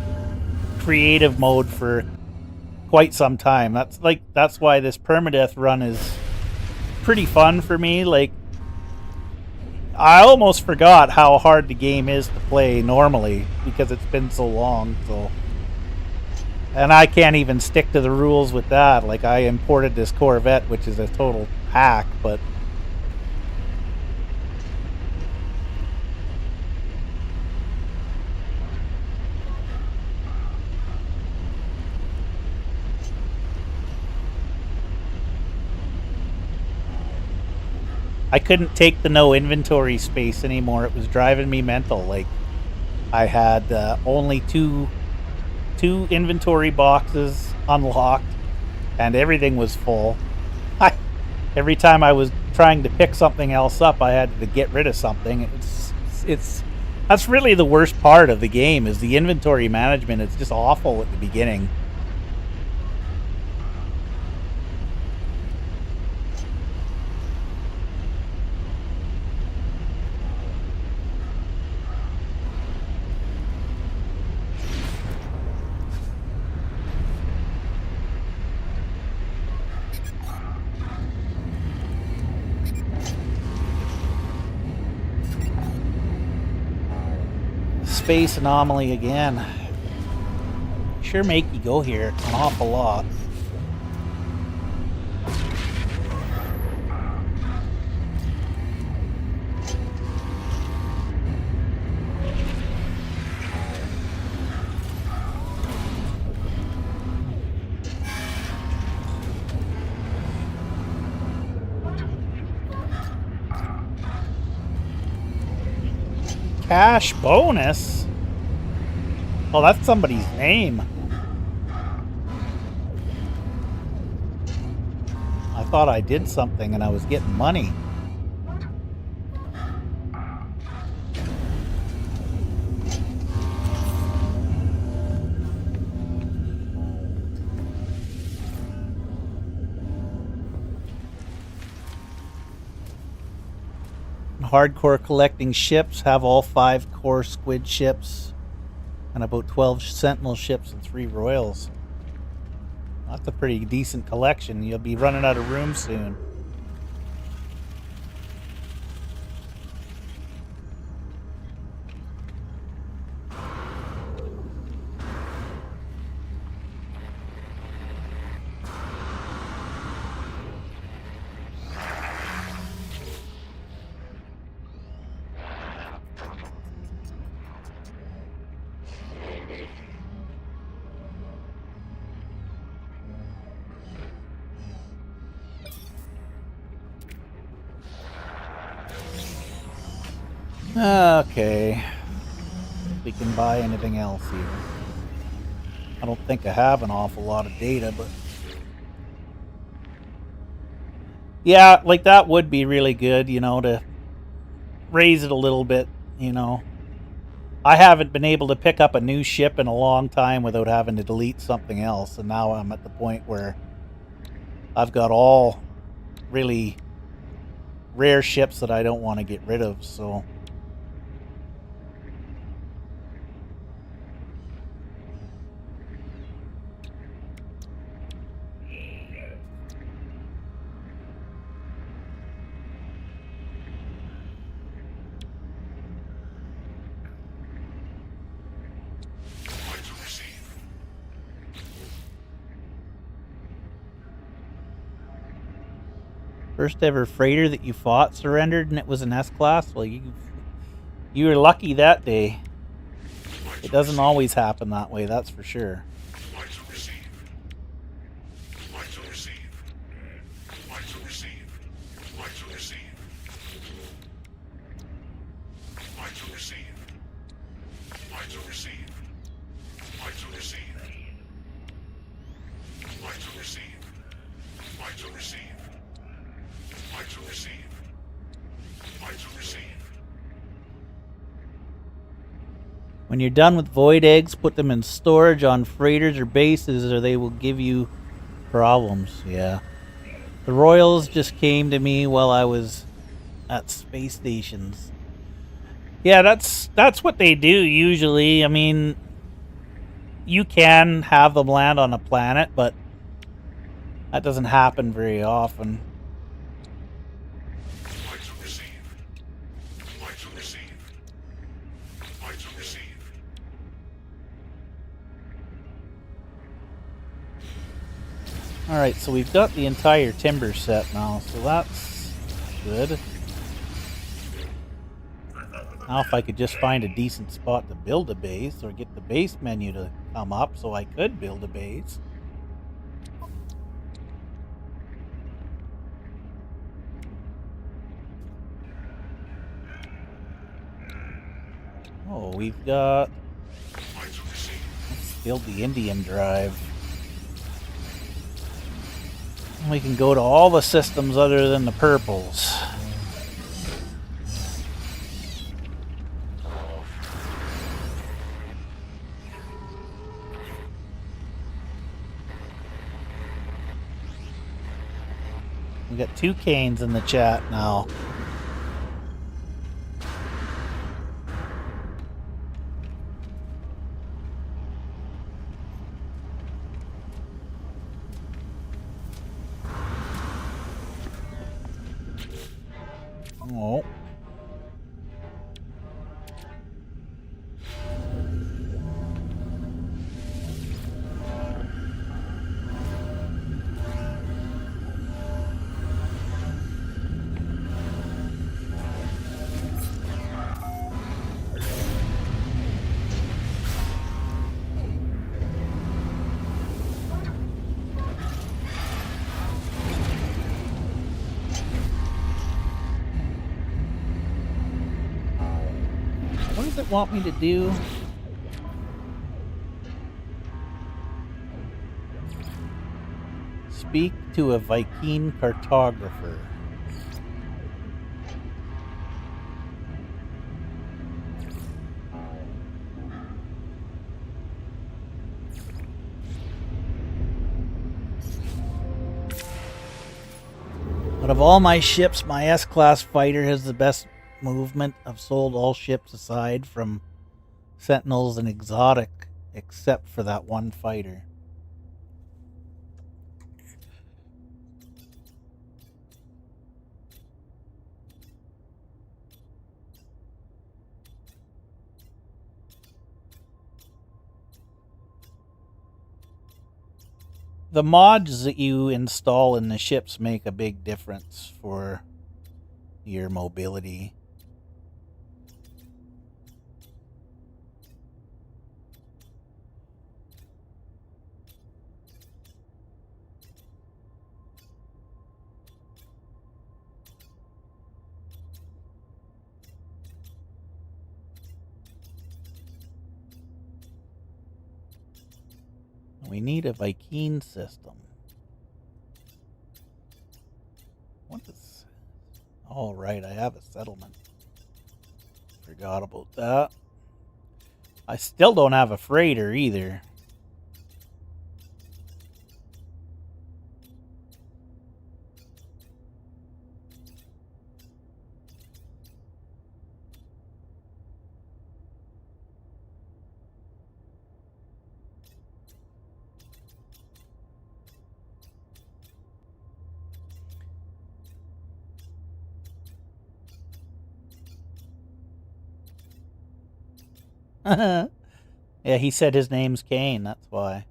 creative mode for quite some time. That's why this permadeath run is pretty fun for me. Like, I almost forgot how hard the game is to play normally because it's been so long. So, and I can't even stick to the rules with that. Like, I imported this Corvette, which is a total hack, but I couldn't take the no inventory space anymore. It was driving me mental. Like, I had only two 2 inventory boxes unlocked, and everything was full. Every time I was trying to pick something else up, I had to get rid of something. It's that's really the worst part of the game, is the inventory management. It's just awful at the beginning. Space anomaly again. Sure make you go here an awful lot. Cash bonus? Oh, that's somebody's name. I thought I did something and I was getting money. Hardcore collecting ships, have all 5 core squid ships and about 12 sentinel ships and 3 royals. That's a pretty decent collection. You'll be running out of room soon. Okay. We can buy anything else here. I don't think I have an awful lot of data, but yeah, like that would be really good, you know, to raise it a little bit, you know. I haven't been able to pick up a new ship in a long time without having to delete something else, and now I'm at the point where I've got all really rare ships that I don't want to get rid of, so first ever freighter that you fought surrendered and it was an S-class? Well, you were lucky that day. It doesn't always happen that way, that's for sure. When you're done with void eggs, put them in storage on freighters or bases or they will give you problems. Yeah. The Royals just came to me while I was at space stations. Yeah, that's what they do usually. I mean, you can have them land on a planet, but that doesn't happen very often. Alright, so we've got the entire timber set now, so that's good. Now if I could just find a decent spot to build a base, or get the base menu to come up so I could build a base. Oh, we've got... Killed the Indian drive. We can go to all the systems other than the purples. We got 2 Canes in the chat now. Oh. What does it want me to do? Speak to a Viking cartographer. Out of all my ships, my S-class fighter has the best movement. I've sold all ships aside from Sentinels and Exotic, except for that one fighter. The mods that you install in the ships make a big difference for your mobility. We need a Viking system. What is... Oh, right, I have a settlement. Forgot about that. I still don't have a freighter either. Yeah, he said his name's Kane, that's why.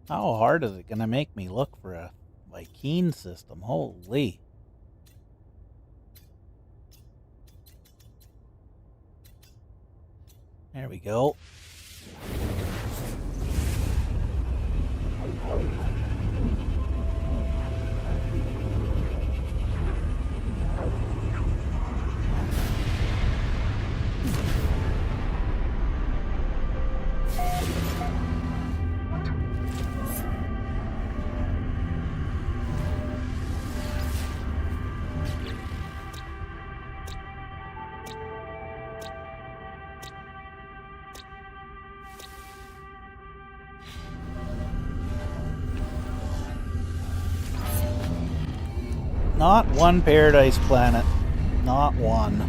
How hard is it going to make me look for a Viking system? Holy. There we go. Not one paradise planet. Not one.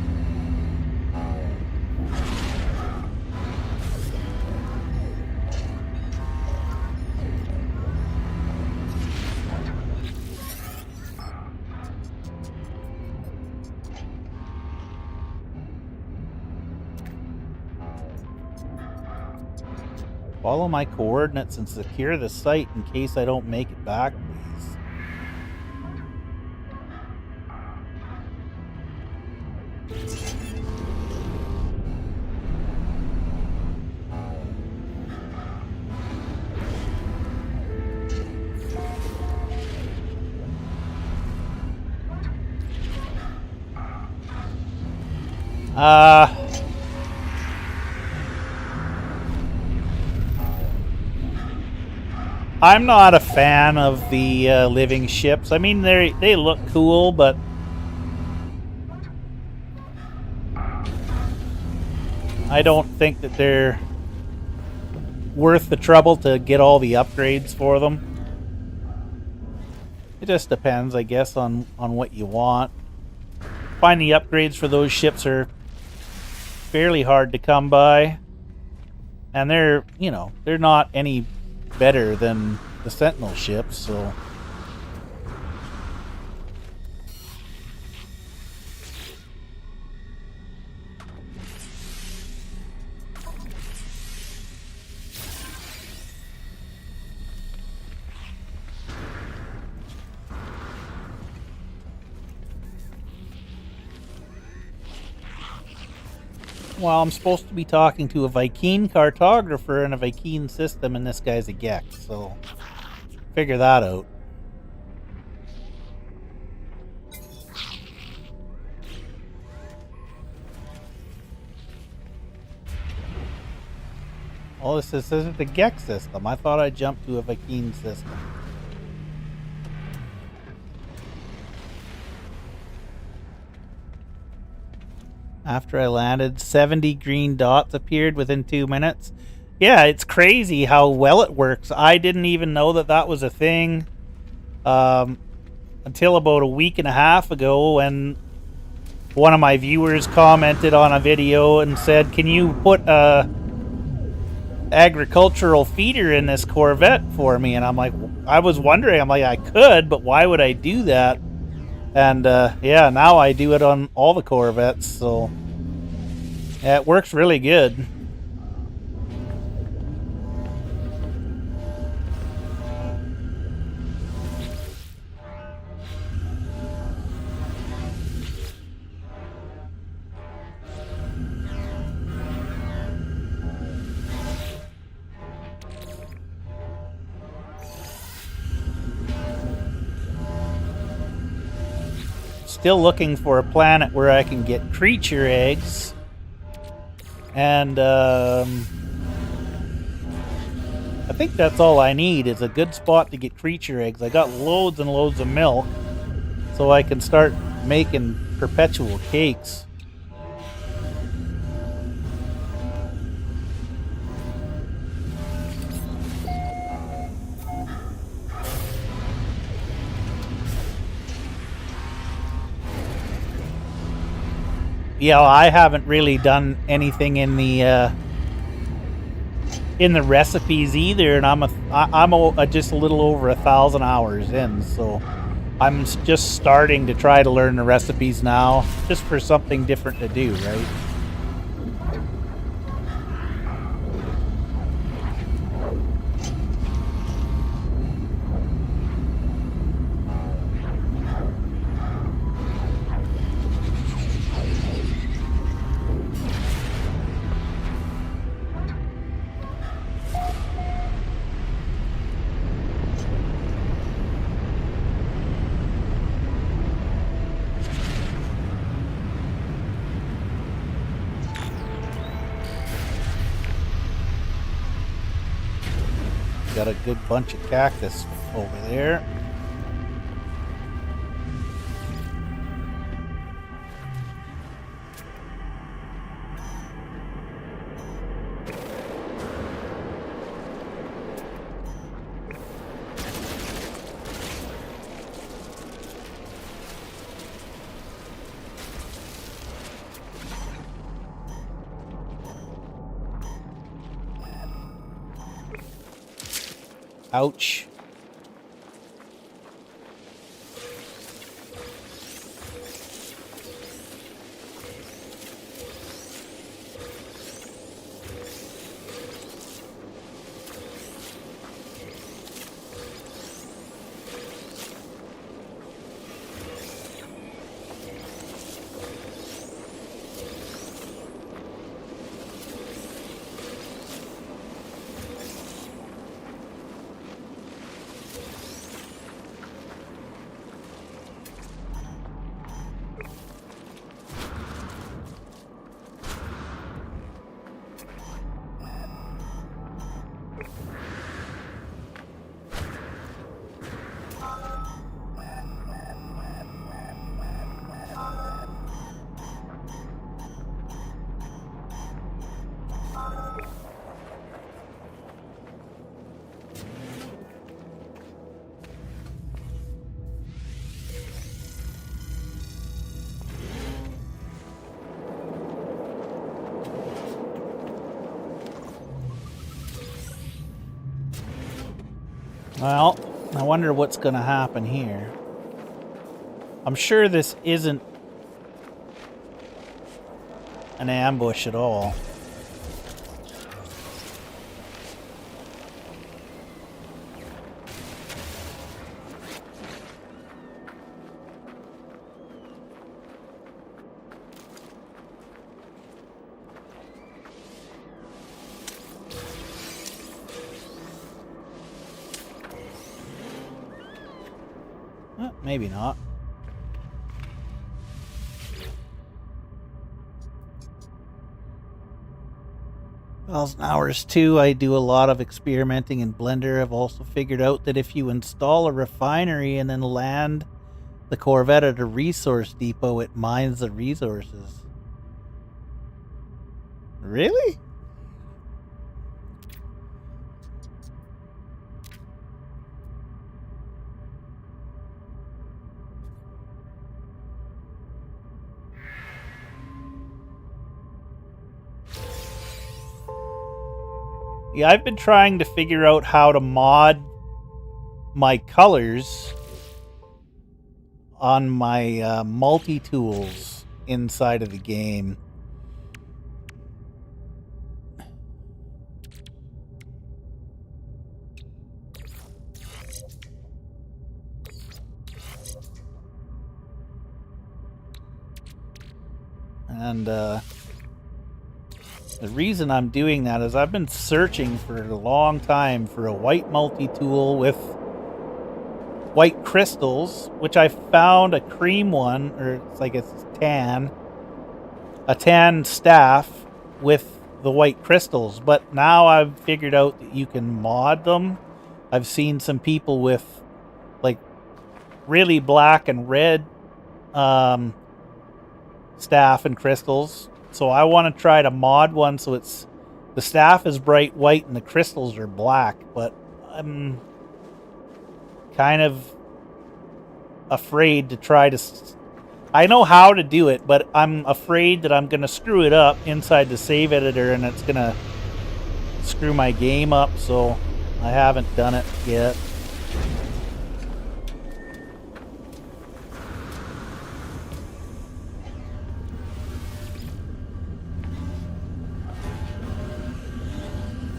Follow my coordinates and secure the site in case I don't make it back, please. I'm not a fan of the living ships. I mean, they look cool, but I don't think that they're worth the trouble to get all the upgrades for them. It just depends, I guess, on what you want. Finding the upgrades for those ships are fairly hard to come by, and they're not any better than the Sentinel ships, so well, I'm supposed to be talking to a Vy'keen cartographer and a Vy'keen system, and this guy's a Gex, so figure that out. Oh, this isn't the Gex system. I thought I jumped to a Vy'keen system. After I landed, 70 green dots appeared within 2 minutes. Yeah, it's crazy how well it works. I didn't even know that that was a thing until about a week and a half ago when one of my viewers commented on a video and said, "Can you put a agricultural feeder in this Corvette for me?" And I'm like, I was wondering, I'm like, I could, but why would I do that? And yeah, now I do it on all the Corvettes, so yeah, it works really good. Still looking for a planet where I can get creature eggs. And I think that's all I need is a good spot to get creature eggs. I got loads and loads of milk, so I can start making perpetual cakes. Yeah, well, I haven't really done anything in the recipes either, and I'm just a little over 1,000 hours in, so I'm just starting to try to learn the recipes now, just for something different to do, right? Got a good bunch of cactus over there. Ouch. Well, I wonder what's going to happen here. I'm sure this isn't an ambush at all. Maybe not. Thousand hours too. I do a lot of experimenting in Blender. I've also figured out that if you install a refinery and then land the Corvette at a resource depot, it mines the resources. Really? Yeah, I've been trying to figure out how to mod my colors on my multi-tools inside of the game. And the reason I'm doing that is I've been searching for a long time for a white multi-tool with white crystals, which I found a cream one, or it's like it's a tan staff with the white crystals. But now I've figured out that you can mod them. I've seen some people with like really black and red staff and crystals. So I want to try to mod one so it's the staff is bright white and the crystals are black, but I'm kind of afraid to try to... I know how to do it, but I'm afraid that I'm going to screw it up inside the save editor and it's going to screw my game up, so I haven't done it yet.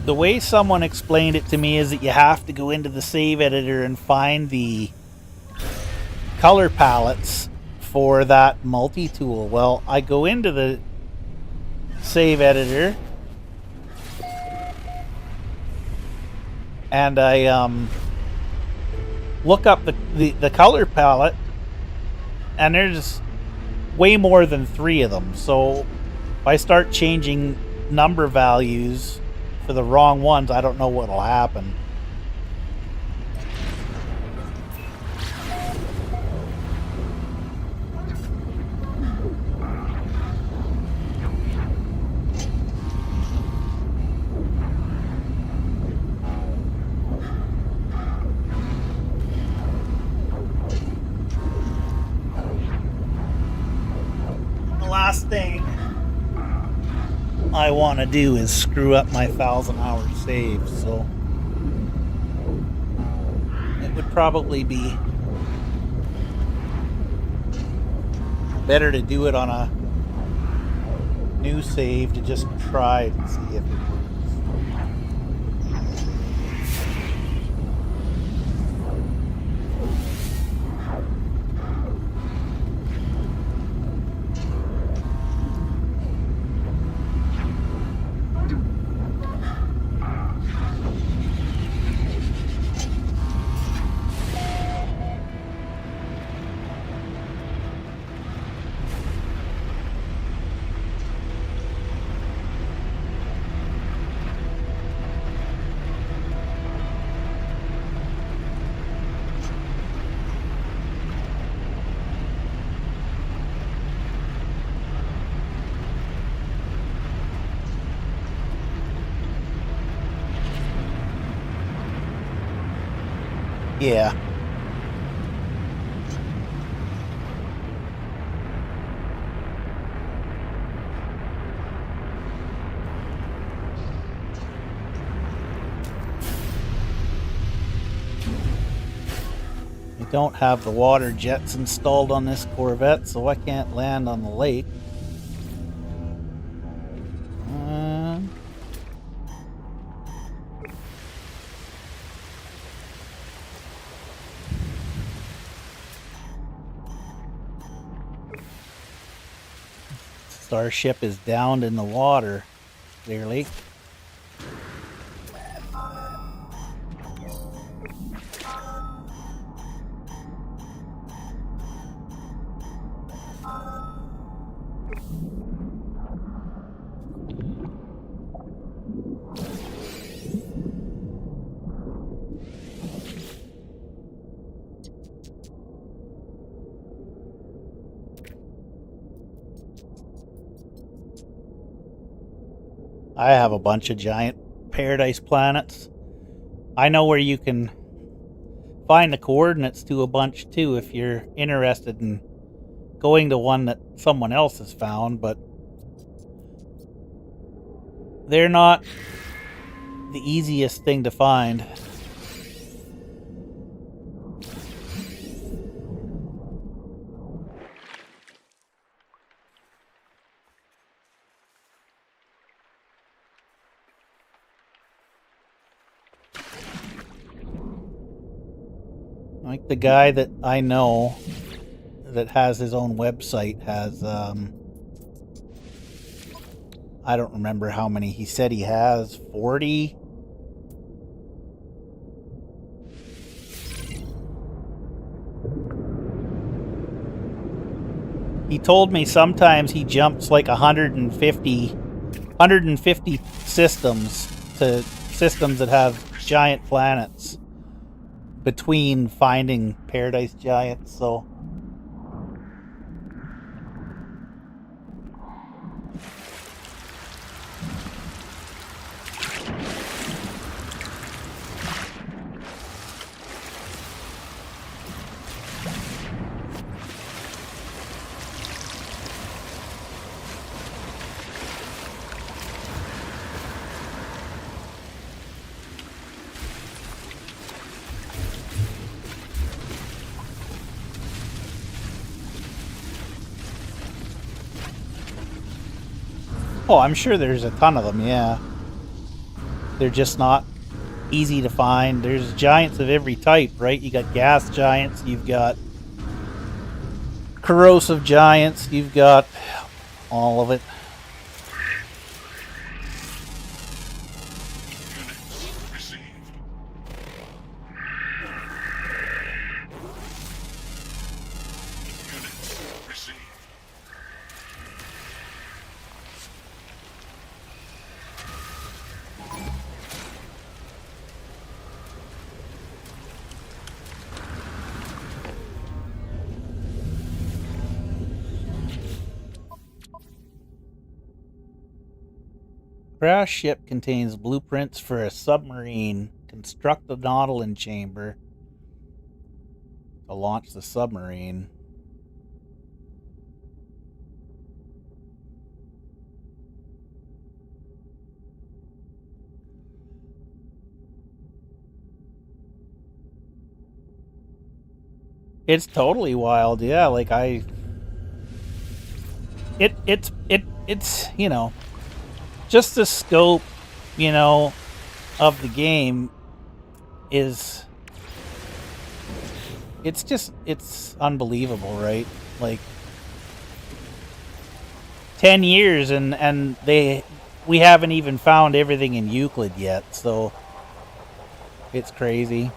The way someone explained it to me is that you have to go into the save editor and find the color palettes for that multi-tool. Well, I go into the save editor and I look up the color palette, and there's way more than 3 of them. So if I start changing number values for the wrong ones, I don't know what'll happen. The last thing I want to do is screw up my 1,000-hour save, so it would probably be better to do it on a new save to just try and see if it works. Yeah. don't have the water jets installed on this Corvette, so I can't land on the lake. Starship is downed in the water, clearly. I have a bunch of giant paradise planets. I know where you can find the coordinates to a bunch too if you're interested in going to one that someone else has found, but they're not the easiest thing to find. Like the guy that I know that has his own website has, I don't remember how many. He said he has 40. He told me sometimes he jumps like 150 systems to systems that have giant planets between finding paradise giants, so oh, I'm sure there's a ton of them, yeah. They're just not easy to find. There's giants of every type, right? You got gas giants, you've got corrosive giants, you've got all of it. Units received. Units received. Crash ship contains blueprints for a submarine. Construct the Nautilin chamber to launch the submarine. It's totally wild, yeah. Like it's you know, just the scope, you know, of the game is it's unbelievable, right? Like 10 years and we haven't even found everything in Euclid yet, so it's crazy.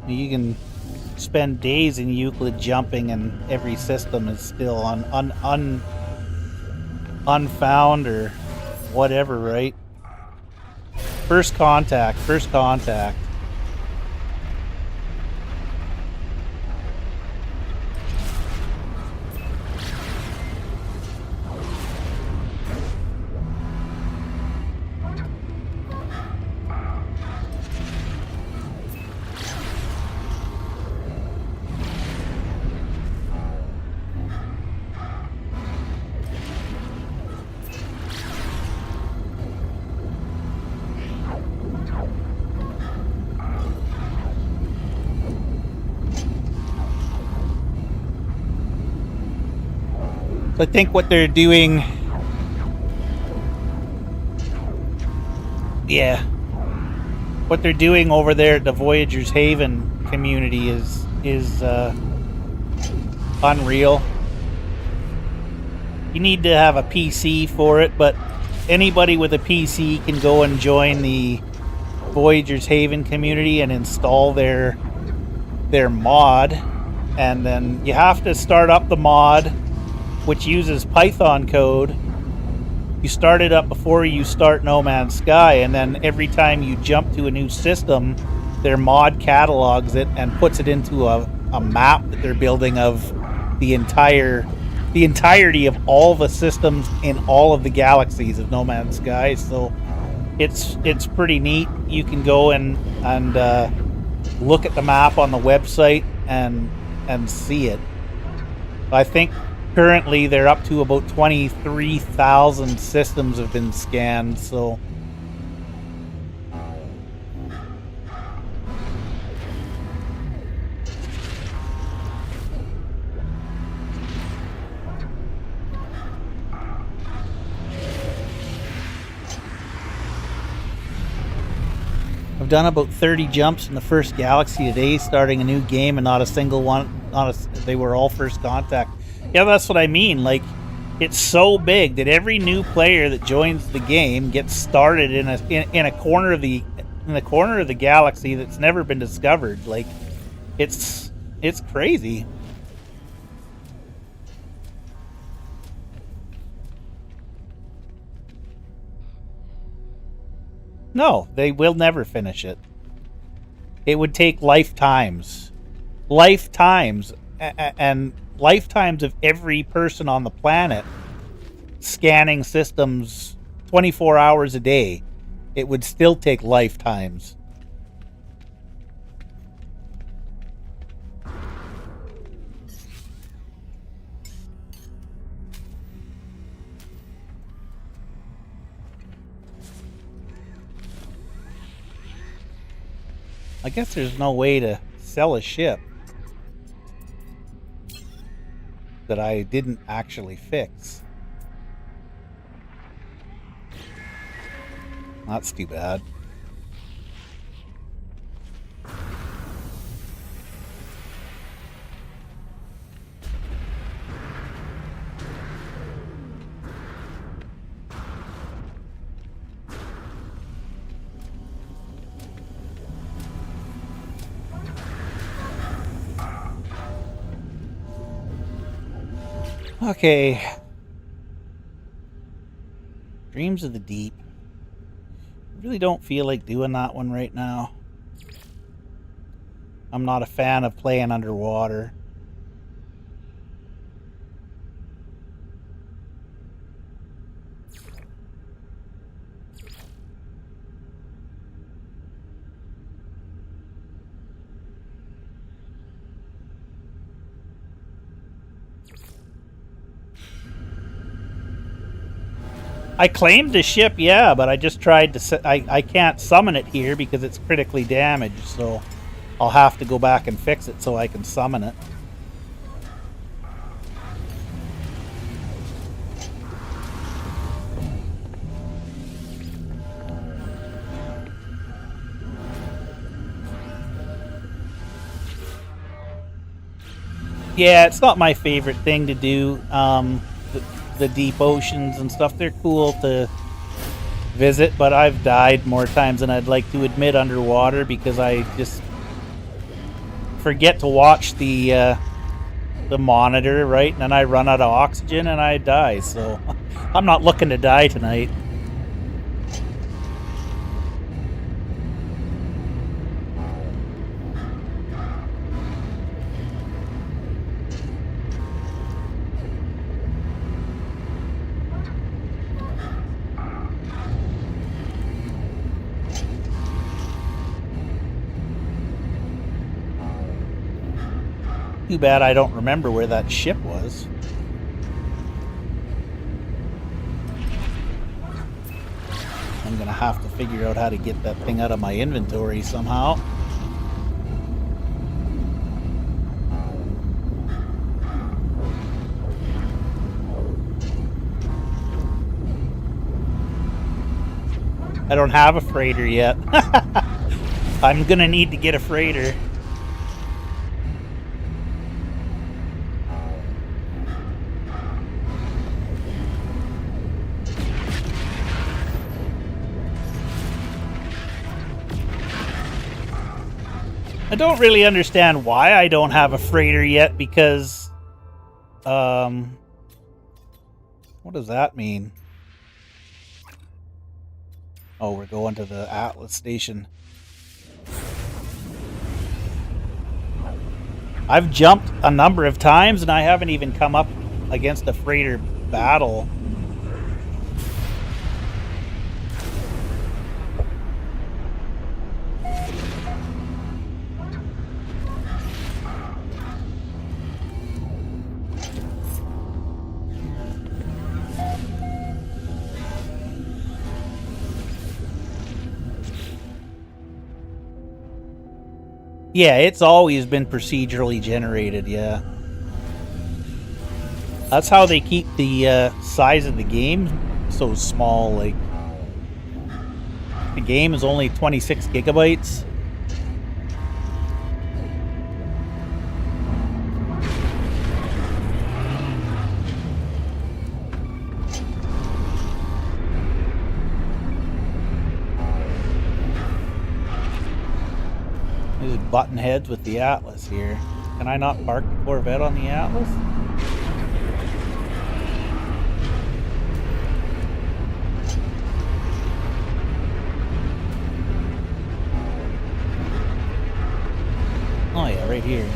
You can spend days in Euclid jumping and every system is still unfound or whatever, right? First contact. So I think what they're doing, yeah, what they're doing over there at the Voyager's Haven community is unreal. You need to have a PC for it, but anybody with a PC can go and join the Voyager's Haven community and install their mod, and then you have to start up the mod, which uses Python code. You start it up before you start No Man's Sky, and then every time you jump to a new system, their mod catalogs it and puts it into a map that they're building of the entirety of all the systems in all of the galaxies of No Man's Sky. So it's pretty neat. You can go and look at the map on the website and see it. I think currently they're up to about 23,000 systems have been scanned, so I've done about 30 jumps in the first galaxy today, starting a new game, and not a single one. They were all first contact. Yeah, that's what I mean. Like, it's so big that every new player that joins the game gets started in a corner of the galaxy that's never been discovered. Like, it's crazy. No, they will never finish it. It would take lifetimes. And lifetimes of every person on the planet scanning systems 24 hours a day. It would still take lifetimes. I guess there's no way to sell a ship that I didn't actually fix. That's too bad. Okay. Dreams of the Deep. I really don't feel like doing that one right now. I'm not a fan of playing underwater. I claimed the ship, yeah, but I just tried to... I can't summon it here because it's critically damaged, so I'll have to go back and fix it so I can summon it. Yeah, it's not my favorite thing to do. The deep oceans and stuff, they're cool to visit, but I've died more times than I'd like to admit underwater because I just forget to watch the monitor, right? And then I run out of oxygen and I die, so I'm not looking to die tonight. Too bad I don't remember where that ship was. I'm gonna have to figure out how to get that thing out of my inventory somehow. I don't have a freighter yet. I'm gonna need to get a freighter. I don't really understand why I don't have a freighter yet, because what does that mean? Oh, we're going to the Atlas station. I've jumped a number of times and I haven't even come up against a freighter battle. Yeah, it's always been procedurally generated, yeah. That's how they keep the size of the game so small. Like, the game is only 26 gigabytes. Button heads with the Atlas here. Can I not park the Corvette on the Atlas? Oh yeah, right here.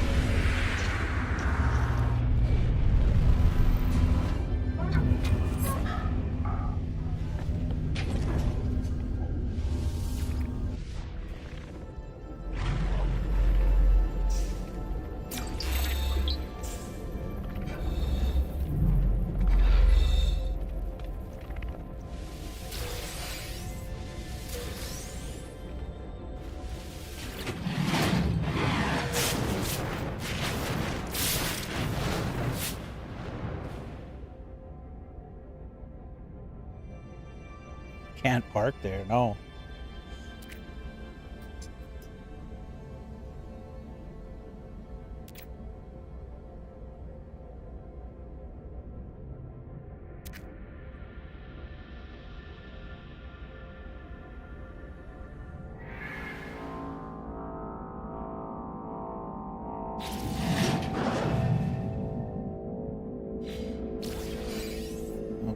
Can't park there, no.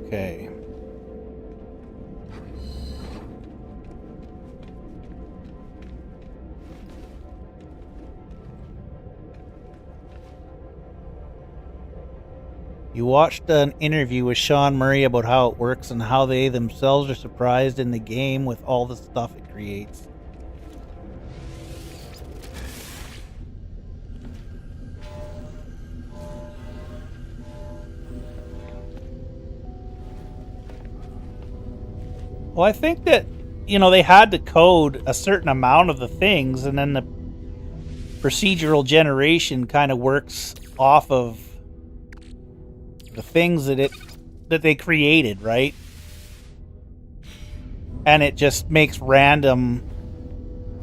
Okay. You watched an interview with Sean Murray about how it works and how they themselves are surprised in the game with all the stuff it creates. Well, I think that, you know, they had to code a certain amount of the things, and then the procedural generation kind of works off of the things that they created, right? And it just makes random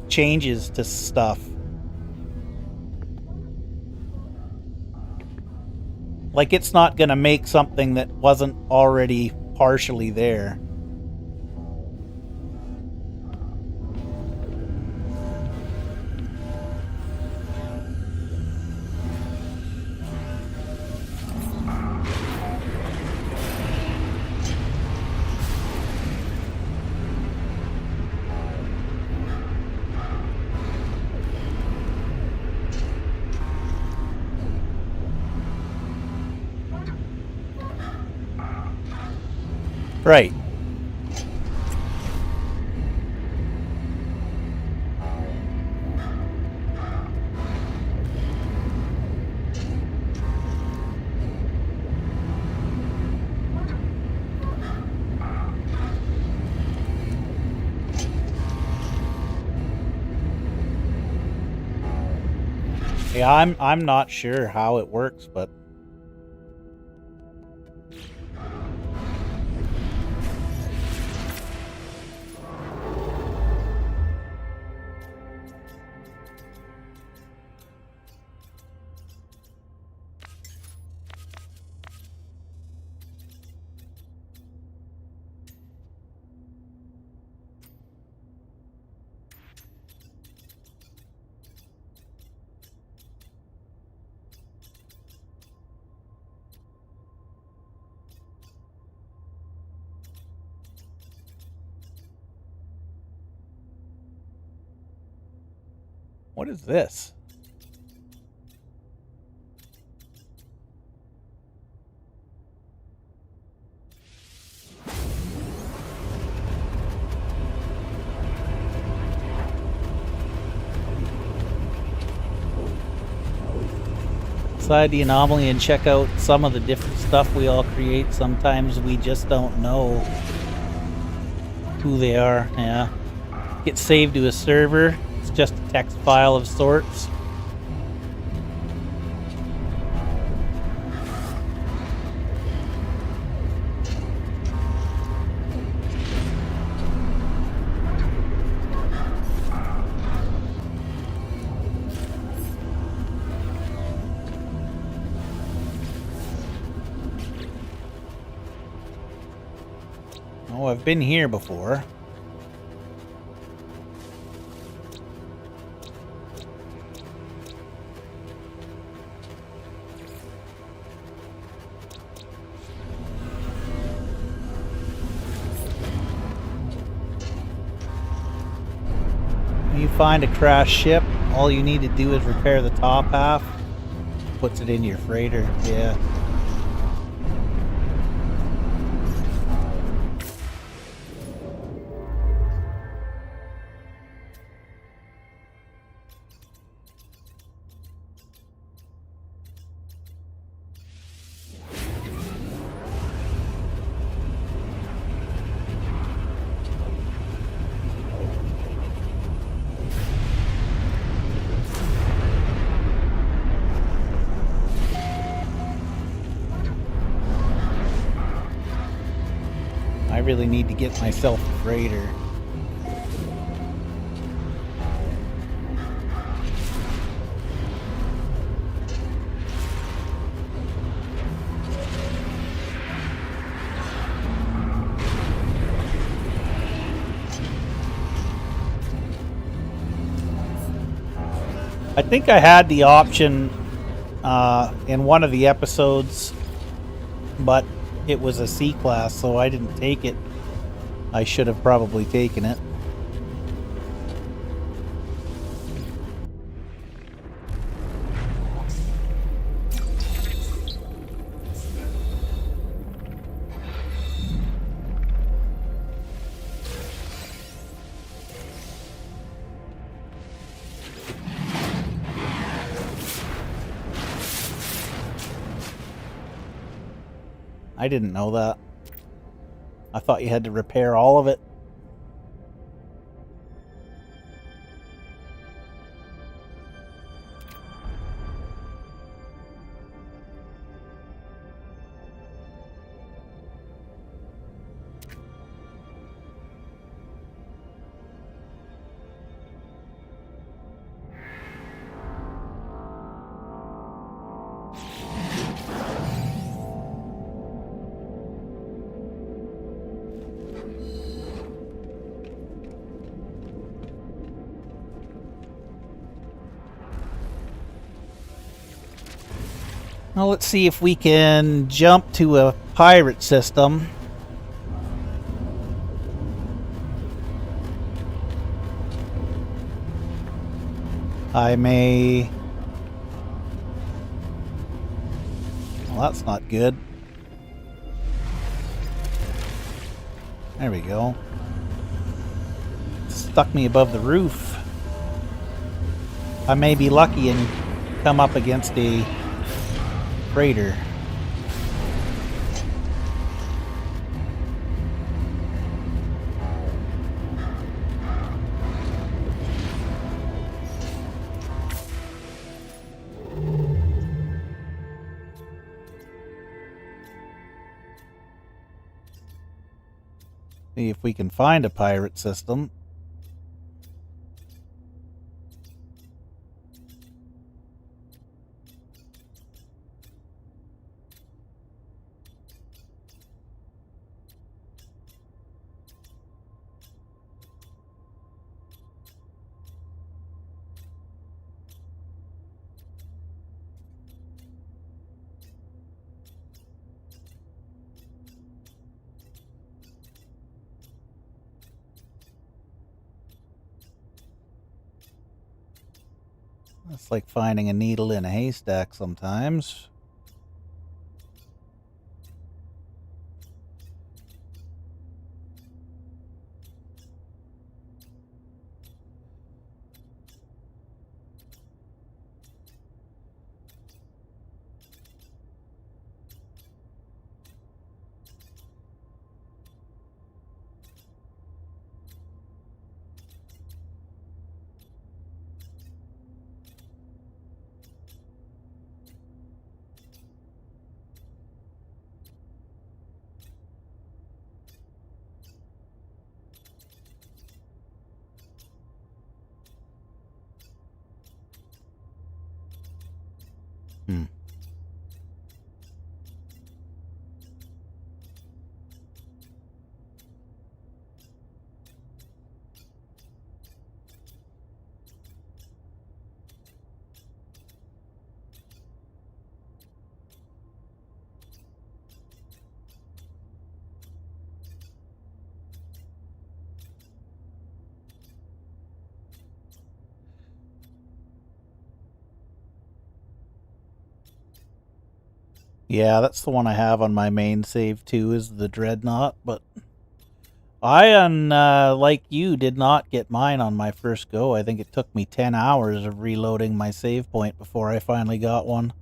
changes to stuff. Like, it's not going to make something that wasn't already partially there. Right. Yeah, I'm not sure how it works, but What is this? Inside the anomaly and check out some of the different stuff we all create. Sometimes we just don't know who they are. Yeah. Get saved to a server. It's just a text file of sorts. Oh, I've been here before. When you find a crashed ship, all you need to do is repair the top half. Puts it in your freighter. Yeah. I really need to get myself a freighter. I think I had the option in one of the episodes, but it was a C-class, so I didn't take it. I should have probably taken it. I didn't know that. I thought you had to repair all of it. Well, let's see if we can jump to a pirate system. I may... Well, that's not good. There we go. Stuck me above the roof. I may be lucky and come up against a freighter. See if we can find a pirate system. It's like finding a needle in a haystack sometimes. Hmm. Yeah, that's the one I have on my main save too, is the Dreadnought, but I, like you, did not get mine on my first go. I think it took me 10 hours of reloading my save point before I finally got one.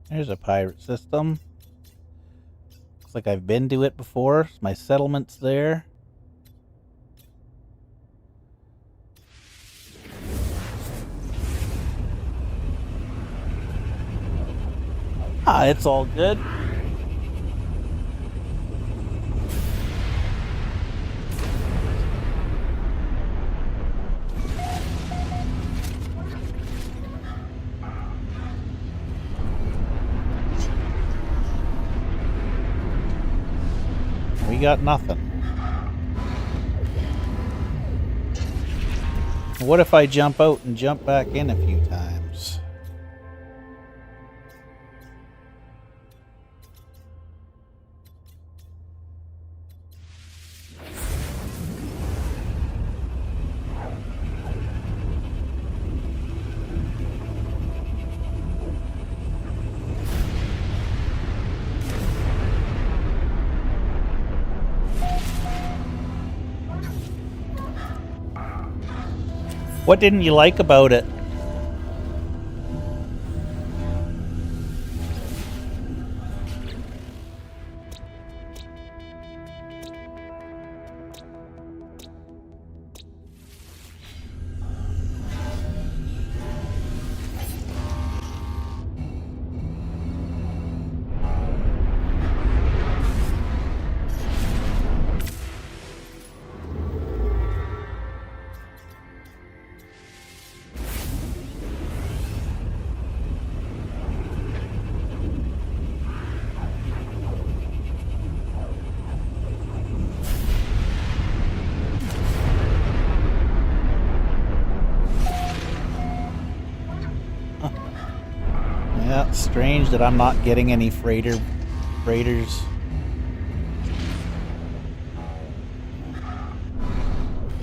There's a pirate system. Looks like I've been to it before. My settlement's there. Ah, it's all good. We got nothing. What if I jump out and jump back in a few times? What didn't you like about it? Yeah, it's strange that I'm not getting any freighters.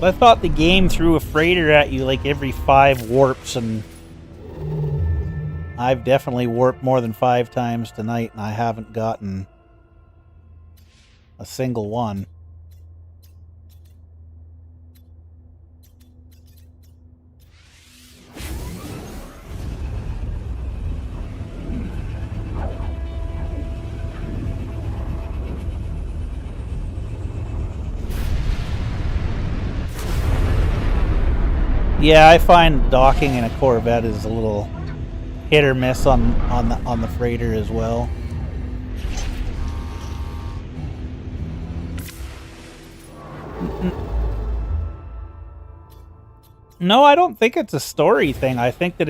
I thought the game threw a freighter at you like every 5 warps, and I've definitely warped more than 5 times tonight, and I haven't gotten a single one. Yeah, I find docking in a Corvette is a little hit or miss on the freighter as well. No, I don't think it's a story thing. I think that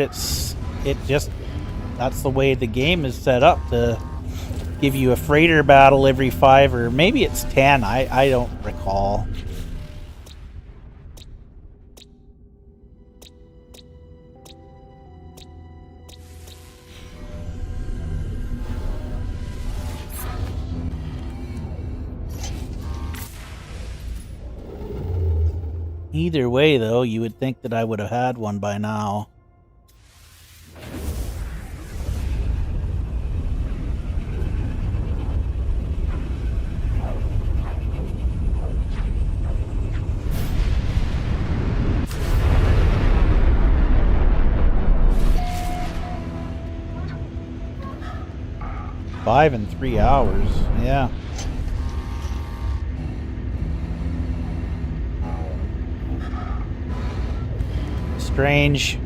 that's the way the game is set up to give you a freighter battle every 5 or maybe it's 10. I don't recall. Either way, though, you would think that I would have had one by now. Five and 3 hours, yeah. Strange.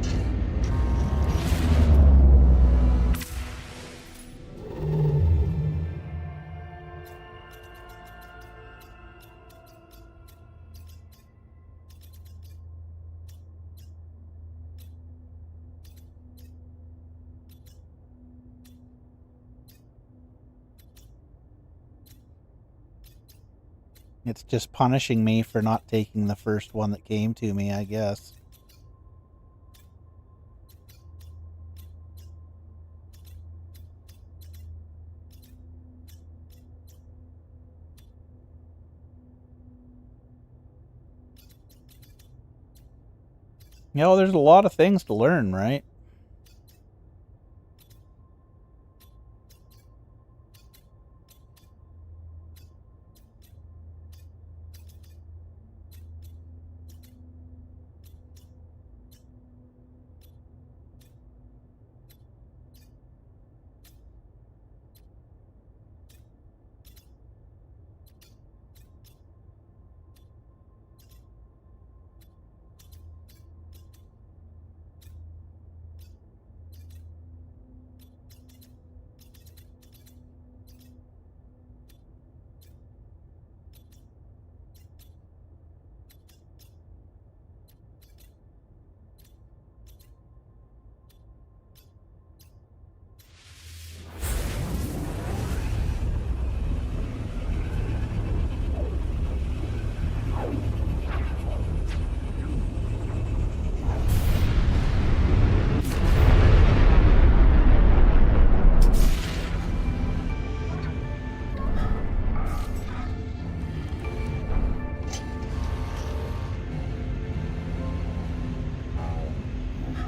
It's just punishing me for not taking the first one that came to me, I guess. You know, there's a lot of things to learn, right?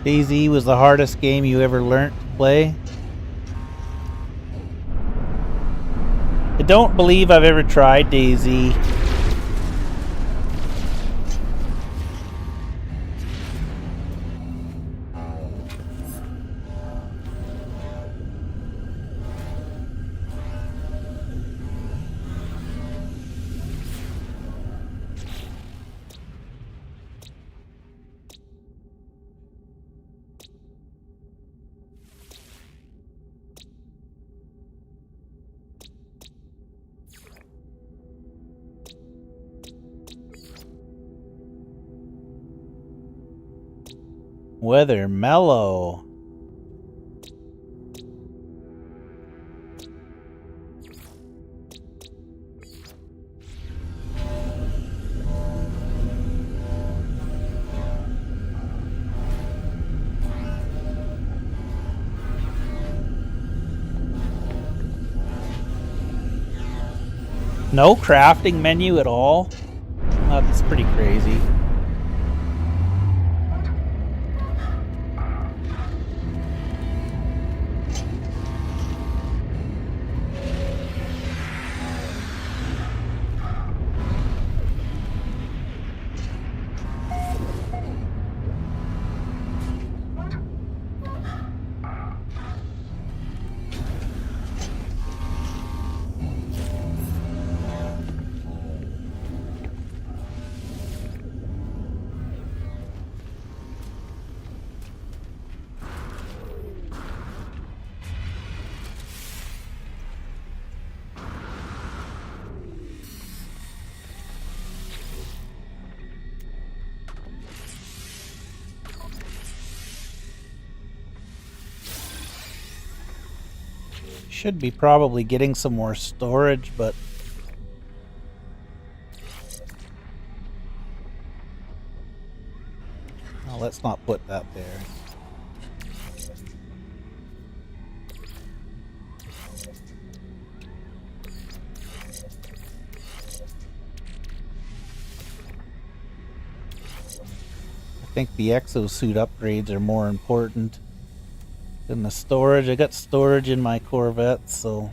DayZ was the hardest game you ever learnt to play. I don't believe I've ever tried DayZ. Weather mellow. No crafting menu at all? That's pretty crazy. Should be probably getting some more storage, but oh, let's not put that there. I think the exosuit upgrades are more important than the storage. I got storage in my Corvette, so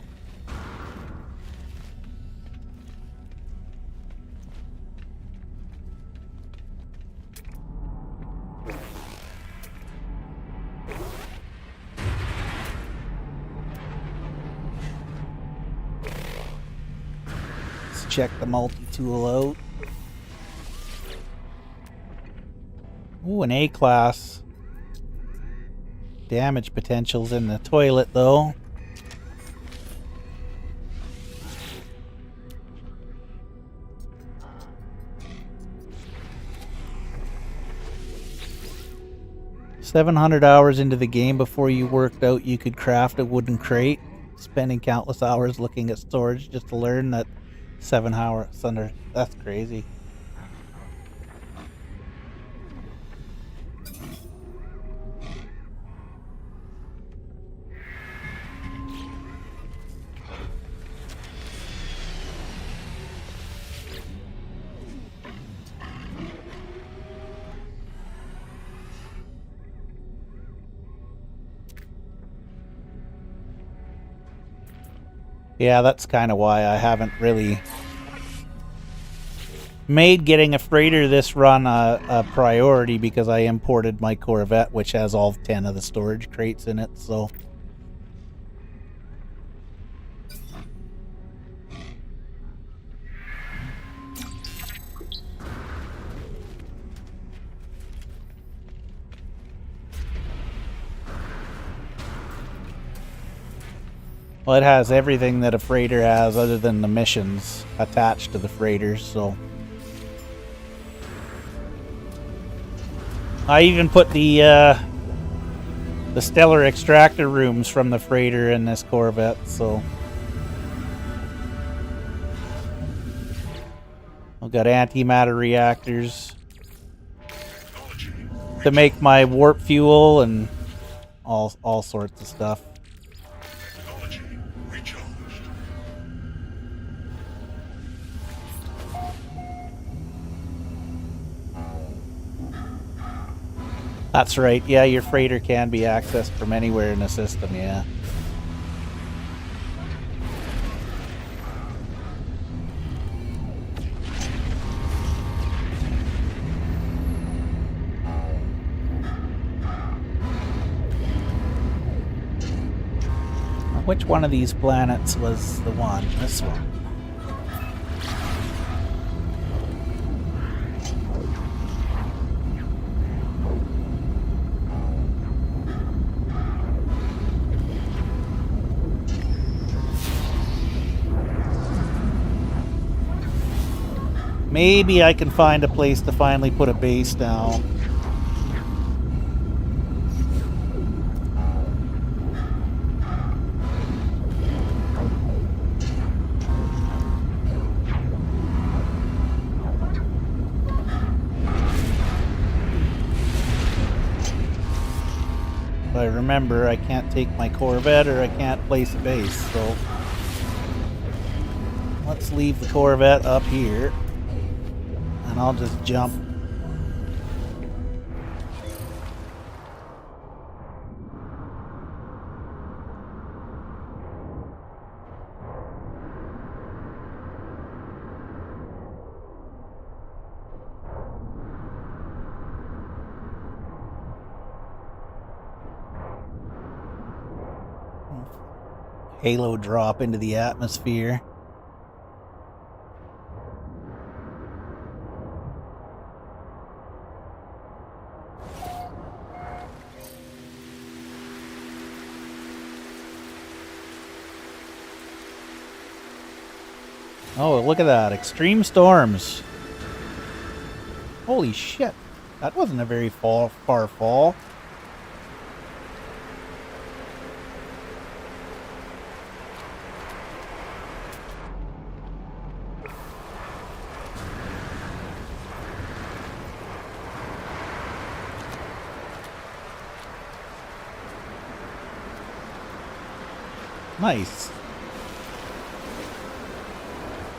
let's check the multi-tool out. Ooh, an A-class. Damage potential's in the toilet, though. $700 hours into the game before you worked out you could craft a wooden crate, spending countless hours looking at storage just to learn that 7 hours under. That's crazy. Yeah, that's kind of why I haven't really made getting a freighter this run a priority, because I imported my Corvette, which has all 10 of the storage crates in it, so. Well, it has everything that a freighter has other than the missions attached to the freighters, so. I even put the stellar extractor rooms from the freighter in this Corvette, so. I've got antimatter reactors to make my warp fuel and all sorts of stuff. That's right, yeah, your freighter can be accessed from anywhere in the system, yeah. Which one of these planets was the one? This one. Maybe I can find a place to finally put a base down. But I remember I can't take my Corvette or I can't place a base, so let's leave the Corvette up here. And I'll just jump. Halo drop into the atmosphere. Oh, look at that. Extreme storms. Holy shit. That wasn't a very far fall. Nice.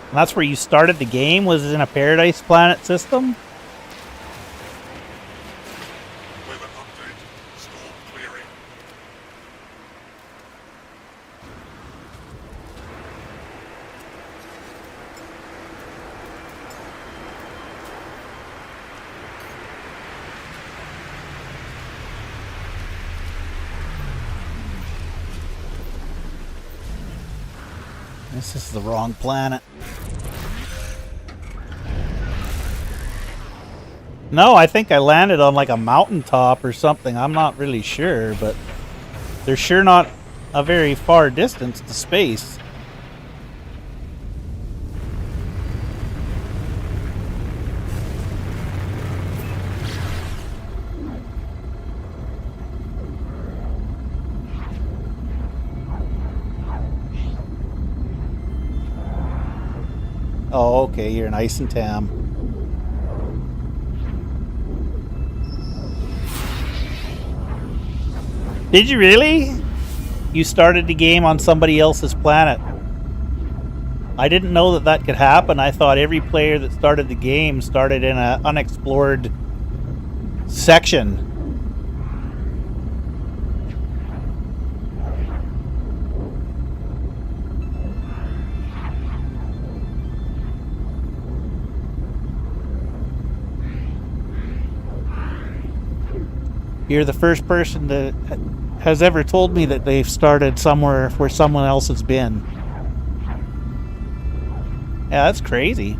And that's where you started the game, was in a Paradise Planet system? Weather update. Storm clearing. This is the wrong planet. No, I think I landed on like a mountaintop or something. I'm not really sure, but there's sure not a very far distance to space. Oh, okay, you're nice and tam. Did you really? You started the game on somebody else's planet. I didn't know that that could happen. I thought every player that started the game started in an unexplored section. You're the first person that has ever told me that they've started somewhere where someone else has been. Yeah, that's crazy.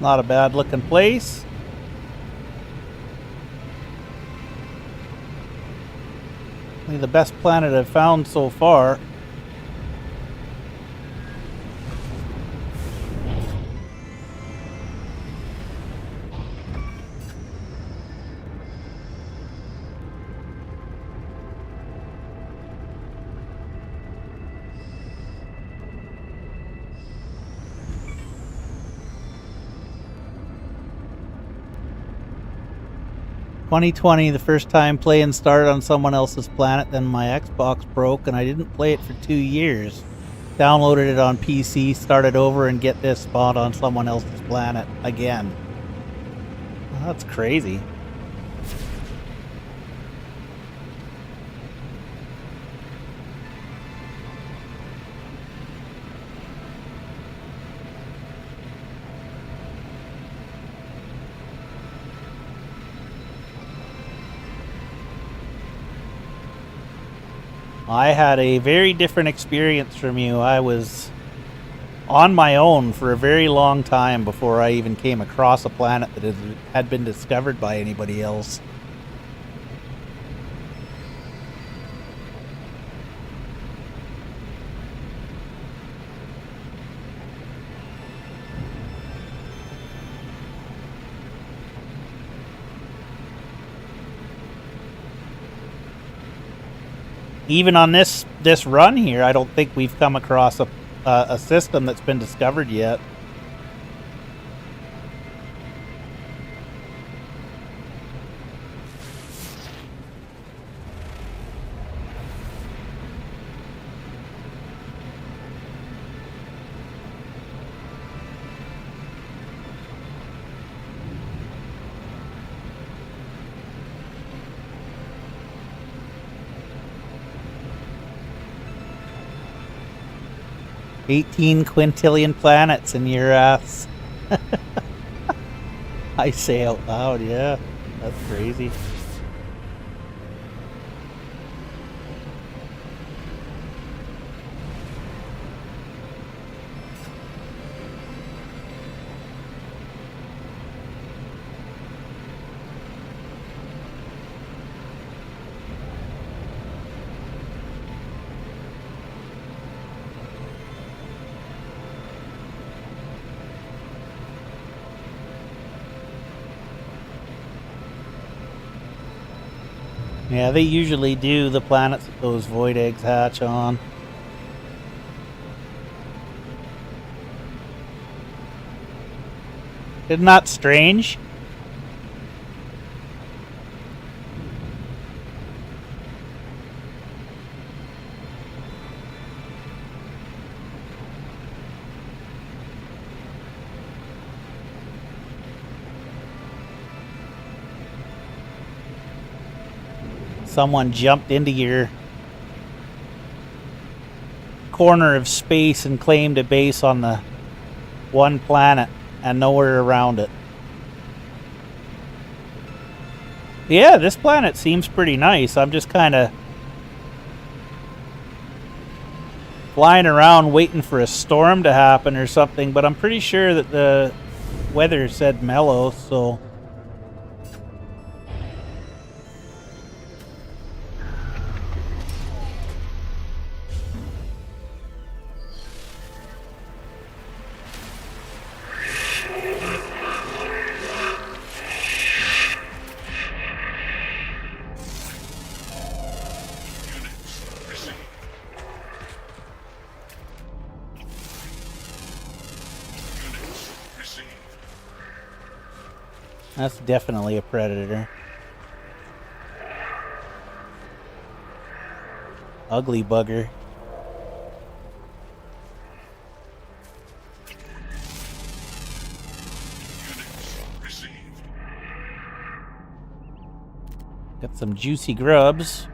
Not a bad looking place. Probably the best planet I've found so far. "2020, the first time playing started on someone else's planet, then my Xbox broke and I didn't play it for 2 years. Downloaded it on PC, started over, and get this, spawned on someone else's planet again." Well, that's crazy. I had a very different experience from you. I was on my own for a very long time before I even came across a planet that had been discovered by anybody else. Even on this run here, I don't think we've come across a system that's been discovered yet. 18 quintillion planets in your ass. I say out loud, yeah. That's crazy. Yeah, they usually do the planets that those void eggs hatch on. Isn't that strange? Someone jumped into your corner of space and claimed a base on the one planet and nowhere around it. Yeah, this planet seems pretty nice. I'm just kind of flying around waiting for a storm to happen or something, but I'm pretty sure that the weather said mellow, so... That's definitely a predator. Ugly bugger. Got some juicy grubs.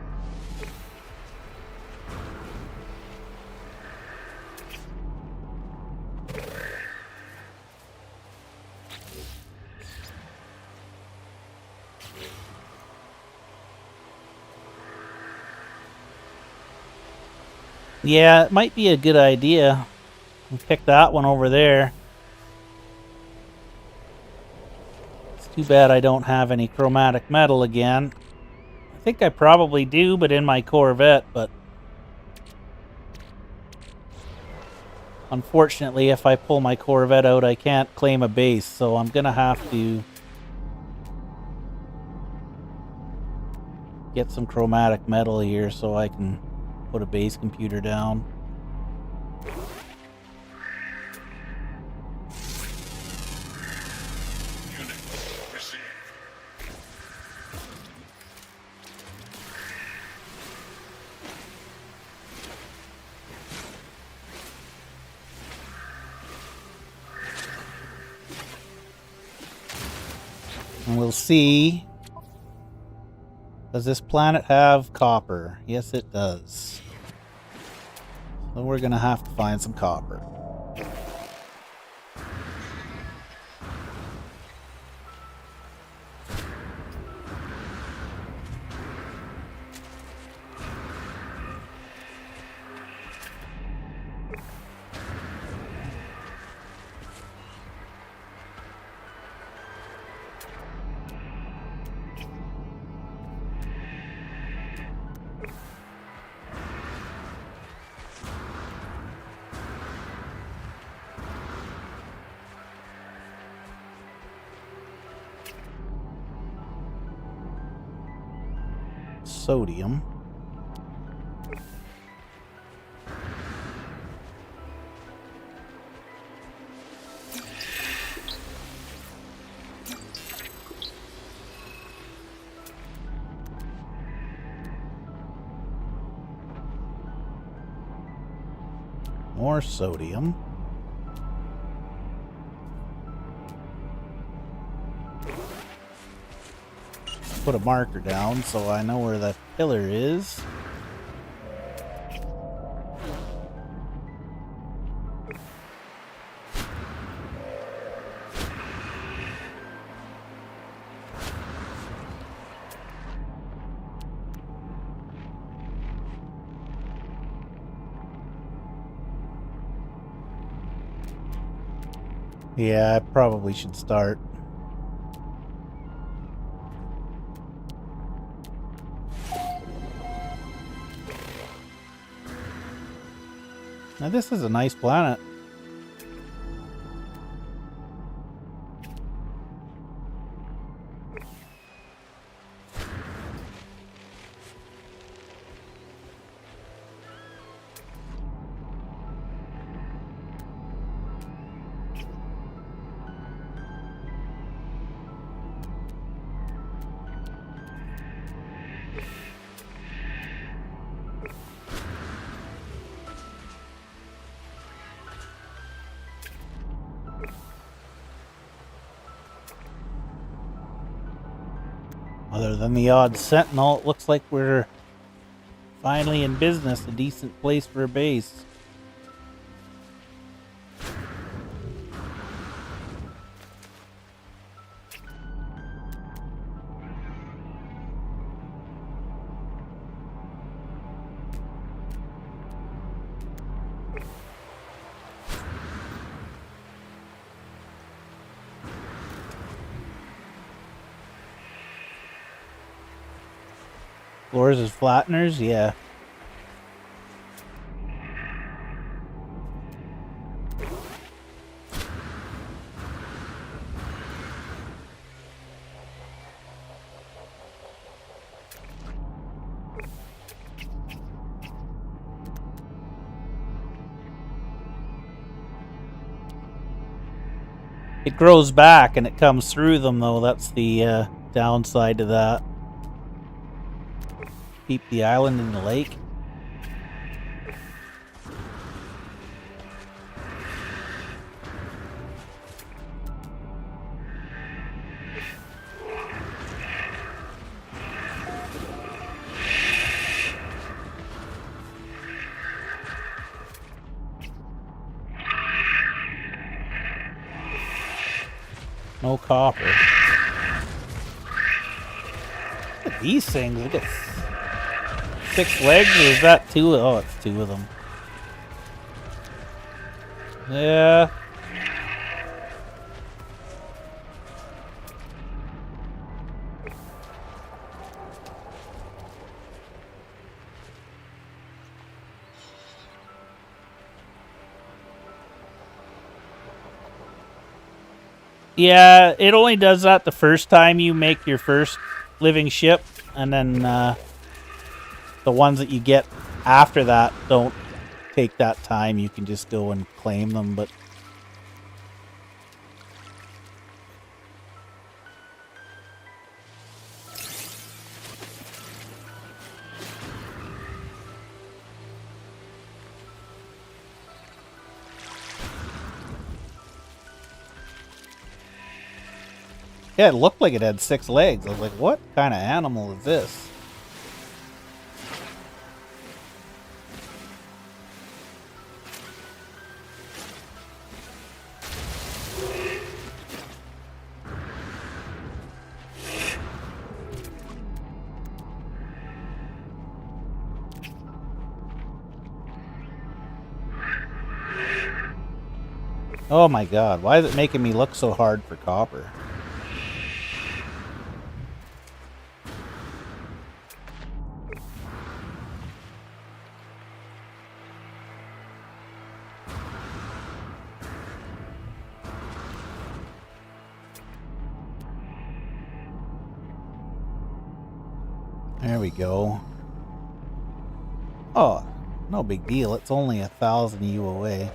Yeah, it might be a good idea. We'll pick that one over there. It's too bad I don't have any chromatic metal again. I think I probably do, but in my Corvette, but... Unfortunately, if I pull my Corvette out, I can't claim a base, so I'm gonna have to... get some chromatic metal here so I can put a base computer down. And we'll see. Does this planet have copper? Yes, it does. So we're gonna have to find some copper. Sodium. More sodium. Put a marker down so I know where that pillar is. Yeah, I probably should start. Now this is a nice planet. Other than the odd sentinel, it looks like we're finally in business, a decent place for a base. Floors as flatteners, yeah. It grows back and it comes through them, though. That's the downside to that. Keep the island in the lake. No copper. Look at these things. Look at 6 legs, or is that 2? Oh, it's 2 of them. Yeah. Yeah, it only does that the first time you make your first living ship, and then the ones that you get after that don't take that time. You can just go and claim them, but yeah, it looked like it had 6 legs. I was like, what kind of animal is this? Oh my god, why is it making me look so hard for copper? There we go. Oh, no big deal. It's only 1,000 U away.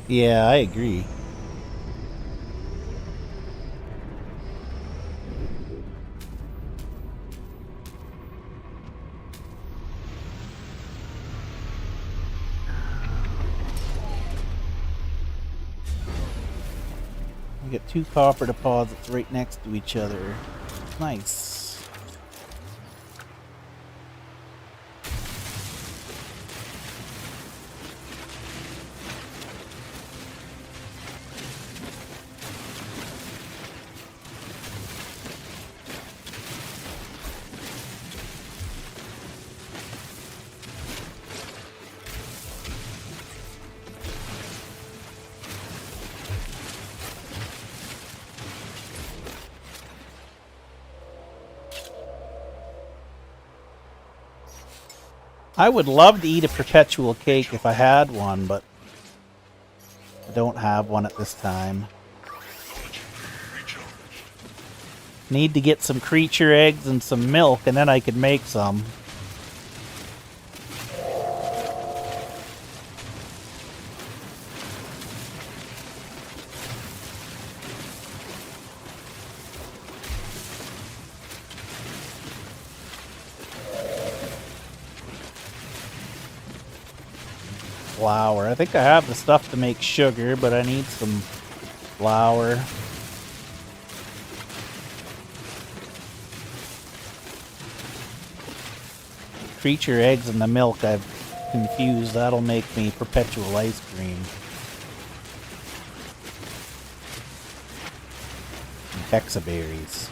Yeah, I agree. We got 2 copper deposits right next to each other. Nice. I would love to eat a perpetual cake if I had one, but I don't have one at this time. Need to get some creature eggs and some milk, and then I could make some. Flour. I think I have the stuff to make sugar, but I need some flour. Creature eggs and the milk I've confused. That'll make me perpetual ice cream. And hexaberries.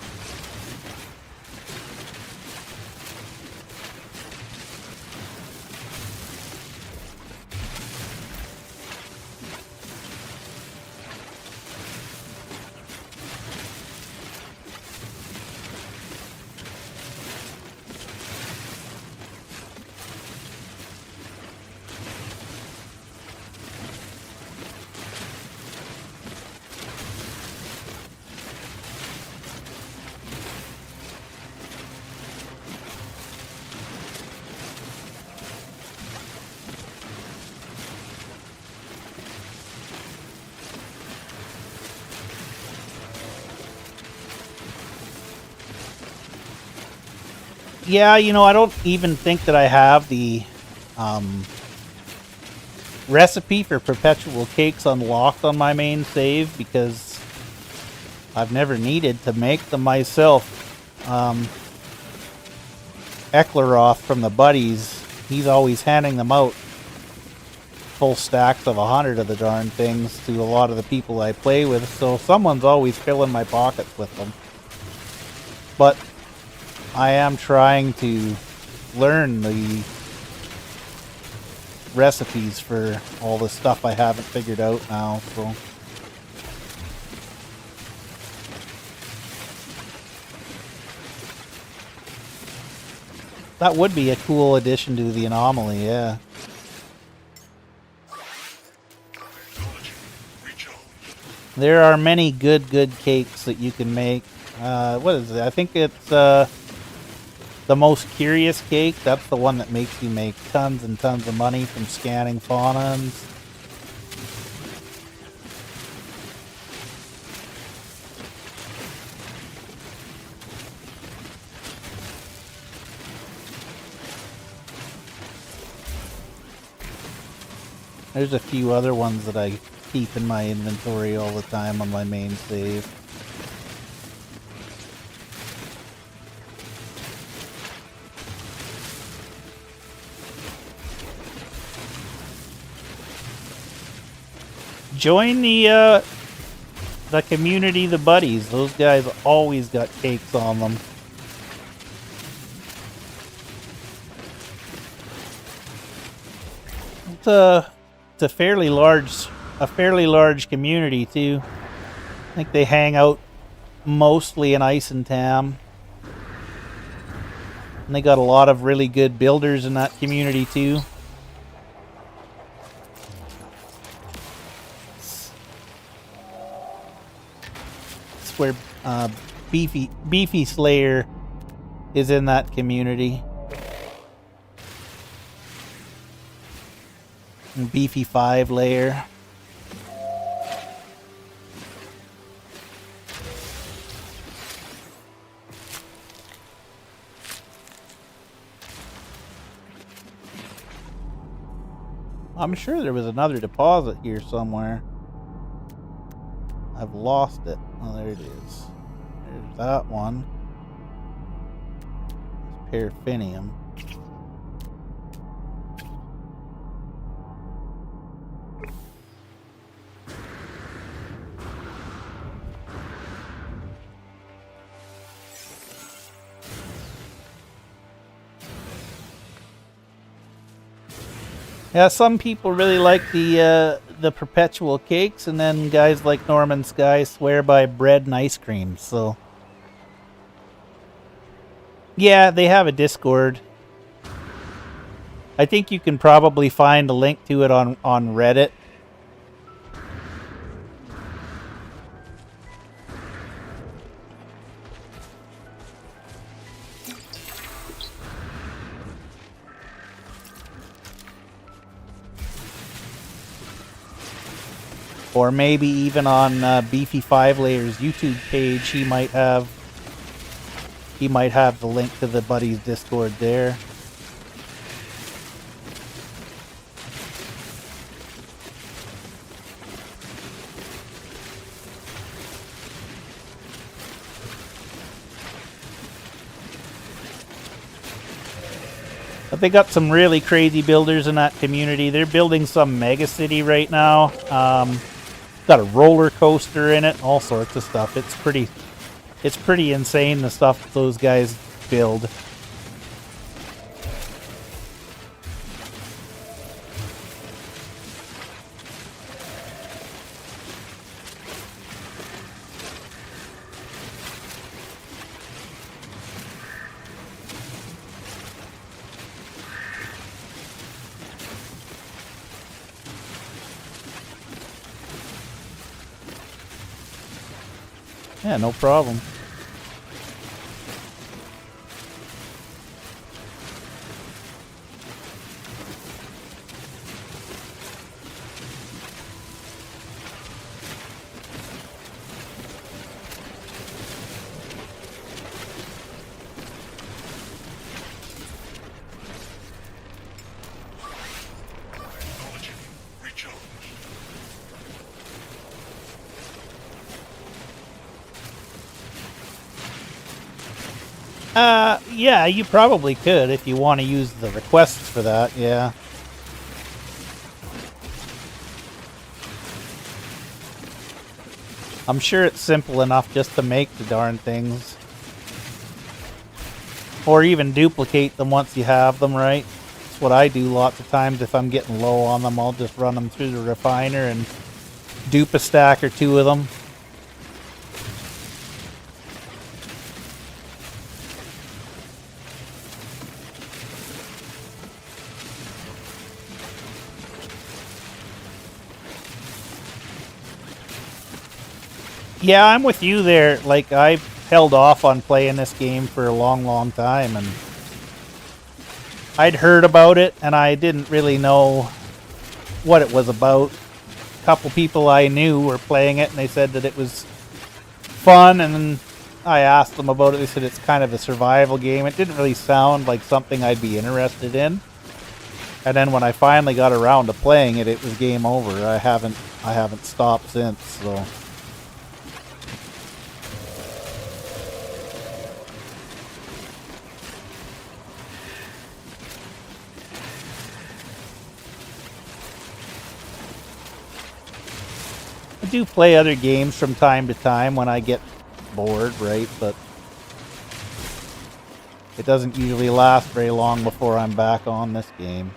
Yeah, you know, I don't even think that I have the recipe for perpetual cakes unlocked on my main save because I've never needed to make them myself. Eckleroth from the buddies, he's always handing them out, full stacks of 100 of the darn things, to a lot of the people I play with, so someone's always filling my pockets with them. But I am trying to learn the recipes for all the stuff I haven't figured out now, so. That would be a cool addition to the anomaly, yeah. There are many good cakes that you can make. What is it? I think it's the most curious cake. That's the one that makes you make tons and tons of money from scanning fauna. There's a few other ones that I keep in my inventory all the time on my main save. Join the community, the buddies. Those guys always got cakes on them. It's a fairly large community too. I think they hang out mostly in Ice and Tam. And they got a lot of really good builders in that community too. It's where Beefy Slayer is in that community. And Beefy 5 layer. I'm sure there was another deposit here somewhere. I've lost it. Oh, there it is. There's that one. Paraffinium. Yeah, some people really like the perpetual cakes, and then guys like Norman Sky swear by bread and ice cream. So, yeah, they have a Discord. I think you can probably find a link to it on Reddit. Or maybe even on Beefy 5 Layer's YouTube page, he might have the link to the buddy's Discord there. But they got some really crazy builders in that community. They're building some mega city right now. Got a roller coaster in it, all sorts of stuff. It's pretty insane, the stuff those guys build. Yeah, no problem. Technology recharged. Yeah, you probably could if you want to use the requests for that, yeah. I'm sure it's simple enough just to make the darn things. Or even duplicate them once you have them, right? That's what I do lots of times. If I'm getting low on them, I'll just run them through the refiner and dupe a stack or two of them. Yeah, I'm with you there. Like, I've held off on playing this game for a long time, and I'd heard about it, and I didn't really know what it was about. A couple people I knew were playing it, and they said that it was fun, and then I asked them about it. They said it's kind of a survival game. It didn't really sound like something I'd be interested in. And then when I finally got around to playing it, it was game over. I haven't stopped since, so... I do play other games from time to time when I get bored, right? But it doesn't usually last very long before I'm back on this game.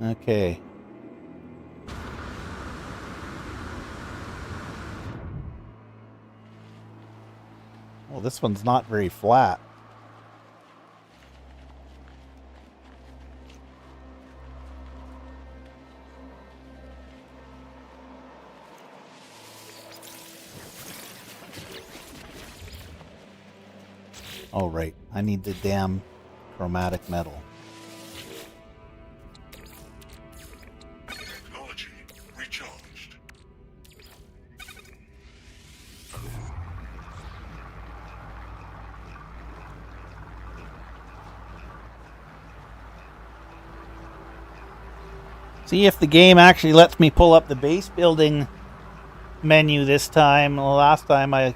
Okay. Well, this one's not very flat. Oh, right. I need the damn chromatic metal. Technology recharged. See if the game actually lets me pull up the base building menu this time. The last time I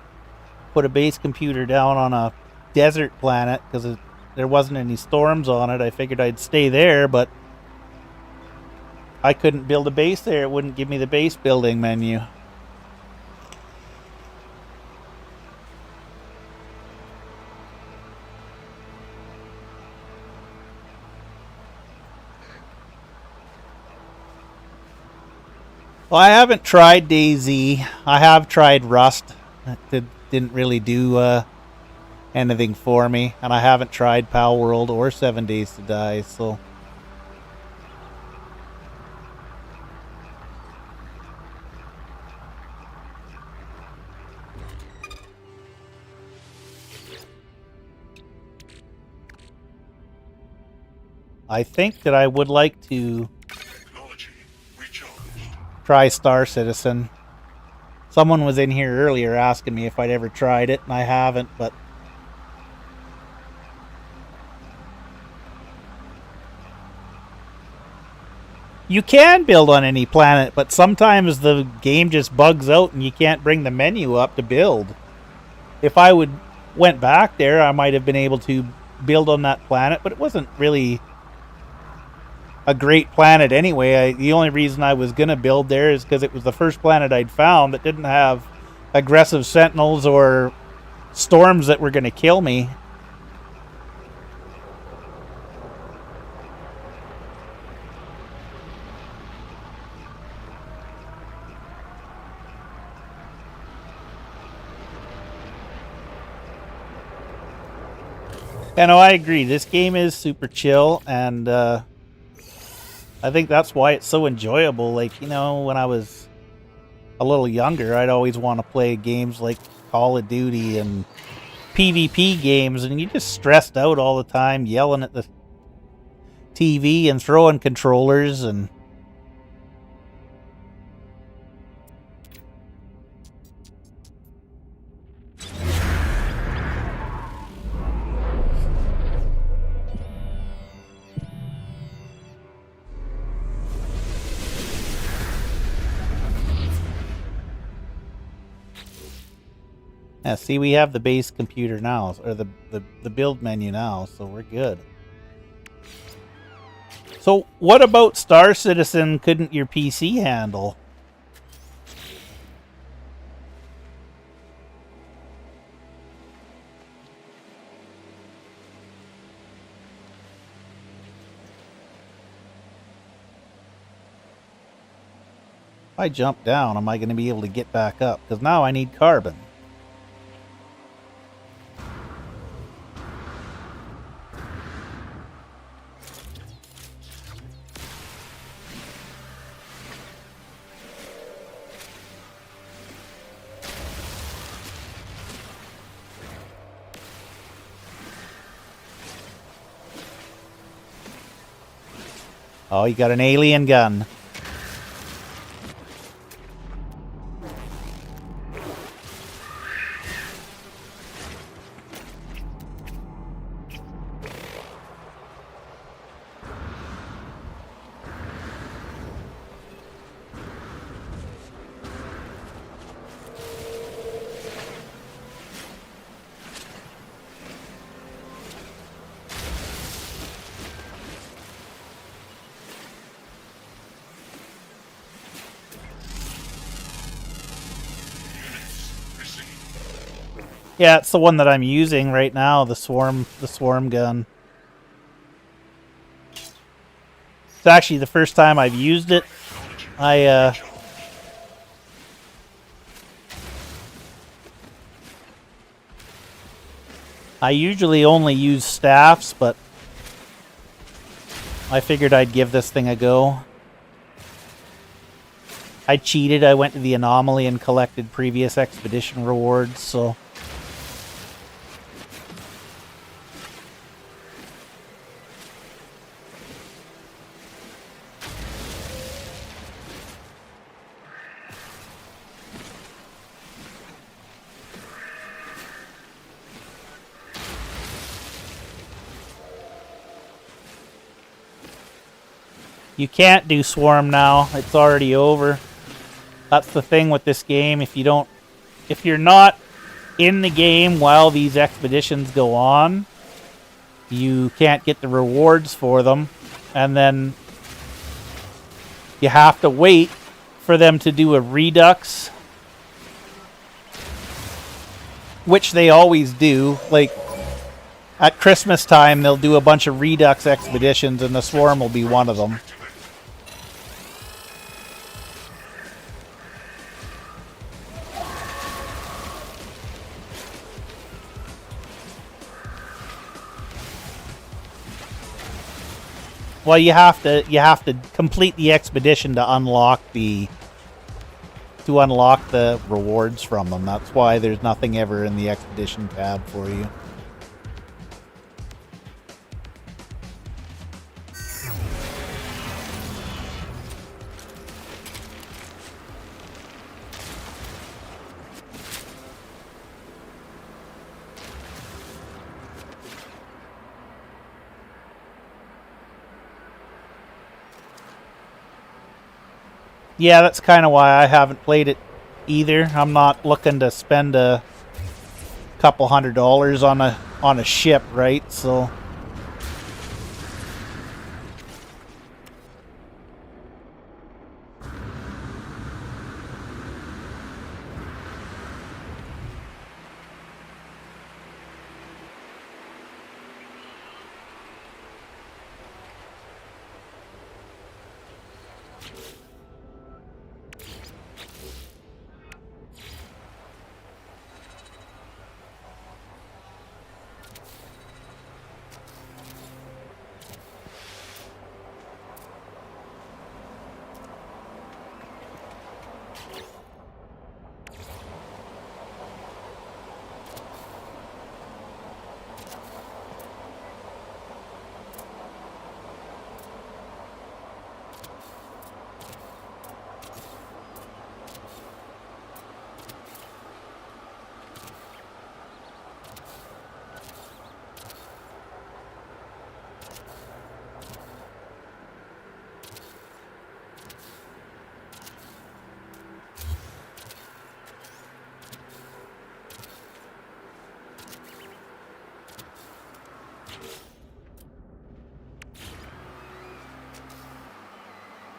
put a base computer down on a desert planet because there wasn't any storms on it. I figured I'd stay there, but I couldn't build a base there. It wouldn't give me the base building menu. Well, I haven't tried DayZ. I have tried Rust. It didn't really do anything for me. And I haven't tried Pal World or 7 Days to Die, so... I think that I would like to try Star Citizen. Someone was in here earlier asking me if I'd ever tried it, and I haven't, but... You can build on any planet, but sometimes the game just bugs out and you can't bring the menu up to build. If I went back there, I might have been able to build on that planet, but it wasn't really a great planet anyway. The only reason I was going to build there is because it was the first planet I'd found that didn't have aggressive sentinels or storms that were going to kill me. Yeah, no, I agree. This game is super chill, and I think that's why it's so enjoyable. Like, you know, when I was a little younger, I'd always want to play games like Call of Duty and PvP games, and you just stressed out all the time, yelling at the TV and throwing controllers and... Yeah, see, we have the base computer now, or the build menu now, so we're good. So, what about Star Citizen couldn't your PC handle? If I jump down, am I going to be able to get back up? Because now I need carbon. Oh, you got an alien gun. Yeah, it's the one that I'm using right now, the swarm gun. It's actually the first time I've used it. I usually only use staffs, but I figured I'd give this thing a go. I cheated. I went to the anomaly and collected previous expedition rewards, so... You can't do swarm now. It's already over. That's the thing with this game. If you're not in the game while these expeditions go on, you can't get the rewards for them. And then you have to wait for them to do a redux, which they always do. Like, at Christmas time, they'll do a bunch of redux expeditions, and the swarm will be one of them. Well, you have to complete the expedition to unlock the rewards from them. That's why there's nothing ever in the expedition tab for you. Yeah, that's kind of why I haven't played it either. I'm not looking to spend a couple $100 on a ship, right? So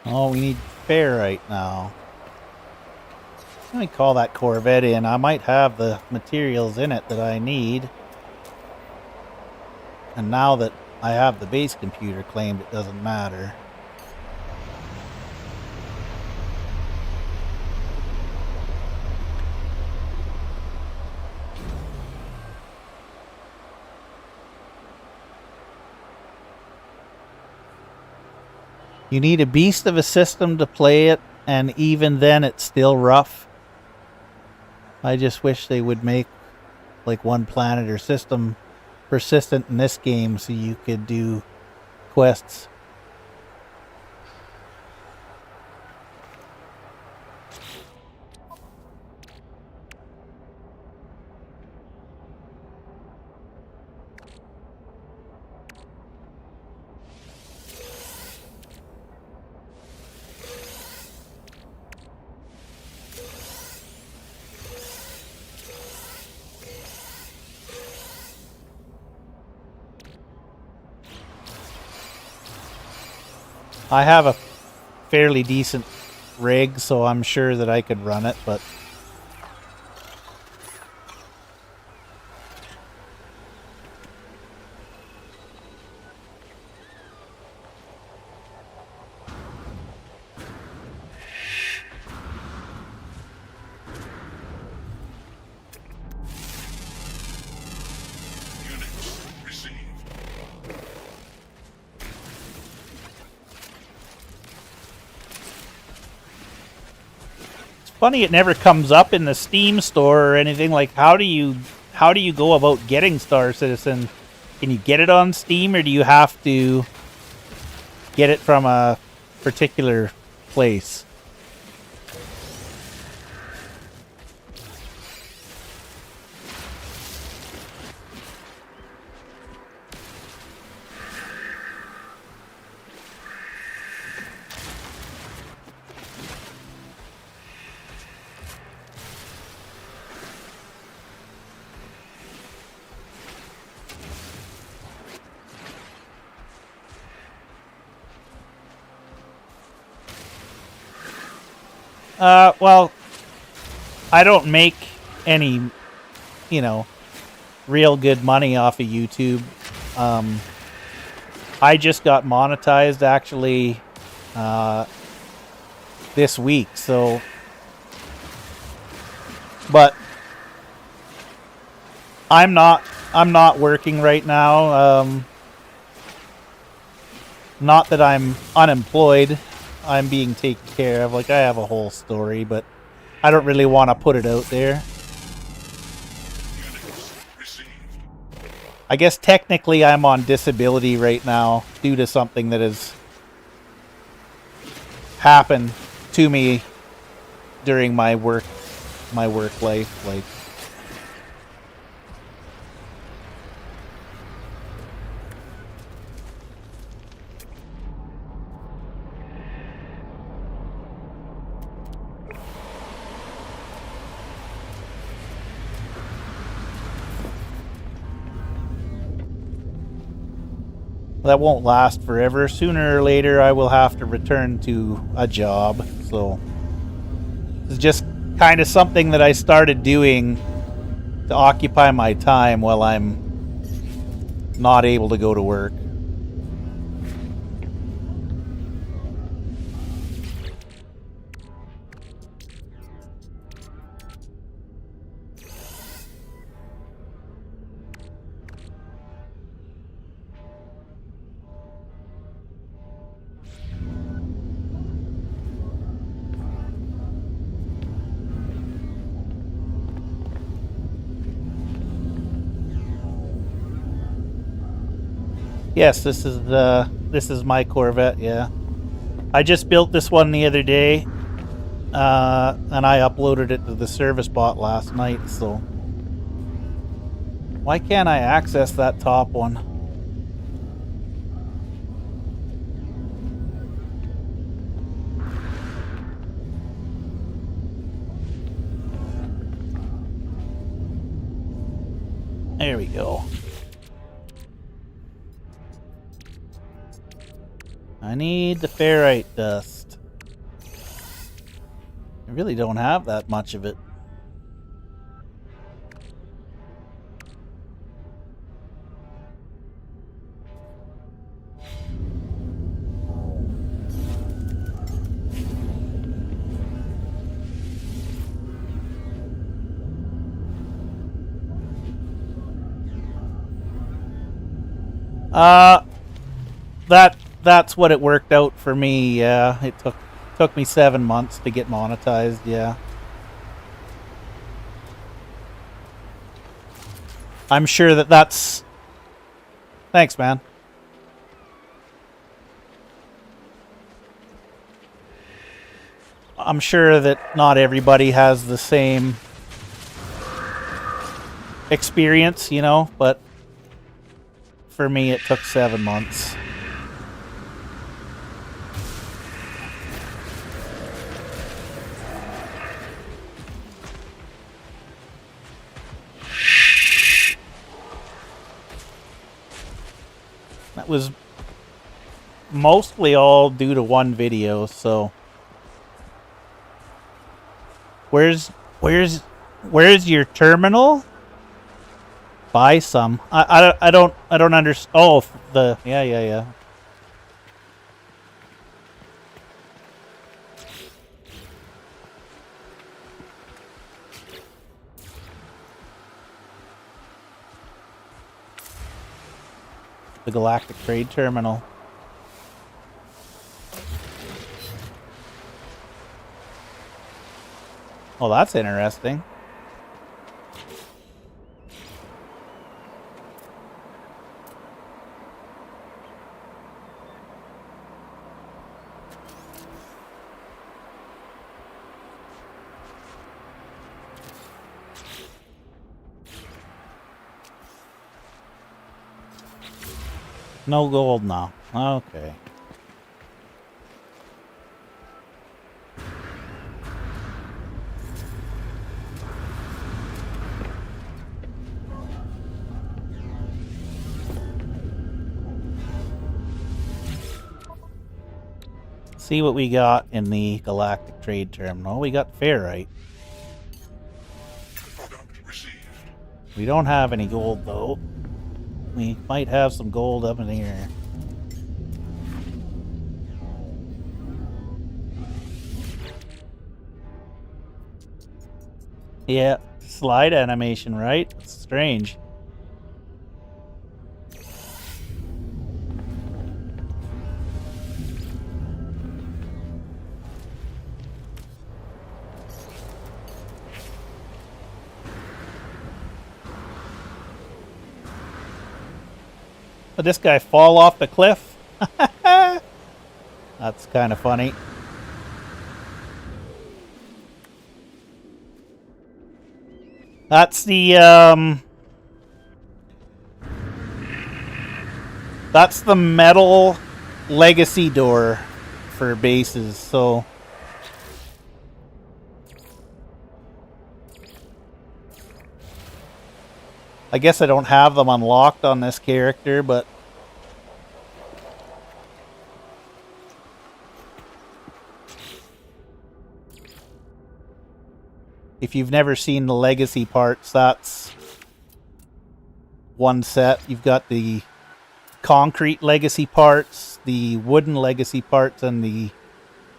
oh, we need ferrite now. Let me call that Corvette in. I might have the materials in it that I need. And now that I have the base computer claimed, it doesn't matter. You need a beast of a system to play it, and even then it's still rough. I just wish they would make like one planet or system persistent in this game so you could do quests. I have a fairly decent rig, so I'm sure that I could run it, but Units received. funny it never comes up in the Steam store or anything. Like, how do you go about getting Star Citizen? Can you get it on Steam, or do you have to get it from a particular place? Well, I don't make any, you know, real good money off of YouTube. I just got monetized actually this week, so but I'm not working right now. Not that I'm unemployed. I'm being taken care of. Like, I have a whole story, but I don't really want to put it out there. Units received. I guess technically I'm on disability right now due to something that has happened to me during my work life. Like, that won't last forever. Sooner or later, I will have to return to a job. So it's just kind of something that I started doing to occupy my time while I'm not able to go to work. Yes, this is my Corvette. Yeah, I just built this one the other day, and I uploaded it to the service bot last night. So why can't I access that top one? There we go. I need the ferrite dust. I really don't have that much of it. That's what it worked out for me. Yeah, it took me 7 months to get monetized. Yeah, I'm sure that's. Thanks, man. I'm sure that not everybody has the same experience, you know, but for me it took 7 months. That was mostly all due to one video, so where's your terminal? Buy some. I don't understand. Oh, yeah. The Galactic Trade Terminal. Oh, that's interesting. No gold now. Okay. see what we got in the Galactic Trade Terminal. We got ferrite. Product received. We don't have any gold, though. We might have some gold up in here. Yeah, slide animation, right? It's strange. Did this guy fall off the cliff? That's kind of funny. That's the metal legacy door for bases, so I guess I don't have them unlocked on this character, but if you've never seen the legacy parts, that's one set. You've got the concrete legacy parts, the wooden legacy parts, and the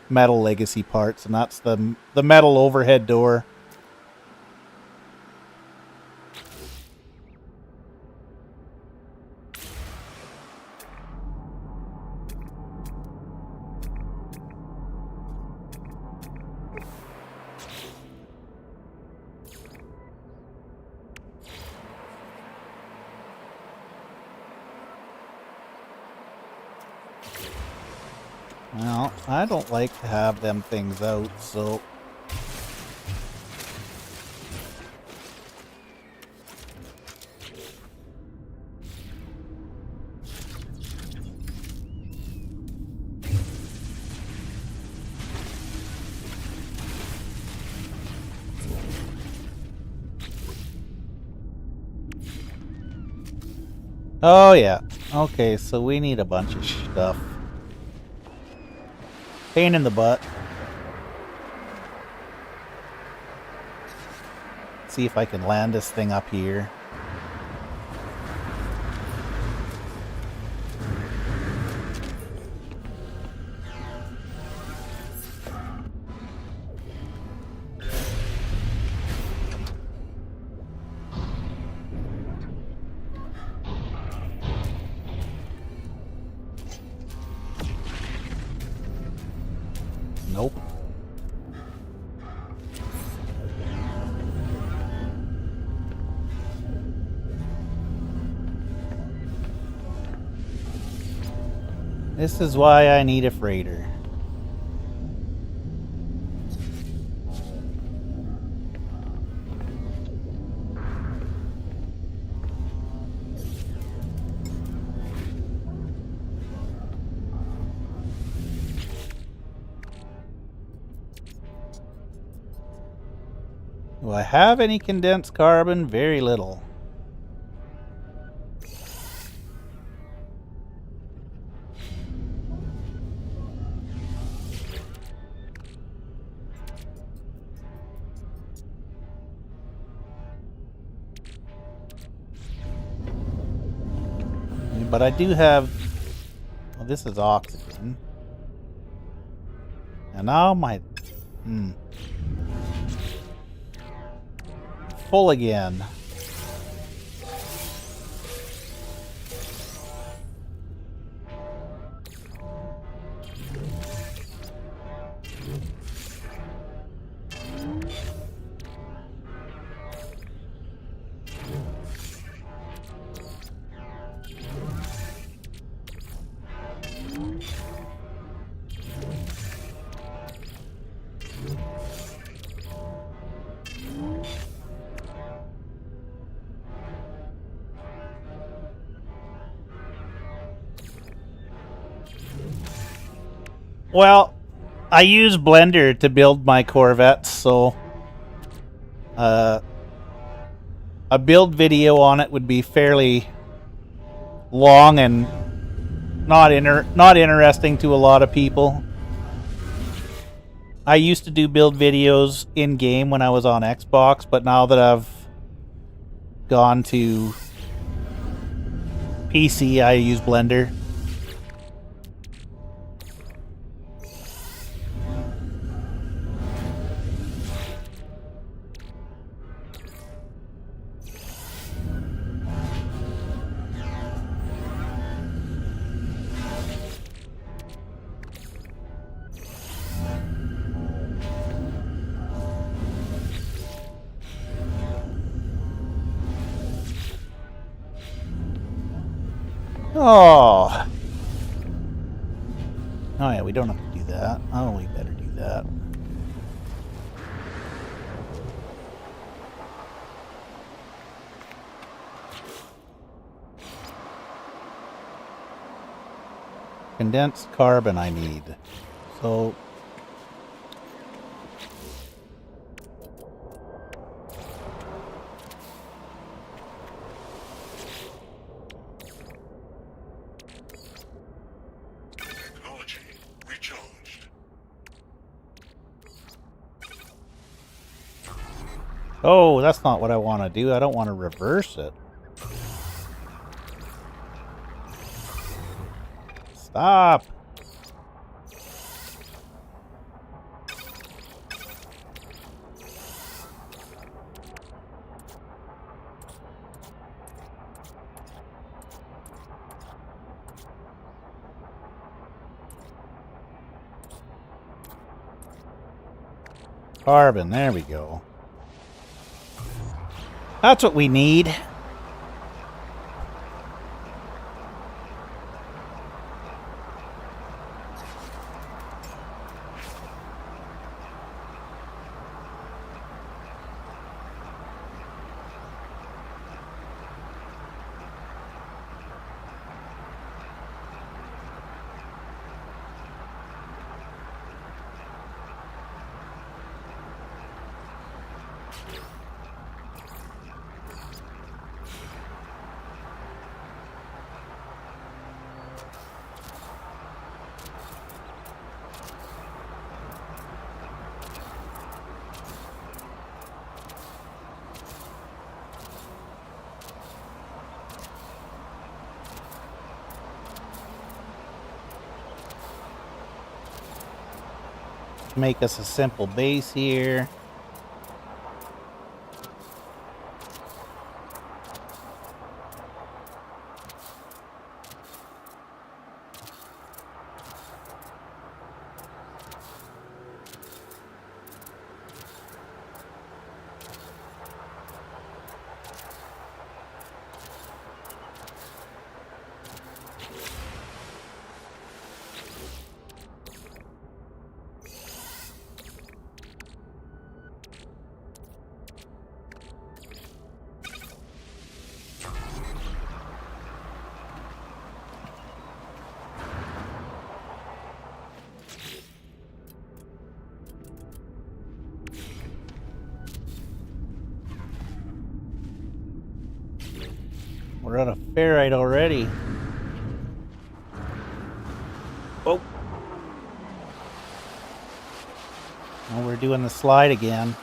metal legacy parts, and that's the metal overhead door. Well, I don't like to have them things out, so... Oh yeah. Okay, so we need a bunch of stuff. Pain in the butt. See if I can land this thing up here. Nope. This is why I need a freighter. Do I have any condensed carbon? Very little. But I do have... Well, this is oxygen. And now my... full again. Well, I use Blender to build my Corvettes, so a build video on it would be fairly long and not interesting to a lot of people. I used to do build videos in game when I was on Xbox, but now that I've gone to PC, I use Blender. Oh. Oh yeah, we don't have to do that. Oh, we better do that. Condensed carbon I need. So Technology recharged. oh, that's not what I want to do. I don't want to reverse it. Stop. Carbon, there we go. That's what we need. Make us a simple base here. We're out of ferrite already. Oh. Well, we're doing the slide again.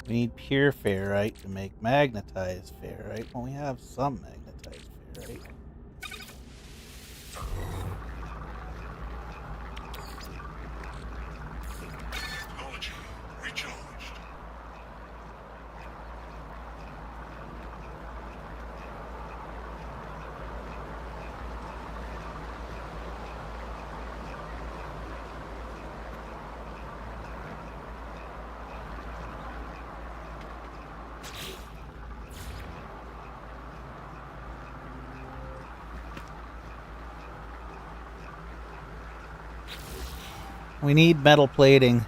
We need pure ferrite to make magnetized ferrite. Well, we have some magnetized ferrite. Technology recharged. We need metal plating.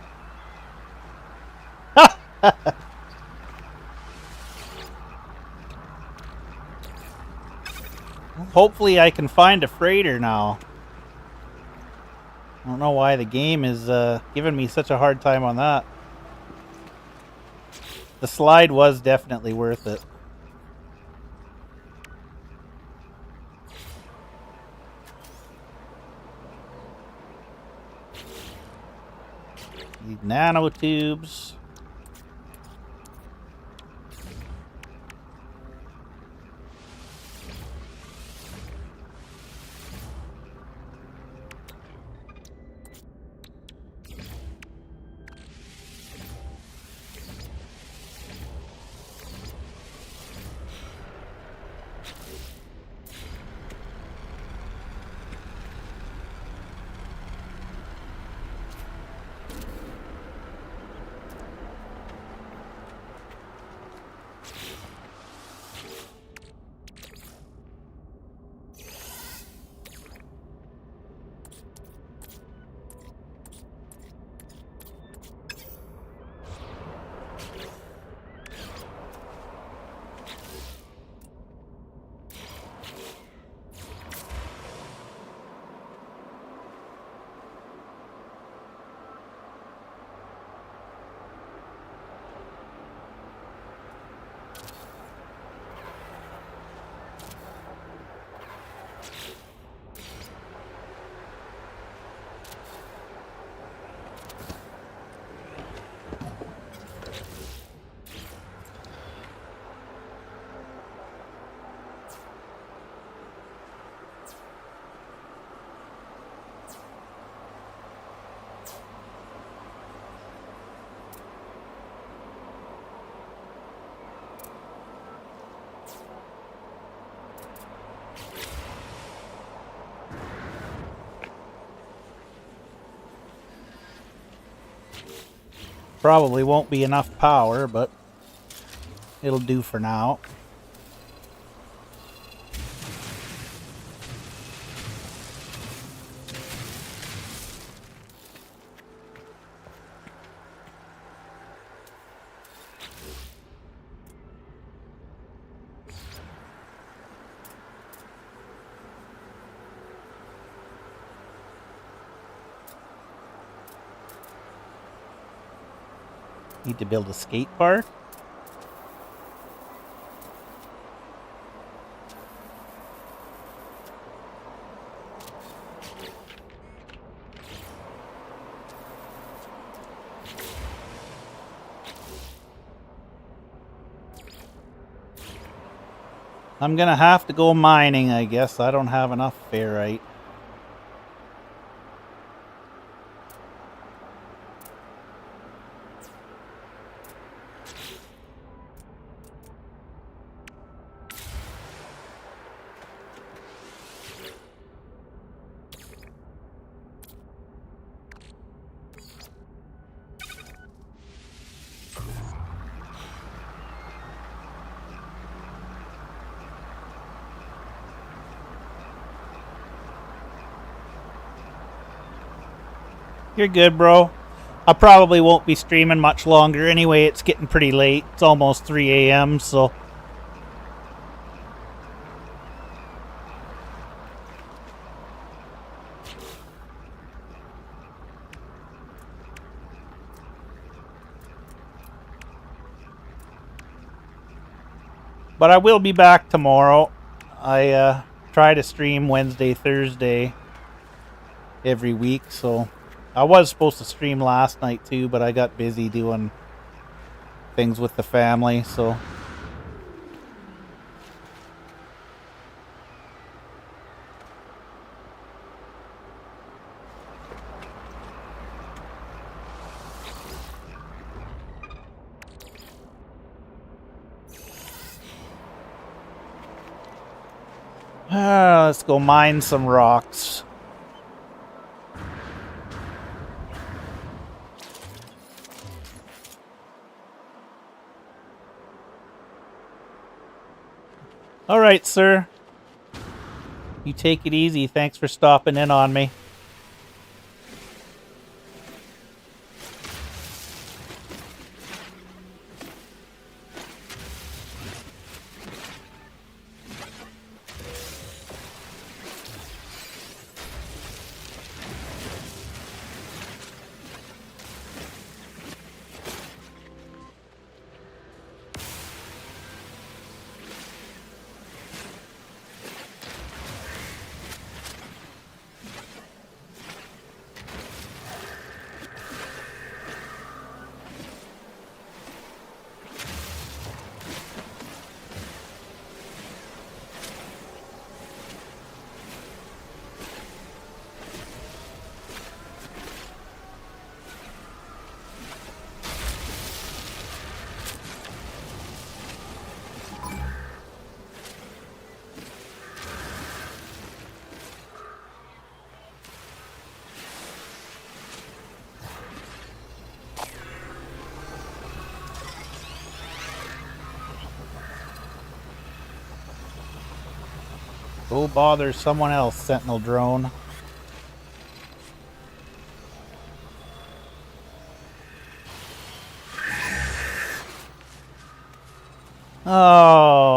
Hopefully I can find a freighter now. I don't know why the game is giving me such a hard time on that. The slide was definitely worth it. Need nanotubes. Probably won't be enough power, but it'll do for now. Need to build a skate park. I'm gonna have to go mining, I guess. I don't have enough ferrite. You're good, bro. I probably won't be streaming much longer. Anyway, it's getting pretty late. It's almost 3 a.m., so... But I will be back tomorrow. I try to stream Wednesday, Thursday every week, so... I was supposed to stream last night too, but I got busy doing things with the family, so... let's go mine some rocks. All right, sir. You take it easy. Thanks for stopping in on me. Go bother someone else, Sentinel drone. Oh.